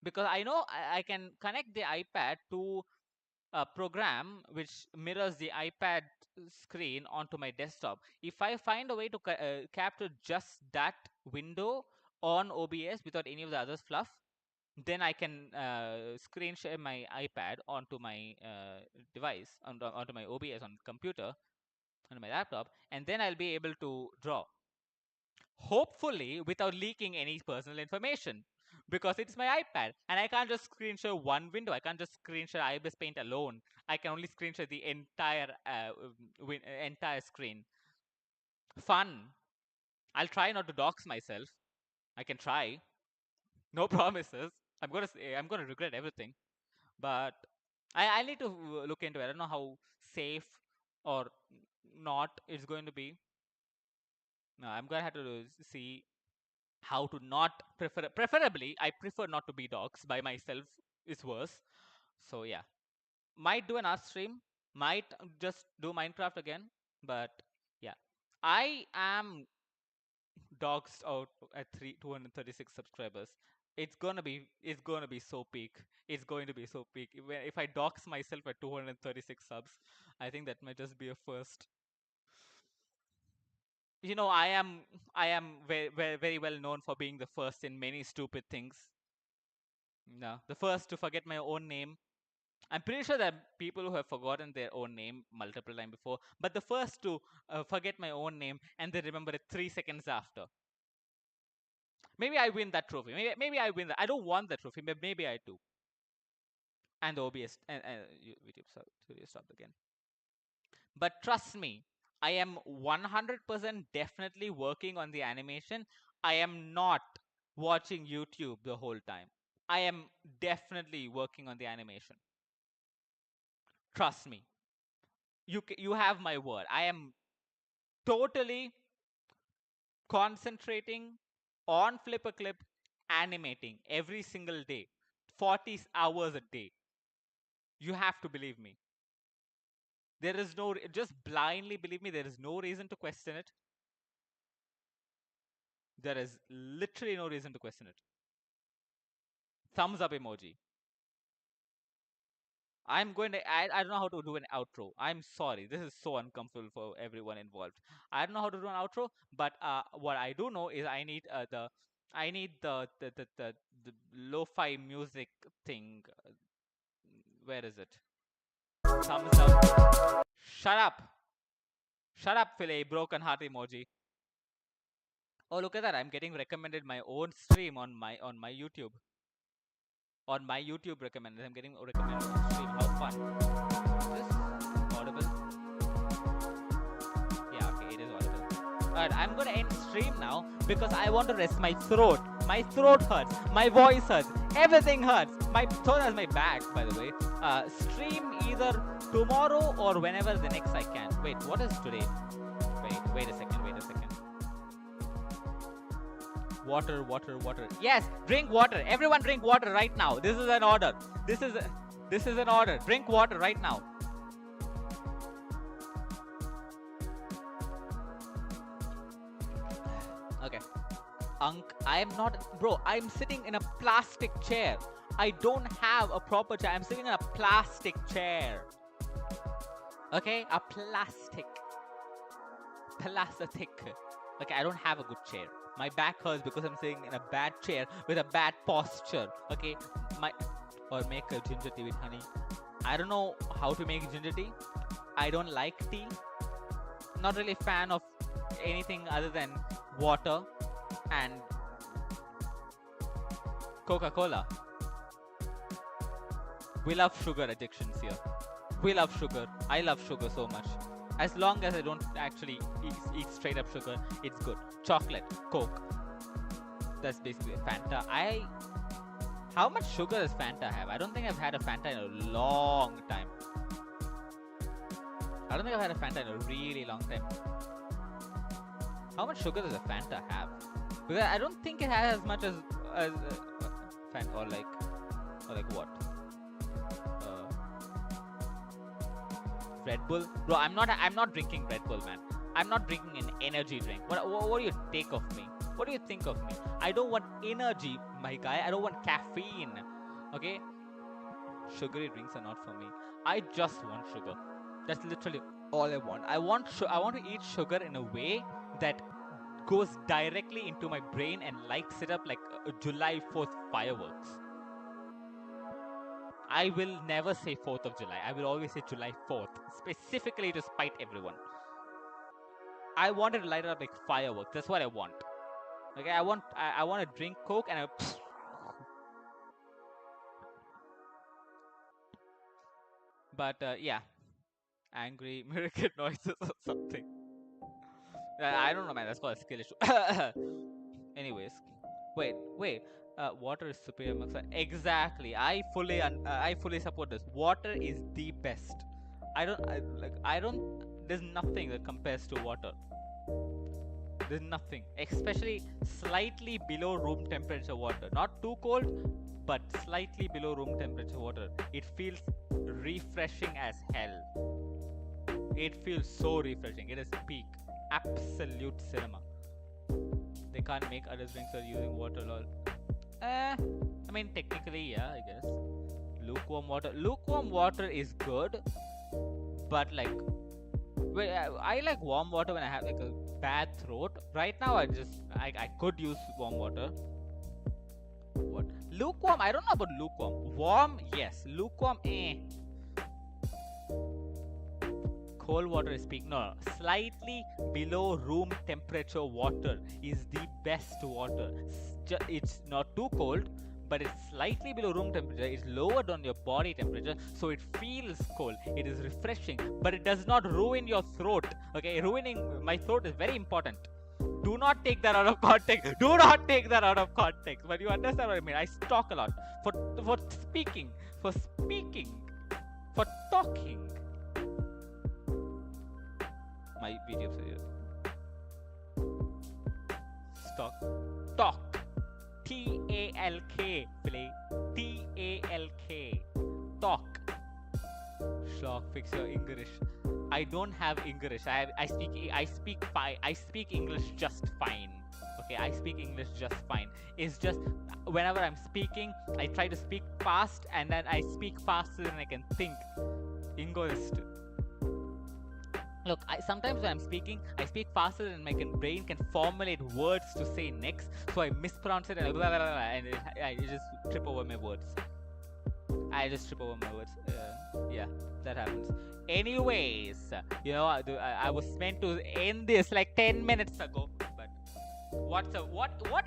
because I know I can connect the iPad to a program which mirrors the iPad screen onto my desktop. If I find a way to capture just that window on OBS without any of the other fluff, then I can screen share my iPad onto my device, onto my OBS on computer, on my laptop, and then I'll be able to draw. Hopefully, without leaking any personal information, because it's my iPad, and I can't just screen share one window. I can't just screen share IBIS Paint alone. I can only screen share the entire screen. Fun. I'll try not to dox myself. I can try. No promises. I'm gonna regret everything. But I need to look into it. I don't know how safe or not it's going to be. No, I'm gonna have to see how to not preferably I prefer not to be dogs by myself is worse. So yeah, might do an art stream, might just do Minecraft again, but yeah, I am doxed out at 236 subscribers. It's gonna be so peak. It's going to be so peak. If I dox myself at 236 subs, I think that might just be a first. I am very well known for being the first in many stupid things. No, the first to forget my own name. I'm pretty sure there are people who have forgotten their own name multiple times before, but the first to forget my own name and they remember it 3 seconds after. Maybe I win that trophy. Maybe I win that. I don't want that trophy, but maybe I do. And the OBS and VTube stopped again. But trust me, I am 100% definitely working on the animation. I am not watching YouTube the whole time. I am definitely working on the animation. Trust me. You have my word. I am totally concentrating on Flipperclip animating every single day, 40 hours a day. You have to believe me. There is no just blindly believe me. There is no reason to question it. There is literally no reason to question it. Thumbs up emoji. I don't know how to do an outro. I'm sorry. This is so uncomfortable for everyone involved. I don't know how to do an outro, but what I do know is I need the lo-fi music thing. Where is it? Thumbs up. Shut up. Shut up, Philly. Broken heart emoji. Oh, look at that. I'm getting recommended my own stream on my YouTube. On my YouTube recommended. I'm getting recommended on stream. How fun. Is this audible? Yeah, okay, it is audible. Alright, I'm gonna end stream now because I want to rest my throat. My throat hurts. My voice hurts. Everything hurts. My throat has my back, by the way. Stream either tomorrow or whenever the next I can. Wait, what is today? Wait a second. Water. Yes, drink water. Everyone drink water right now. This is an order. This is an order. Drink water right now. Okay. I am not, bro. I'm sitting in a plastic chair. I don't have a proper chair. I'm sitting in a plastic chair. Okay, a plastic. Okay, I don't have a good chair. My back hurts because I'm sitting in a bad chair with a bad posture. Okay, or make a ginger tea with honey. I don't know how to make ginger tea. I don't like tea. Not really a fan of anything other than water and Coca-Cola. We love sugar addictions here. We love sugar. I love sugar so much. As long as I don't actually eat straight up sugar, it's good. Chocolate, Coke. That's basically Fanta. How much sugar does Fanta have? I don't think I've had a Fanta in a long time. I don't think I've had a Fanta in a really long time. How much sugar does a Fanta have? Because I don't think it has as much as Fanta, or like what? Red Bull, bro. I'm not drinking Red Bull, man. I'm not drinking an energy drink. What do you take of me? What do you think of me? I don't want energy, my guy. I don't want caffeine. Okay? Sugary drinks are not for me. I just want sugar. That's literally all I want. I want to eat sugar in a way that goes directly into my brain and lights it up like July 4th fireworks. I will never say 4th of July. I will always say July 4th, specifically to spite everyone. I wanted to light it up like fireworks. That's what I want. Okay, I want to drink Coke and But yeah, angry miracle noises or something. I don't know, man. That's called a skill issue. Anyways, wait. Water is superior amongst exactly. I fully support this. Water is the best. There's nothing that compares to water. There's nothing, especially slightly below room temperature water. Not too cold, but slightly below room temperature water. It feels refreshing as hell. It feels so refreshing. It is peak, absolute cinema. They can't make other drinks or using water, lol. I mean, technically, yeah, I guess. Lukewarm water is good, but like, I like warm water when I have like a bad throat. Right now, I could use warm water. What? Lukewarm? I don't know about lukewarm. Warm? Yes. Lukewarm? Eh. Cold water is peak. No. Slightly below room temperature water is the best water. It's not too cold, but it's slightly below room temperature. It's lower than your body temperature, so it feels cold. It is refreshing, but it does not ruin your throat. Okay, ruining my throat is very important. Do not take that out of context. Do not take that out of context. But you understand what I mean. I talk a lot for speaking, for talking. My VTube says talk. Talk. T-A-L-K. Talk. Shock. Fix your English. I don't have English. I speak English just fine. Okay, I speak English just fine. It's just whenever I'm speaking, I try to speak fast, and then I speak faster than I can think. English. Look, sometimes when I'm speaking, I speak faster than my brain can formulate words to say next, so I mispronounce it and I just trip over my words. Yeah, that happens. Anyways, you know, I was meant to end this like 10 minutes ago, but what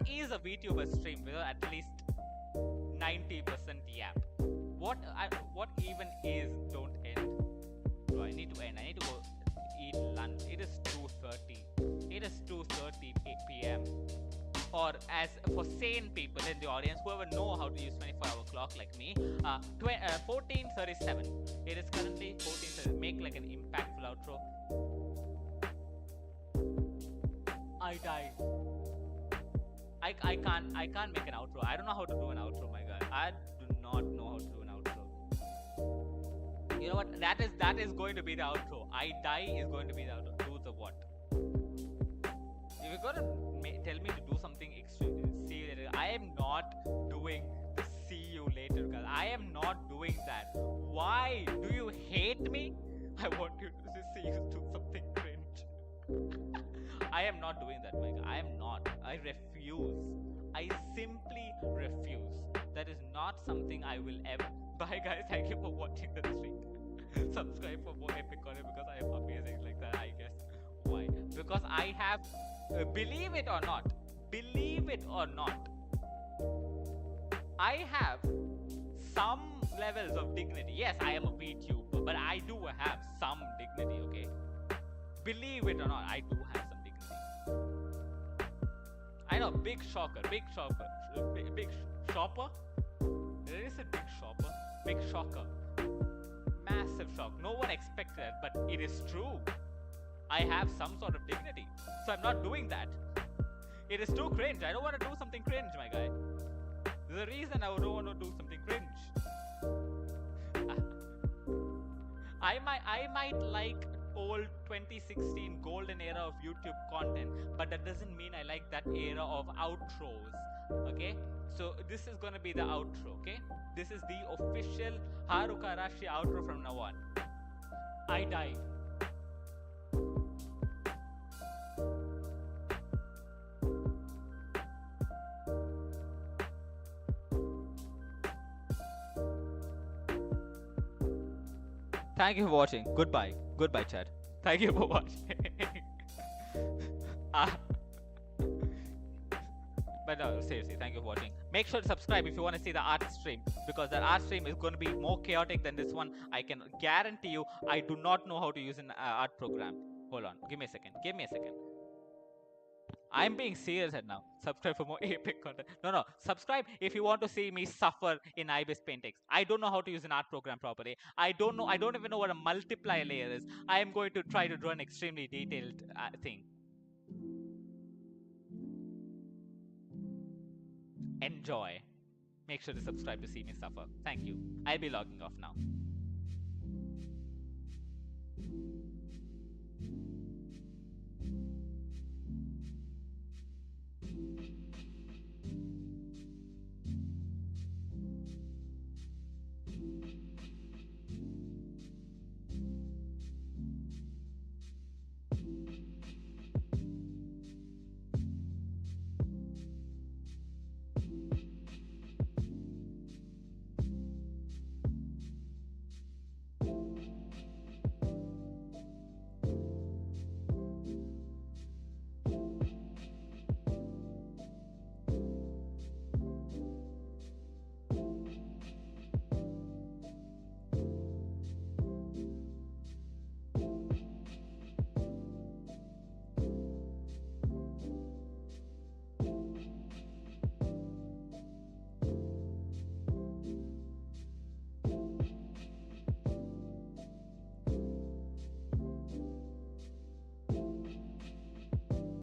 is a VTuber stream with at least 90% yap? What even is don't end? Bro, I need to end. I need to go eat lunch. It is 2:30 p.m. Or as for sane people in the audience, whoever know how to use 24-hour clock like me, 14:37. It is currently 14:37. Make like an impactful outro. I died. I can't make an outro. I don't know how to do an outro, my guy. I do not know how to do an outro. You know what? That is going to be the outro. I die is going to be the outro. Do the what? If you're gonna tell me to do something extreme, not doing the see you later, girl. I am not doing that. Why do you hate me? I want you to see you do something cringe. I am not doing that, Mike. I am not. I refuse. I simply refuse. That is not something I will ever. Bye, guys. Thank you for watching the stream. Subscribe for more epic content because I am amazing like that, I guess. Why? Because I have, believe it or not, I have some levels of dignity. Yes, I am a VTuber, but I do have some dignity, okay? Believe it or not, I do have some dignity. I know, big shocker, big shopper. There is a big shopper, big shocker, massive shock. No one expected that, but it is true. I have some sort of dignity, so I'm not doing that. It is too cringe. I don't want to do something cringe, my guy. There's a reason I don't want to do something cringe. I might like old 2016 golden era of YouTube content, but that doesn't mean I like that era of outros. Okay, so this is gonna be the outro. Okay, this is the official Haruka Arashi outro from now on. I die. Thank you for watching. Goodbye. Goodbye, chat. Thank you for watching. But no, seriously, thank you for watching. Make sure to subscribe if you want to see the art stream, because that art stream is going to be more chaotic than this one. I can guarantee you, I do not know how to use an art program. Hold on. Give me a second. Give me a second. I'm being serious right now. Subscribe for more epic content. No. Subscribe if you want to see me suffer in IBIS Paintix. I don't know how to use an art program properly. I don't know. I don't even know what a multiply layer is. I am going to try to draw an extremely detailed thing. Enjoy. Make sure to subscribe to see me suffer. Thank you. I'll be logging off now.